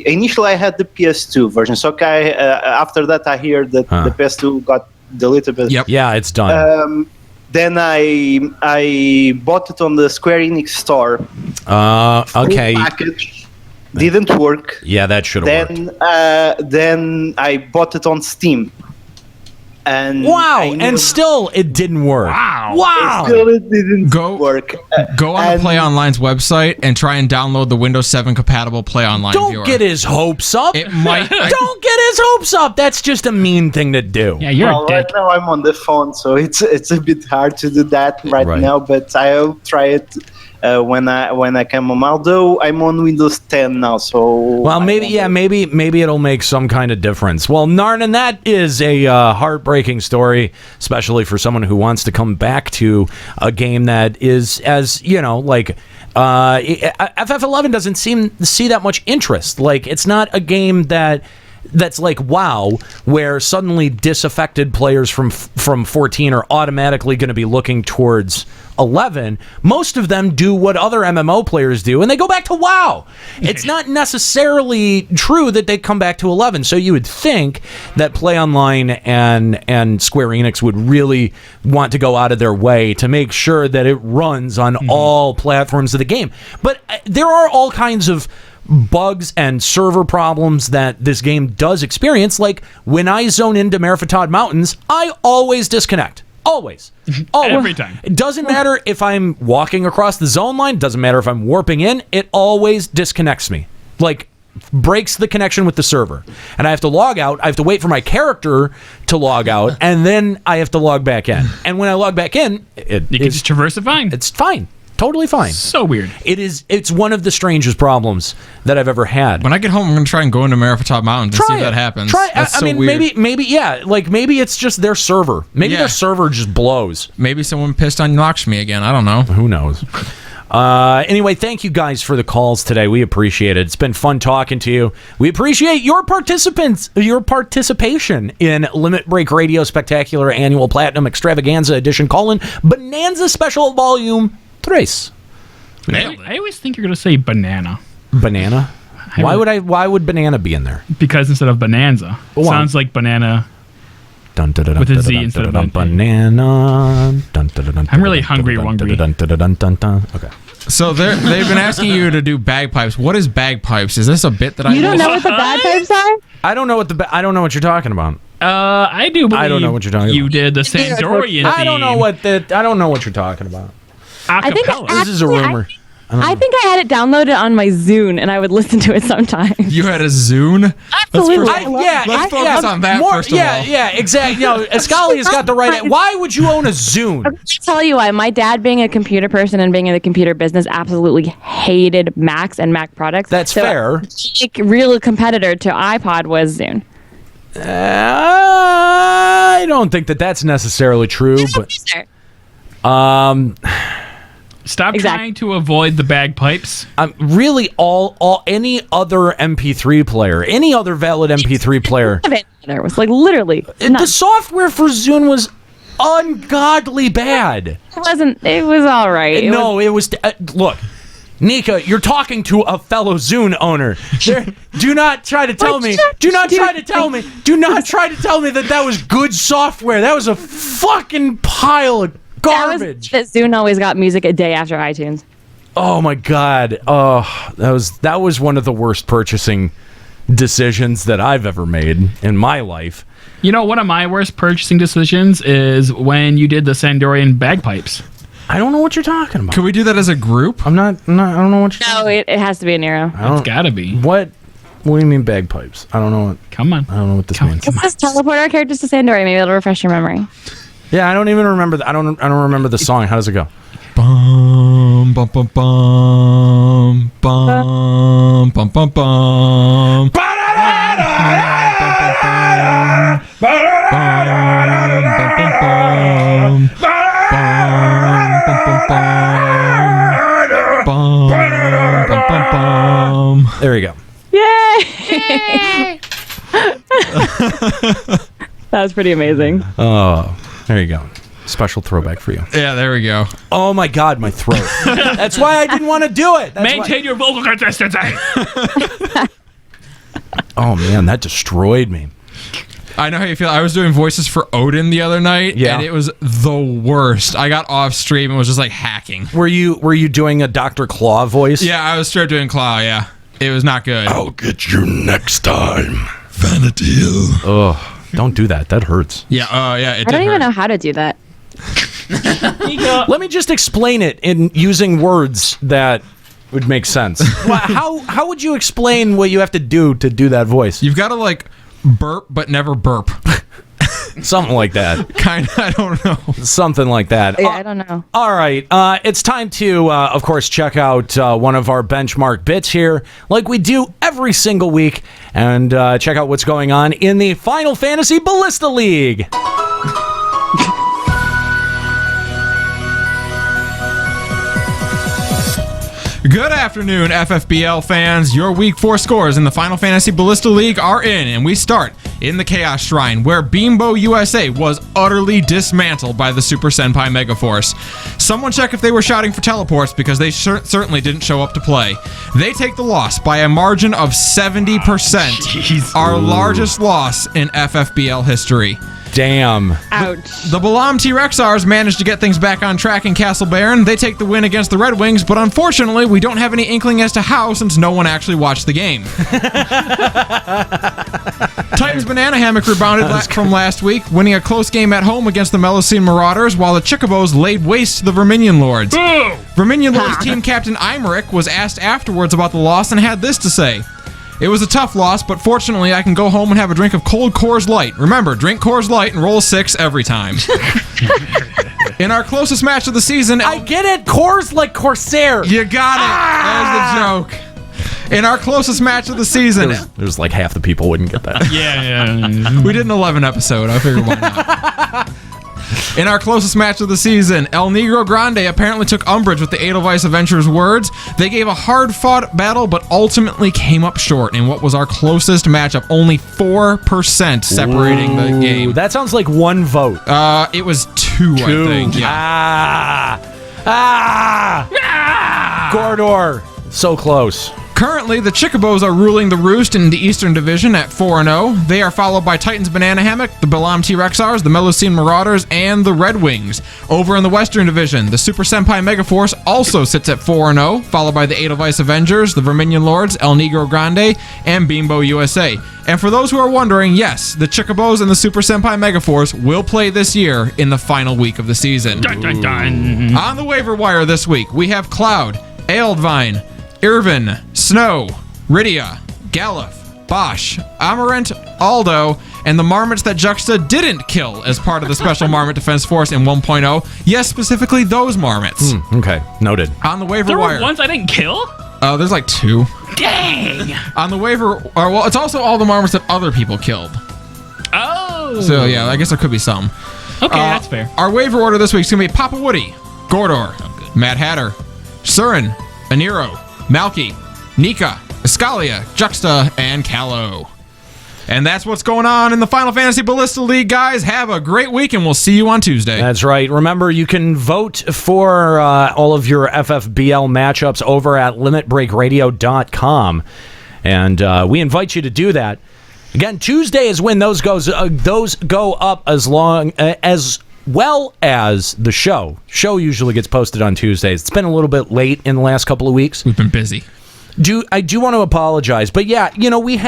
Initially I had the PS2 version. So after that I hear that the PS2 got deleted. Yep. Yeah, it's done. Then I bought it on the Square Enix store. Okay. Full package. Didn't work. Yeah, that should have worked. Then I bought it on Steam. And still it didn't work. Wow. Still it didn't work. Go on the Play Online's website and try and download the Windows 7 compatible Play Online viewer. Don't get his hopes up. It might. Don't get his hopes up. That's just a mean thing to do. Yeah, you're a dick. Right now I'm on the phone, so it's a bit hard to do that right now. But I'll try it when I come home. Although I'm on Windows 10 now, so maybe it'll make some kind of difference. Well, Narnan, that is a heartbreaking story, especially for someone who wants to come back to a game that is, as you know, like FF11 doesn't seem to see that much interest. Like, it's not a game that's like WoW, where suddenly disaffected players from 14 are automatically going to be looking towards 11. Most of them do what other MMO players do, and they go back to WoW. It's not necessarily true that they come back to 11. So you would think that Play Online and Square Enix would really want to go out of their way to make sure that it runs on all platforms of the game. But there are all kinds of bugs and server problems that this game does experience. Like, when I zone into Merfatod Mountains, I always disconnect. Always. Every time. It doesn't matter if I'm walking across the zone line, doesn't matter if I'm warping in, it always disconnects me. Like, breaks the connection with the server. And I have to log out, I have to wait for my character to log out, and then I have to log back in. And when I log back in, you can just traverse it fine. It's fine. Totally fine. So weird. It's one of the strangest problems that I've ever had. When I get home, I'm going to try and go into Top Mountains and see if that happens. That's I mean, weird. maybe it's just their server. Maybe their server just blows. Maybe someone pissed on Lakshmi again. I don't know. Who knows? Anyway, thank you guys for the calls today. We appreciate it. It's been fun talking to you. We appreciate your participation in Limit Break Radio Spectacular Annual Platinum Extravaganza Edition. Bonanza Special Volume 3. I always think you're going to say banana. Banana? Why would banana be in there? Because instead of bonanza, it sounds like banana with a Z instead of banana. I'm really hungry. Okay. So they've been asking you to do bagpipes. What is bagpipes? Is this a bit that You don't know what the bagpipes are? I don't know what you're talking about. I do believe I don't know what you're talking about. You did the Sandorian I don't know what you're talking about. I think This is a rumor. I think I had it downloaded on my Zune, and I would listen to it sometimes. You had a Zune? Absolutely. Let's focus on that first of all. Yeah, exactly. Escali has got the right. Why would you own a Zune? I'll tell you why. My dad, being a computer person and being in the computer business, absolutely hated Macs and Mac products. That's fair. A real competitor to iPod was Zune. I don't think that's necessarily true, but stop trying to avoid the bagpipes. Really, all any other MP3 player, any other valid MP3 player, there was like literally the software for Zune was ungodly bad. It was all right. Look, Nika, you're talking to a fellow Zune owner. Do not try to tell me. Do not try to tell me that was good software. That was a fucking pile of garbage. That Zune always got music a day after iTunes. Oh my god. Oh, that was one of the worst purchasing decisions that I've ever made in my life. You know, one of my worst purchasing decisions is when you did the Sandorian bagpipes. I don't know what you're talking about. Can we do that as a group? I don't know what you're No, it has to be a Nero. It's gotta be. What do you mean bagpipes? I don't know what. Come on. I don't know what this means. Let's teleport our characters to Sandorian. Maybe it'll refresh your memory. Yeah, I don't even remember. I don't remember the song. How does it go? Bum bum bum bum bum bum bum bum. There you go. Yay! That was pretty amazing. Oh, there you go. Special throwback for you. Yeah, there we go. Oh my god, my throat. That's why I didn't want to do it. Maintain your vocal consistency. Oh man, that destroyed me. I know how you feel. I was doing voices for Odin the other night, and it was the worst. I got off stream and was just like hacking. Were you doing a Dr. Claw voice? Yeah, I was straight doing Claw, yeah. It was not good. I'll get you next time, Vanity. Oh, don't do that. That hurts. Yeah, I don't even know how to do that. Let me just explain it in using words that would make sense. How would you explain what you have to do that voice? You've got to like burp but never burp. Something like that. Kind of, I don't know. Something like that. Yeah, I don't know. All right. It's time to, of course, check out one of our benchmark bits here, like we do every single week, and check out what's going on in the Final Fantasy Ballista League. Good afternoon, FFBL fans. Your Week 4 scores in the Final Fantasy Ballista League are in, and we start in the Chaos Shrine, where Beambo USA was utterly dismantled by the Super Senpai Megaforce. Someone check if they were shouting for teleports, because they certainly didn't show up to play. They take the loss by a margin of 70%, our largest loss in FFBL history. Damn. Ouch. The Balam T-Rexars managed to get things back on track in Castle Baron. They take the win against the Red Wings, but unfortunately, we don't have any inkling as to how, since no one actually watched the game. Titan's Banana Hammock rebounded from last week, winning a close game at home against the Melocene Marauders, while the Chocobos laid waste to the Verminion Lords. Verminion Lords team captain Imeric was asked afterwards about the loss and had this to say. It was a tough loss, but fortunately I can go home and have a drink of cold Coors Light. Remember, drink Coors Light and roll 6 every time. In our closest match of the season, I get it. Coors like Corsair. You got it. That was the joke. In our closest match of the season, there's like half the people wouldn't get that. Yeah. We did an 11 episode. I figured why not. In our closest match of the season, El Negro Grande apparently took umbrage with the Edelweiss Adventure's words. They gave a hard-fought battle, but ultimately came up short in what was our closest matchup, only 4% separating the game. That sounds like one vote. It was two, I think. Yeah. Gordor, so close. Currently, the Chickabos are ruling the roost in the Eastern Division at 4-0. They are followed by Titans Banana Hammock, the Balam T-Rexars, the Melocene Marauders, and the Red Wings. Over in the Western Division, the Super Senpai Megaforce also sits at 4-0, followed by the Edelweiss Avengers, the Verminion Lords, El Negro Grande, and Bimbo USA. And for those who are wondering, yes, the Chickabos and the Super Senpai Megaforce will play this year in the final week of the season. Dun, dun, dun. On the waiver wire this week, we have Cloud, Ealdvine, Irvin, Snow, Rydia, Galuf, Bosch, Amarant, Aldo, and the Marmots that Juxta didn't kill as part of the Special Marmot Defense Force in 1.0. Yes, specifically those Marmots. Okay, noted. On the waiver There wire. were ones I didn't kill? There's like 2. Dang! On the waiver, well, it's also all the Marmots that other people killed. Oh! So yeah, I guess there could be some. Okay, that's fair. Our waiver order this week is going to be Papa Woody, Gordor, Mad Hatter, Surin, Aniro, Malky, Nika, Escalia, Juxta, and Callow. And that's what's going on in the Final Fantasy Ballista League, guys. Have a great week, and we'll see you on Tuesday. That's right. Remember, you can vote for all of your FFBL matchups over at limitbreakradio.com. And we invite you to do that. Again, Tuesday is when those go up as well as the show. Show usually gets posted on Tuesdays. It's been a little bit late in the last couple of weeks. We've been busy. I do want to apologize, but yeah, we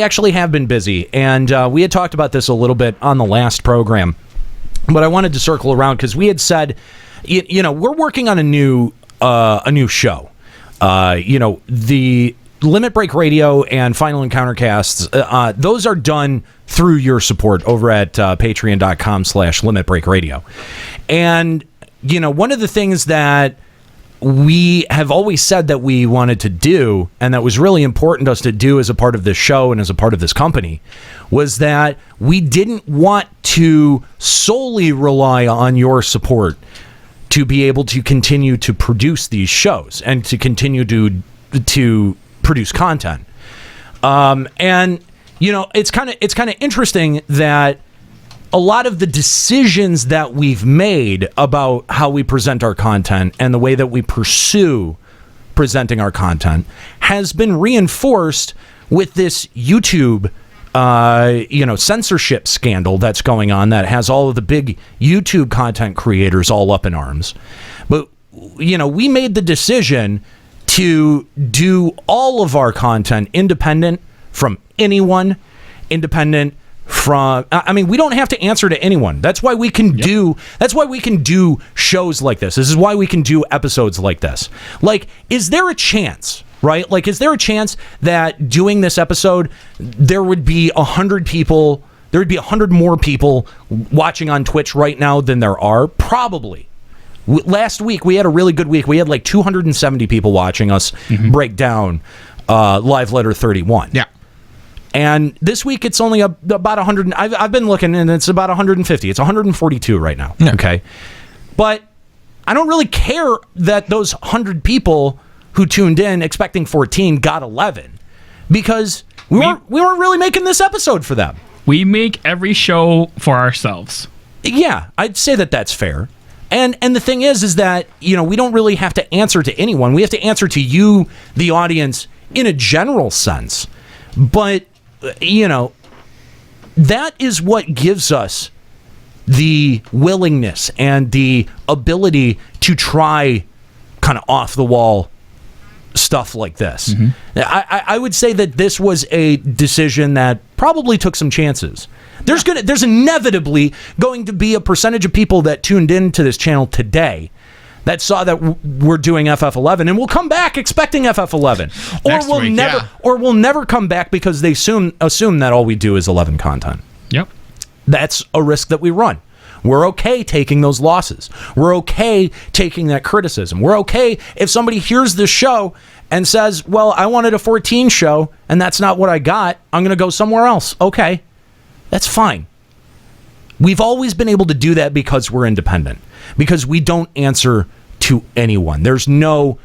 actually have been busy, and we had talked about this a little bit on the last program, but I wanted to circle around because we had said, we're working on a new show. The Limit Break Radio and Final Encounter casts, those are done through your support over at patreon.com/limitbreakradio. And, one of the things that we have always said that we wanted to do, and that was really important to us to do as a part of this show and as a part of this company, was that we didn't want to solely rely on your support to be able to continue to produce these shows and to continue to produce content. And it's kind of interesting that a lot of the decisions that we've made about how we present our content and the way that we pursue presenting our content has been reinforced with this YouTube censorship scandal that's going on that has all of the big YouTube content creators all up in arms. But we made the decision to do all of our content independent from anyone, independent from, we don't have to answer to anyone. That's why we can do shows like this. This is why we can do episodes like this. Like, is there a chance, right? Like, is there a chance that doing this episode, there would be 100 people, there would be 100 more people watching on Twitch right now than there are? Probably. Last week, we had a really good week. We had like 270 people watching us break down Live Letter 31. Yeah. And this week, it's only about 100. I've been looking, and it's about 150. It's 142 right now. Yeah. Okay. But I don't really care that those 100 people who tuned in expecting 14 got 11, because we weren't really making this episode for them. We make every show for ourselves. Yeah, I'd say that that's fair. And the thing is that, we don't really have to answer to anyone. We have to answer to you, the audience, in a general sense. But, that is what gives us the willingness and the ability to try kind of off-the-wall stuff like this. I would say that this was a decision that probably took some chances. There's inevitably going to be a percentage of people that tuned into this channel today that saw that we're doing FF11 and will come back expecting FF11, or we'll never come back because they assume that all we do is 11 content. Yep. That's a risk that we run. We're okay taking those losses. We're okay taking that criticism. We're okay if somebody hears this show and says, well, I wanted a 14 show and that's not what I got. I'm going to go somewhere else. Okay, that's fine. We've always been able to do that because we're independent, because we don't answer to anyone. There's no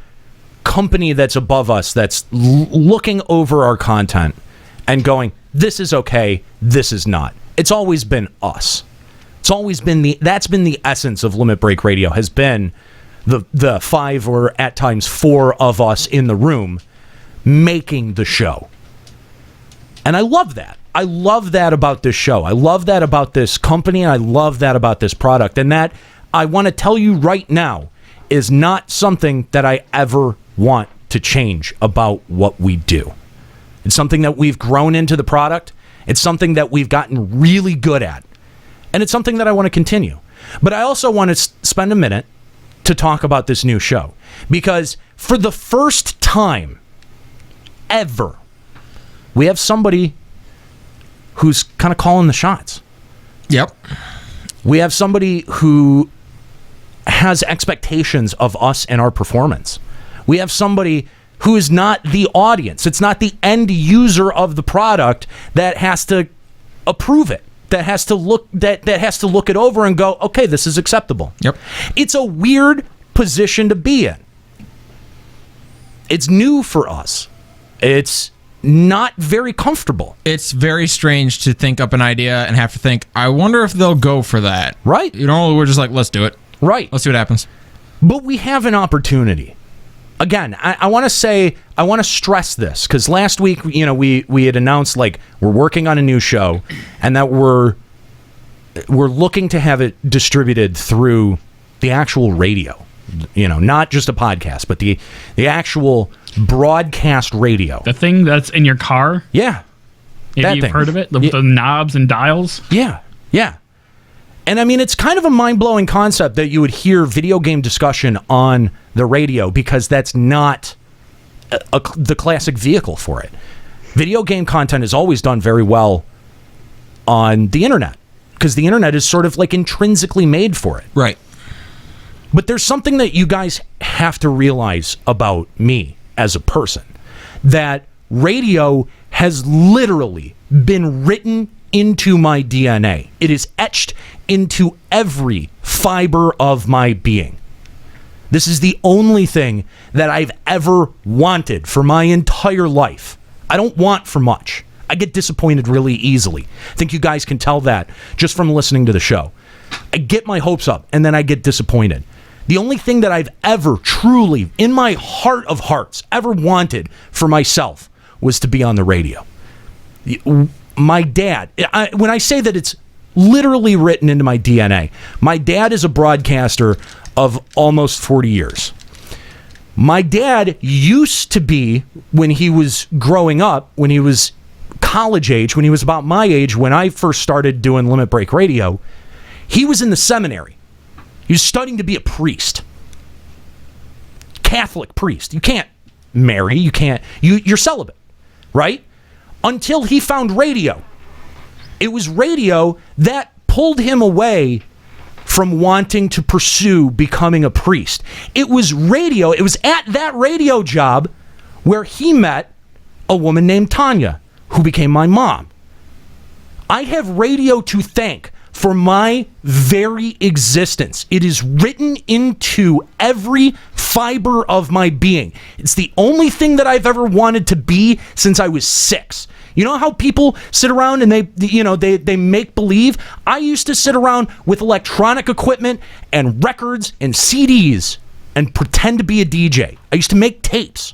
company that's above us that's looking over our content and going, this is okay, this is not. It's always been us. It's always been that's been the essence of Limit Break Radio, has been the 5 or at times 4 of us in the room making the show. And I love that. I love that about this show. I love that about this company. And I love that about this product. And that, I want to tell you right now, is not something that I ever want to change about what we do. It's something that we've grown into the product. It's something that we've gotten really good at. And it's something that I want to continue. But I also want to spend a minute to talk about this new show. Because for the first time ever, we have somebody who's kind of calling the shots. Yep. We have somebody who has expectations of us and our performance. We have somebody who is not the audience. It's not the end user of the product that has to approve it, that has to look that has to look it over and go, okay, this is acceptable. Yep. It's a weird position to be in. It's new for us. It's not very comfortable. It's very strange to think up an idea and have to think, I wonder if they'll go for that. Right. You know, we're just like, let's do it. Right. Let's see what happens. But we have an opportunity. Again, I want to stress this, because last week, you know, we had announced, like, we're working on a new show and that we're looking to have it distributed through the actual radio. You know, not just a podcast, but the actual broadcast radio. The thing that's in your car? Yeah. Maybe you've heard of it? The knobs and dials? Yeah. Yeah. And I mean, it's kind of a mind-blowing concept that you would hear video game discussion on the radio, because that's not the classic vehicle for it. Video game content is always done very well on the internet, because the internet is sort of like intrinsically made for it. Right. But there's something that you guys have to realize about me as a person, that radio has literally been written into my DNA. It is etched into every fiber of my being. This is the only thing that I've ever wanted for my entire life. I don't want for much. I get disappointed really easily. I think you guys can tell that just from listening to the show. I get my hopes up and then I get disappointed. The only thing that I've ever truly, in my heart of hearts, ever wanted for myself was to be on the radio. My dad, when I say that it's literally written into my DNA, my dad is a broadcaster of almost 40 years. My dad used to be, when he was growing up, when he was college age, when he was about my age, when I first started doing Limit Break Radio, he was in the seminary. He was studying to be a priest. Catholic priest. You can't marry. You can't. You're celibate, right? Until he found radio. It was radio that pulled him away from wanting to pursue becoming a priest. It was radio. It was at that radio job where he met a woman named Tanya, who became my mom. I have radio to thank for my very existence. It is written into every fiber of my being. It's the only thing that I've ever wanted to be since I was 6. You know how people sit around and they make believe? I used to sit around with electronic equipment and records and CDs and pretend to be a DJ. I used to make tapes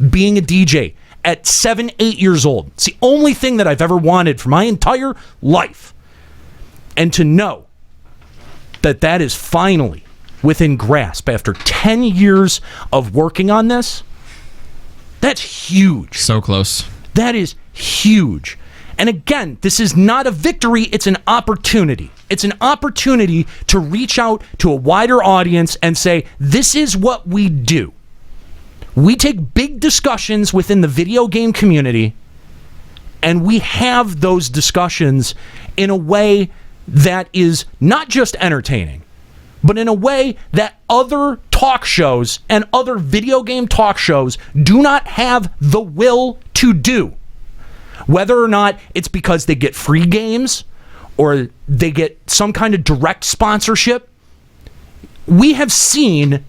being a DJ at 7, 8 years old. It's the only thing that I've ever wanted for my entire life. And to know that that is finally within grasp after 10 years of working on this, that's huge. So close. That is huge. And again, this is not a victory, it's an opportunity. It's an opportunity to reach out to a wider audience and say, this is what we do. We take big discussions within the video game community, and we have those discussions in a way that is not just entertaining, but in a way that other talk shows and other video game talk shows do not have the will to do. Whether or not it's because they get free games or they get some kind of direct sponsorship, we have seen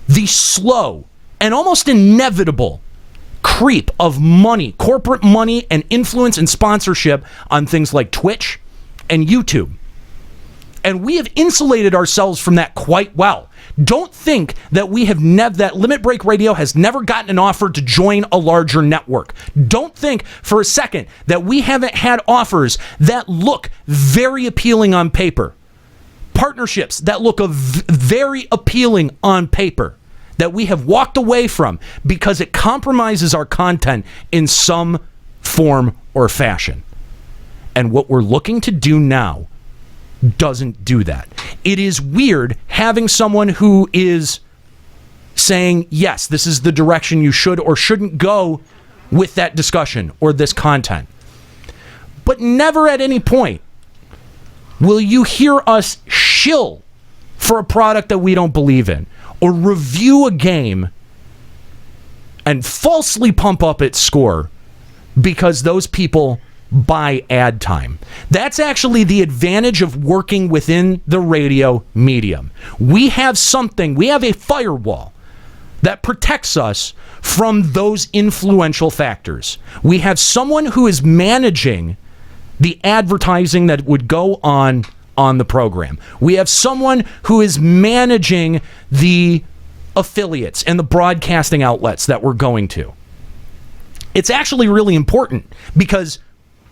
the slow and almost inevitable creep of money, corporate money and influence and sponsorship on things like Twitch and YouTube. And we have insulated ourselves from that quite well. Don't think that that Limit Break Radio has never gotten an offer to join a larger network. Don't think for a second that we haven't had offers that look very appealing on paper. Partnerships that look very appealing on paper that we have walked away from because it compromises our content in some form or fashion. And what we're looking to do now doesn't do that. It is weird having someone who is saying, yes, this is the direction you should or shouldn't go with that discussion or this content. But never at any point will you hear us shill for a product that we don't believe in or review a game and falsely pump up its score because those people buy ad time. That's actually the advantage of working within the radio medium. We have a firewall that protects us from those influential factors. We have someone who is managing the advertising that would go on the program. We have someone who is managing the affiliates and the broadcasting outlets that we're going to. It's actually really important because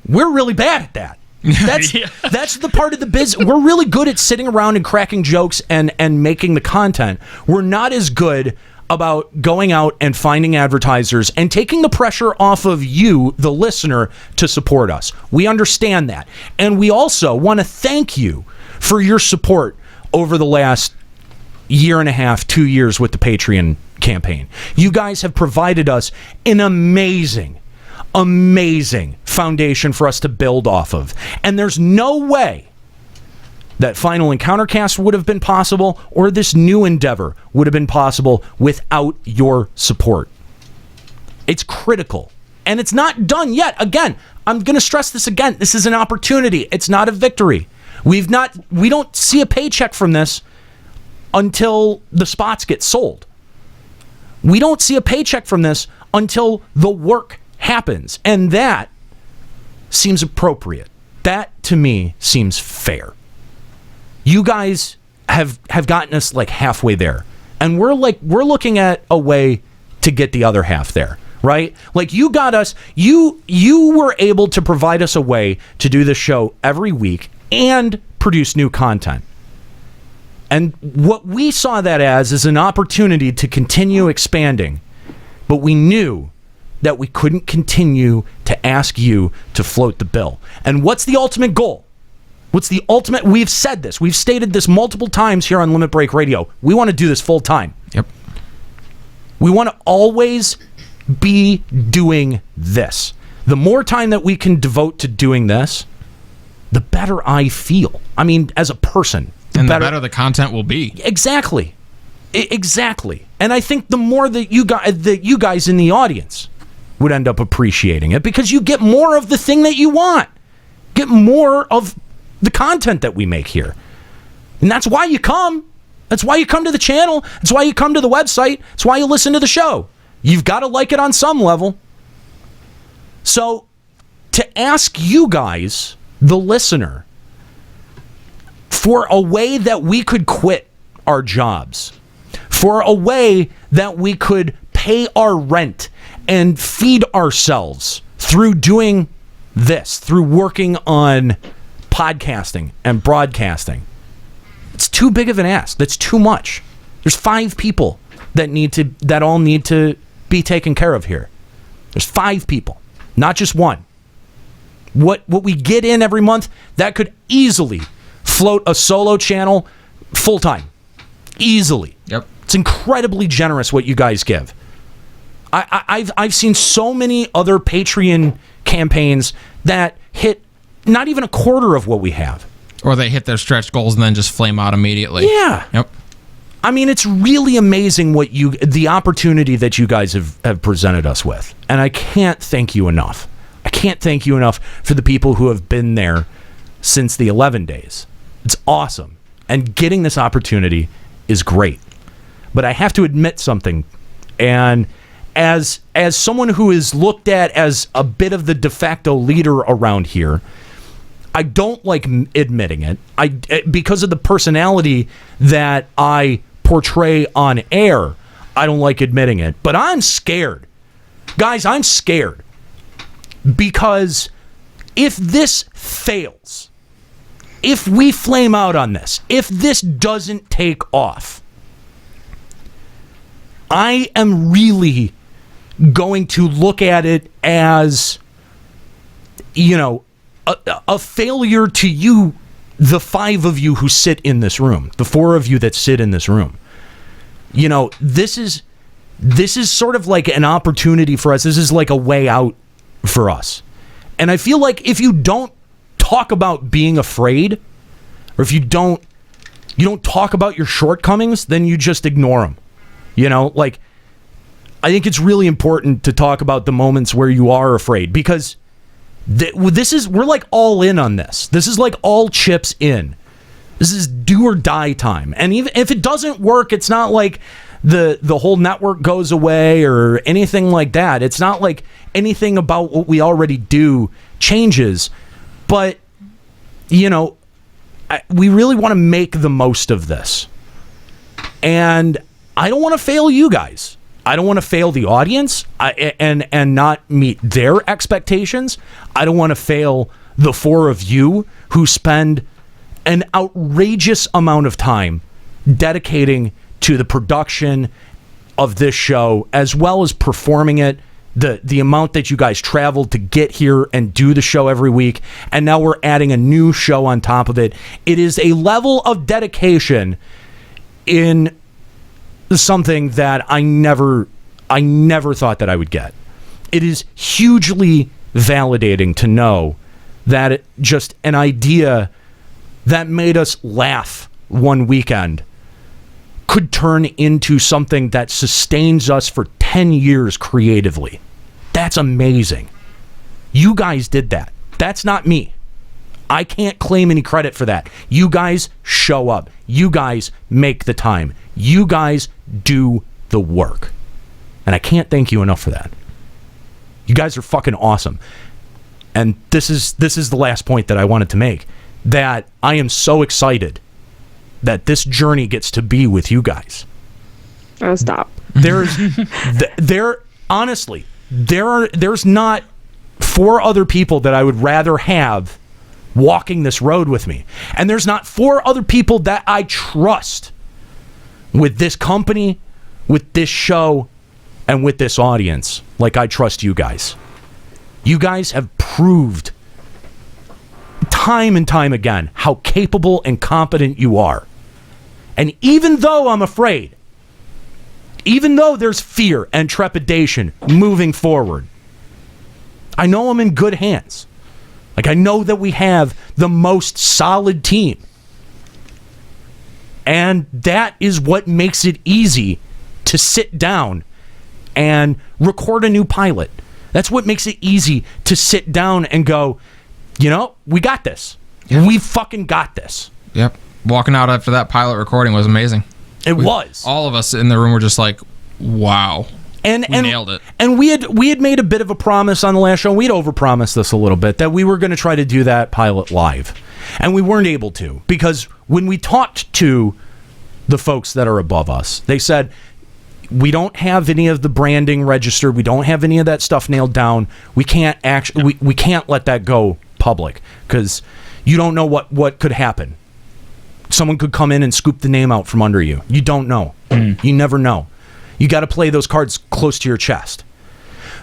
we're really bad at that. That's the part of the business. We're really good at sitting around and cracking jokes and making the content. We're not as good about going out and finding advertisers and taking the pressure off of you, the listener, to support us. We understand that. And we also want to thank you for your support over the last year and a half, 2 years with the Patreon campaign. You guys have provided us an amazing foundation for us to build off of. And there's no way that Final Encountercast would have been possible or this new endeavor would have been possible without your support. It's critical. And it's not done yet. Again, I'm going to stress this again. This is an opportunity. It's not a victory. We don't see a paycheck from this until the spots get sold. We don't see a paycheck from this until the work happens. And that seems appropriate. That, to me, seems fair. You guys have gotten us like halfway there. And we're looking at a way to get the other half there, right? Like you got us, you were able to provide us a way to do this show every week and produce new content. And what we saw that as is an opportunity to continue expanding. But we knew that we couldn't continue to ask you to float the bill. And what's the ultimate goal? What's the ultimate? We've said this. We've stated this multiple times here on Limit Break Radio. We want to do this full time. Yep. We want to always be doing this. The more time that we can devote to doing this, the better I feel. I mean, as a person. And the better the content will be. Exactly. Exactly. And I think the more that you guys in the audience would end up appreciating it because you get more of the thing that you want. Get more of the content that we make here. And that's why you come. That's why you come to the channel. That's why you come to the website. That's why you listen to the show. You've got to like it on some level. So to ask you guys, the listener, for a way that we could quit our jobs, for a way that we could pay our rent and feed ourselves through doing this, through working on podcasting and broadcasting. It's too big of an ask. That's too much. There's 5 people that all need to be taken care of here. There's 5 people, not just one. What we get in every month, that could easily float a solo channel full time. Easily. Yep. It's incredibly generous what you guys give. I've seen so many other Patreon campaigns that hit not even a quarter of what we have. Or they hit their stretch goals and then just flame out immediately. Yeah. Yep. I mean, it's really amazing the opportunity that you guys have presented us with. And I can't thank you enough. I can't thank you enough for the people who have been there since the 11 days. It's awesome. And getting this opportunity is great. But I have to admit something. And as someone who is looked at as a bit of the de facto leader around here, I don't like admitting it. Because of the personality that I portray on air, I don't like admitting it. But I'm scared. Guys, I'm scared. Because if this fails, if we flame out on this, if this doesn't take off, I am really going to look at it as, a failure to you, the 5 of you who sit in this room, the 4 of you that sit in this room. This is sort of like an opportunity for us. This is like a way out for us. And I feel like if you don't talk about being afraid, or if you don't talk about your shortcomings, then you just ignore them. I think it's really important to talk about the moments where you are afraid, because we're like all in on this. This is like all chips in. This is do or die time. And even if it doesn't work, it's not like the whole network goes away or anything like that. It's not like anything about what we already do changes. But, we really want to make the most of this. And I don't want to fail you guys. I don't want to fail the audience and not meet their expectations. I don't want to fail the 4 of you who spend an outrageous amount of time dedicating to the production of this show, as well as performing it, the amount that you guys traveled to get here and do the show every week, and now we're adding a new show on top of it. It is a level of dedication in something that I never thought that I would get. It is hugely validating to know that just an idea that made us laugh one weekend could turn into something that sustains us for 10 years creatively. That's amazing. You guys did that. That's not me. I can't claim any credit for that. You guys show up. You guys make the time. You guys do the work. And I can't thank you enough for that. You guys are fucking awesome. And this is the last point that I wanted to make. That I am so excited that this journey gets to be with you guys. Oh, stop. Honestly, there's not 4 other people that I would rather have walking this road with me. And there's not 4 other people that I trust with this company, with this show, and with this audience like I trust you guys. You guys have proved time and time again how capable and competent you are. And even though I'm afraid, even though there's fear and trepidation moving forward, I know I'm in good hands. Like, I know that we have the most solid team. And that is what makes it easy to sit down and record a new pilot. That's what makes it easy to sit down and go, we got this. Yeah. We fucking got this. Yep. Walking out after that pilot recording was amazing. It was. All of us in the room were just like, wow. We nailed it. And we had made a bit of a promise on the last show. We'd overpromised this a little bit, that we were going to try to do that pilot live. And we weren't able to, because when we talked to the folks that are above us, they said, we don't have any of the branding registered. We don't have any of that stuff nailed down. We can't actually, we can't let that go public, because you don't know what could happen. Someone could come in and scoop the name out from under you. You don't know. You never know. You got to play those cards close to your chest.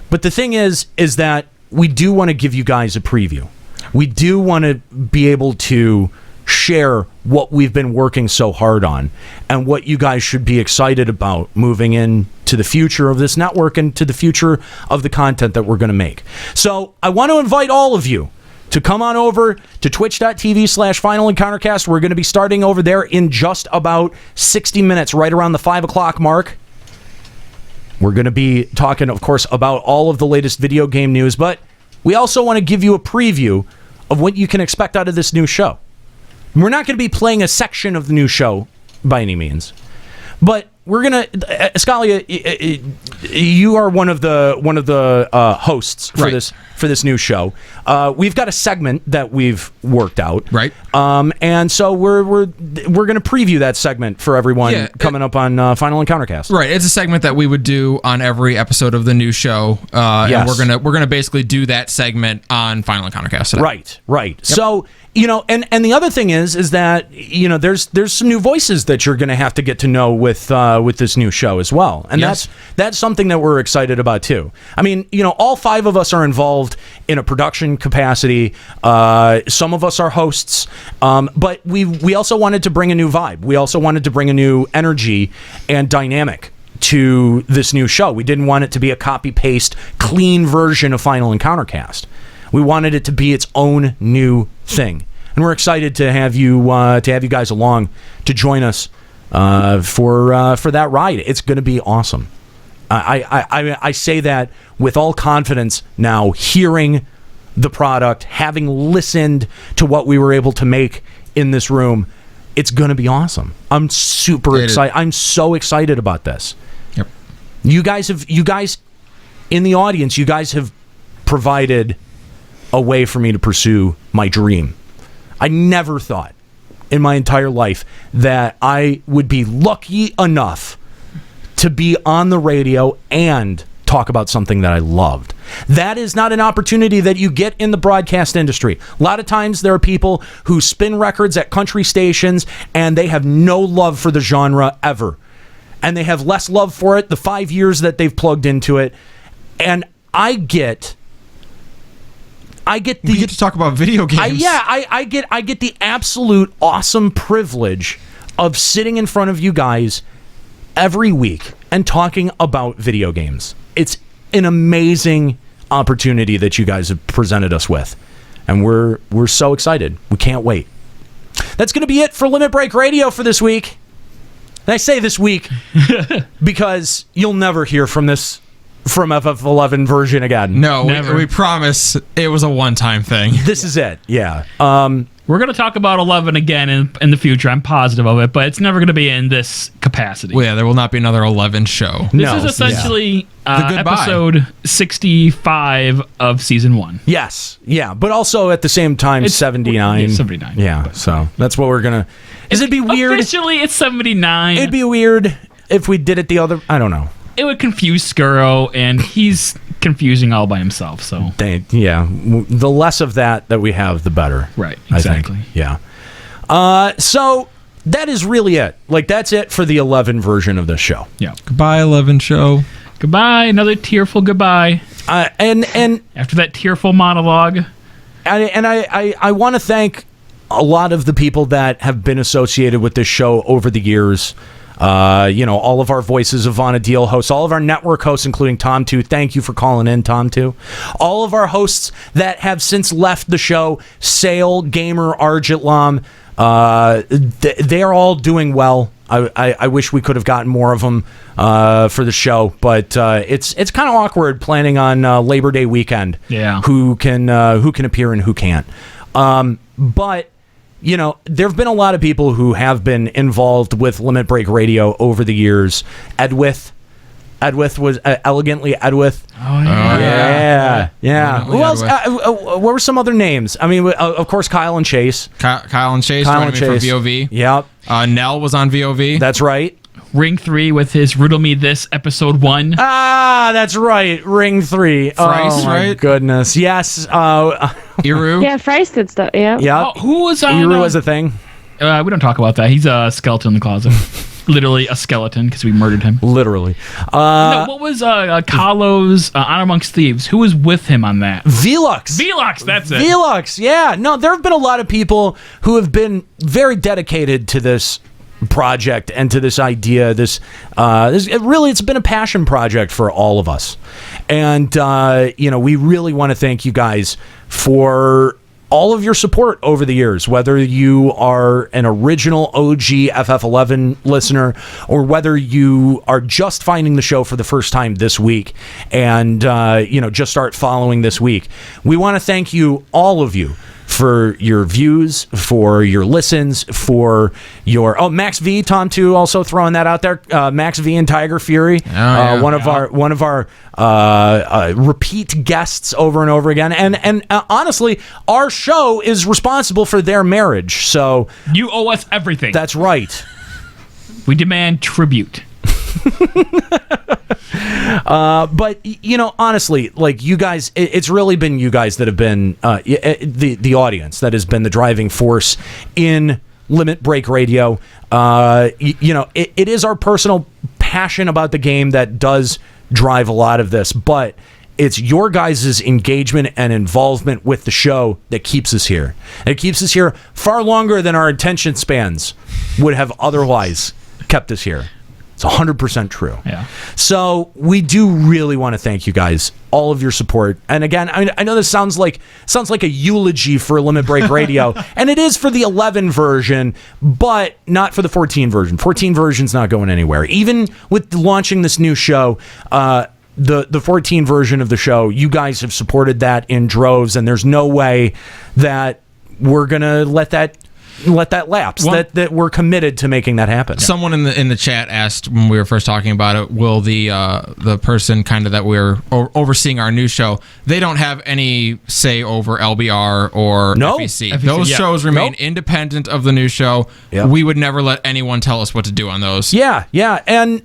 But the thing is that we do want to give you guys a preview. We do want to be able to share what we've been working so hard on and what you guys should be excited about moving into the future of this network and to the future of the content that we're going to make. So I want to invite all of you to come on over to twitch.tv/Final Encountercast. We're going to be starting over there in just about 60 minutes, right around the 5 o'clock mark. We're going to be talking, of course, about all of the latest video game news, but we also want to give you a preview of what you can expect out of this new show. We're not going to be playing a section of the new show by any means, but we're gonna, Scalia, you are one of the hosts for this new show. We've got a segment that we've worked out, right? And so we're gonna preview that segment for everyone coming up on Final Encountercast. Right, it's a segment that we would do on every episode of the new show, and we're gonna basically do that segment on Final Encountercast today. Right. Yep. So. And the other thing is that there's some new voices that you're going to have to get to know with this new show as well, and that's something that we're excited about too. I mean, all 5 of us are involved in a production capacity. Some of us are hosts, but we also wanted to bring a new vibe. We also wanted to bring a new energy and dynamic to this new show. We didn't want it to be a copy-paste, clean version of Final Encountercast. We wanted it to be its own new thing, and we're excited to have you guys along to join us for that ride. It's going to be awesome. I say that with all confidence now, hearing the product, having listened to what we were able to make in this room. It's going to be awesome. I'm super excited. I'm so excited about this. Yep. You guys in the audience, you guys have provided a way for me to pursue my dream. I never thought in my entire life that I would be lucky enough to be on the radio and talk about something that I loved. That is not an opportunity that you get in the broadcast industry. A lot of times there are people who spin records at country stations and they have no love for the genre ever. And they have less love for it the 5 years that they've plugged into it. And we get to talk about video games. I get the absolute awesome privilege of sitting in front of you guys every week and talking about video games. It's an amazing opportunity that you guys have presented us with, and we're so excited. We can't wait. That's going to be it for Limit Break Radio for this week. And I say this week because you'll never hear from FF11 version again. No, we promise it was a one-time thing. This is it. Yeah. We're going to talk about 11 again in the future. I'm positive of it, but it's never going to be in this capacity. Well, yeah, there will not be another 11 show. This is essentially episode 65 of season 1. Yes. Yeah, but also at the same time, 79. Yeah, 79. Yeah, so that's what we're going to... It'd be weird... Officially, it's 79. It'd be weird if we did it the other... I don't know. It would confuse Skuro, and he's confusing all by himself. So the less of that we have, the better. Right, exactly. I think. Yeah. So that is really it. Like, that's it for the 11 version of this show. Yeah. Goodbye, 11 show. Goodbye. Another tearful goodbye. And after that tearful monologue, I want to thank a lot of the people that have been associated with this show over the years. All of our Voices of Vonadil hosts, all of our network hosts, including Tom 2. Thank you for calling in, Tom 2. All of our hosts that have since left the show, Sale, Gamer, Arjitlam, they are all doing well. I wish we could have gotten more of them for the show, but it's kind of awkward planning on Labor Day weekend. Yeah, who can appear and who can't. But there have been a lot of people who have been involved with Limit Break Radio over the years. Edwith was elegantly Edwith. Oh yeah. Who else? What were some other names? I mean, of course, Kyle and Chase. Kyle and Chase joining me from VOV. Yep. Nell was on VOV. That's right. Ring 3 with his Riddle Me This episode 1. That's right. Ring 3. Frice, oh my right? goodness. Yes. Iru. Yeah, Frice did stuff. Yeah. Yeah. Who was on? Iru was a thing. We don't talk about that. He's a skeleton in the closet. Literally a skeleton because we murdered him. Literally. No, what was Kahlo's Honor Amongst Thieves? Who was with him on that? Velux. That's it. Velux, yeah. No, there have been a lot of people who have been very dedicated to this project and to this idea. It's been a passion project for all of us. And, we really want to thank you guys for all of your support over the years, whether you are an original OG FF11 listener or whether you are just finding the show for the first time this week and, just start following this week. We want to thank you, all of you, for your views, for your listens, for your Max V, Tom too, also throwing that out there. Max V and Tiger Fury, one of our repeat guests over and over again, and honestly, our show is responsible for their marriage. So you owe us everything. That's right. We demand tribute. But honestly, like you guys, it's really been you guys that have been the audience that has been the driving force in Limit Break Radio. It is our personal passion about the game that does drive a lot of this, but it's your guys' engagement and involvement with the show that keeps us here. It keeps us here far longer than our attention spans would have otherwise kept us here. It's 100% true. Yeah. So we do really want to thank you guys, all of your support. And again, I know this sounds like a eulogy for Limit Break Radio, and it is for the 11 version, but not for the 14 version. 14 version's not going anywhere. Even with launching this new show, the 14 version of the show, you guys have supported that in droves, and there's no way that we're gonna let that lapse. Well, that we're committed to making that happen. Someone in the chat asked when we were first talking about it, will the person kind of that we're overseeing our new show, they don't have any say over LBR or FEC. Those shows remain independent of the new show. Yep. We would never let anyone tell us what to do on those. Yeah. And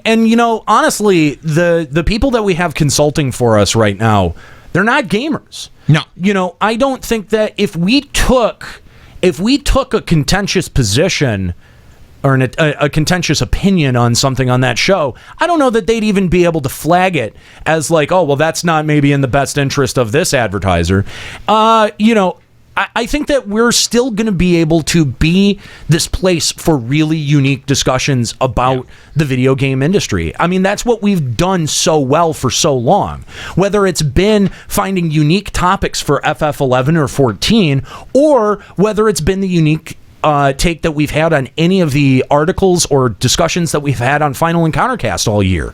honestly, the people that we have consulting for us right now, they're not gamers. No. I don't think that if we took a contentious position or a contentious opinion on something on that show, I don't know that they'd even be able to flag it as like, oh, well, that's not maybe in the best interest of this advertiser. I think that we're still going to be able to be this place for really unique discussions about the video game industry. I mean, that's what we've done so well for so long. Whether it's been finding unique topics for FF11 or 14, or whether it's been the unique take that we've had on any of the articles or discussions that we've had on Final Encountercast all year.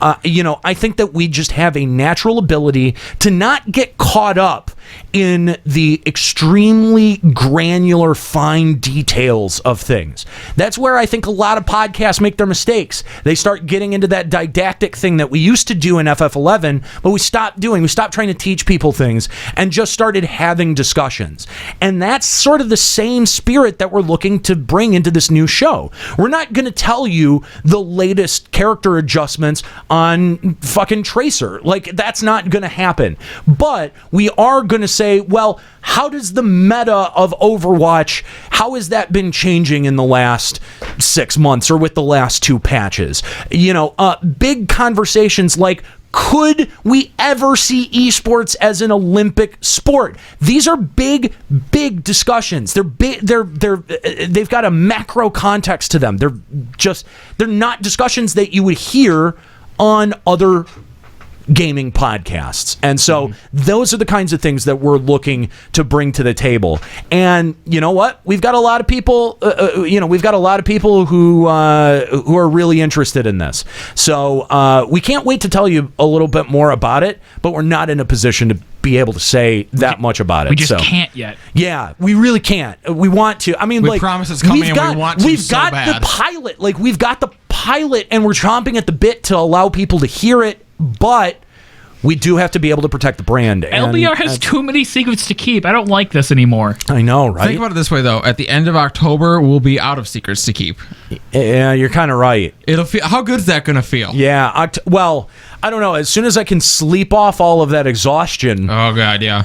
I think that we just have a natural ability to not get caught up in the extremely granular, fine details of things. That's where I think a lot of podcasts make their mistakes. They start getting into that didactic thing that we used to do in FF11, but we stopped doing. We stopped trying to teach people things and just started having discussions. And that's sort of the same spirit that we're looking to bring into this new show. We're not going to tell you the latest character adjustments on fucking Tracer. Like, that's not going to happen. But we are going to say, well, how does the meta of Overwatch, how has that been changing in the last 6 months or with the last 2 patches? Big conversations like, could we ever see esports as an Olympic sport? These are big discussions. They're big. They've got a macro context to them. They're not discussions that you would hear on other gaming podcasts. And so those are the kinds of things that we're looking to bring to the table. And you know what? We've got a lot of people, who are really interested in this. So we can't wait to tell you a little bit more about it, but we're not in a position to be able to say that much about it. We just can't yet. Yeah, we really can't. We want to. I mean, we promise it's coming and we want to we've so got bad. the pilot. Like, we've got the pilot and we're chomping at the bit to allow people to hear it, but we do have to be able to protect the brand. LBR has too many secrets to keep. I don't like this anymore. I know, right? Think about it this way, though. At the end of October, we'll be out of secrets to keep. Yeah, you're kind of right. It'll feel. How good is that going to feel? Yeah. Well, I don't know. As soon as I can sleep off all of that exhaustion. Oh God, yeah.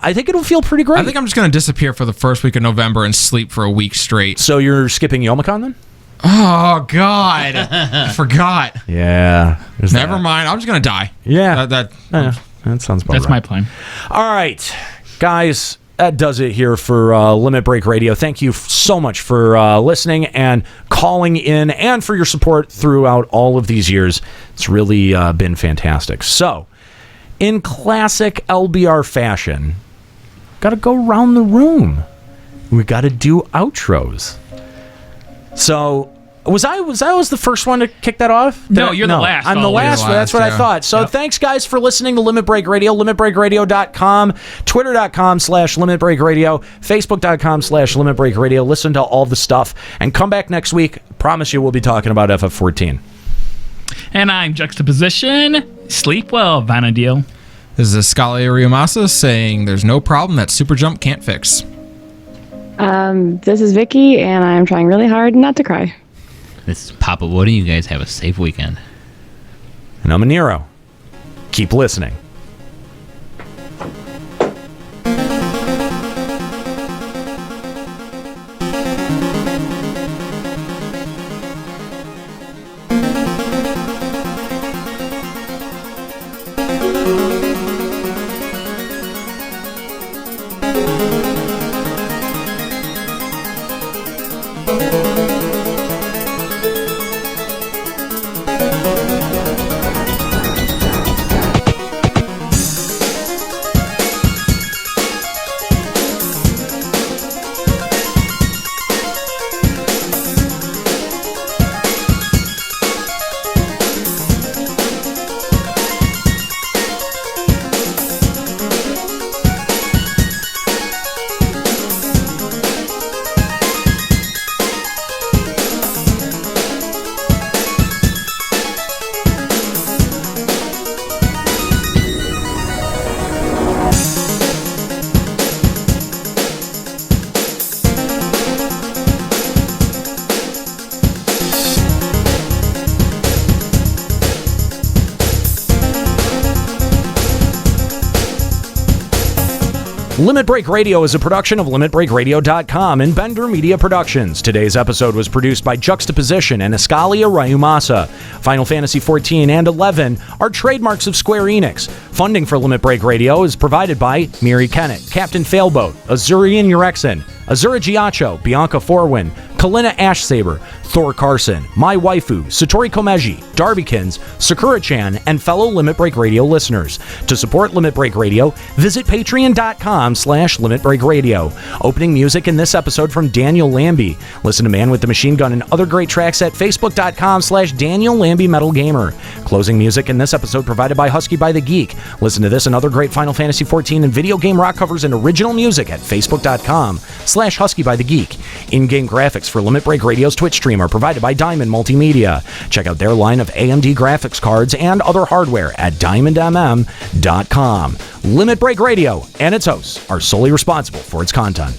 I think it'll feel pretty great. I think I'm just going to disappear for the first week of November and sleep for a week straight. So you're skipping Youmacon then? Oh God, I forgot. Yeah. Never mind. I'm just going to die. Yeah. That sounds about That's right. my plan. All right, guys. That does it here for Limit Break Radio. Thank you so much for listening and calling in and for your support throughout all of these years. It's really been fantastic. So, in classic LBR fashion, Got to go around the room. We got to do outros. So, was I the first one to kick that off? No, you're the last. I'm the last. That's what I thought. So thanks, guys, for listening to Limit Break Radio. LimitBreakRadio.com, Twitter.com/LimitBreakRadio, Facebook.com/LimitBreakRadio. Listen to all the stuff and come back next week. Promise you we'll be talking about FF14. And I'm Juxtaposition. Sleep well, Vanadil. This is Escalia Ryumasa saying there's no problem that Super Jump can't fix. This is Vicky, and I'm trying really hard not to cry. This is Papa Woody. You guys have a safe weekend. And I'm a Nero. Keep listening. Limit Break Radio is a production of LimitBreakRadio.com and Bender Media Productions. Today's episode was produced by Juxtaposition and Escalia Ryumasa. Final Fantasy XIV and 11 are trademarks of Square Enix. Funding for Limit Break Radio is provided by Miri Kennett, Captain Failboat, Azurian Urexin, Azura Giacho, Bianca Forwin, Kalina Ashsaber, Thor Carson, My Waifu, Satori Komeji, Darbykins, Sakura-chan, and fellow Limit Break Radio listeners. To support Limit Break Radio, visit patreon.com/limitbreakradio. Opening music in this episode from Daniel Lambie. Listen to Man with the Machine Gun and other great tracks at facebook.com/Daniel Lambie Metal Gamer. Closing music in this episode provided by Husky by the Geek. Listen to this and other great Final Fantasy XIV and video game rock covers and original music at facebook.com/Husky by the Geek. In-game graphics for Limit Break Radio's Twitch stream are provided by Diamond Multimedia. Check out their line of AMD graphics cards and other hardware at diamondmm.com. Limit Break Radio and its hosts are solely responsible for its content.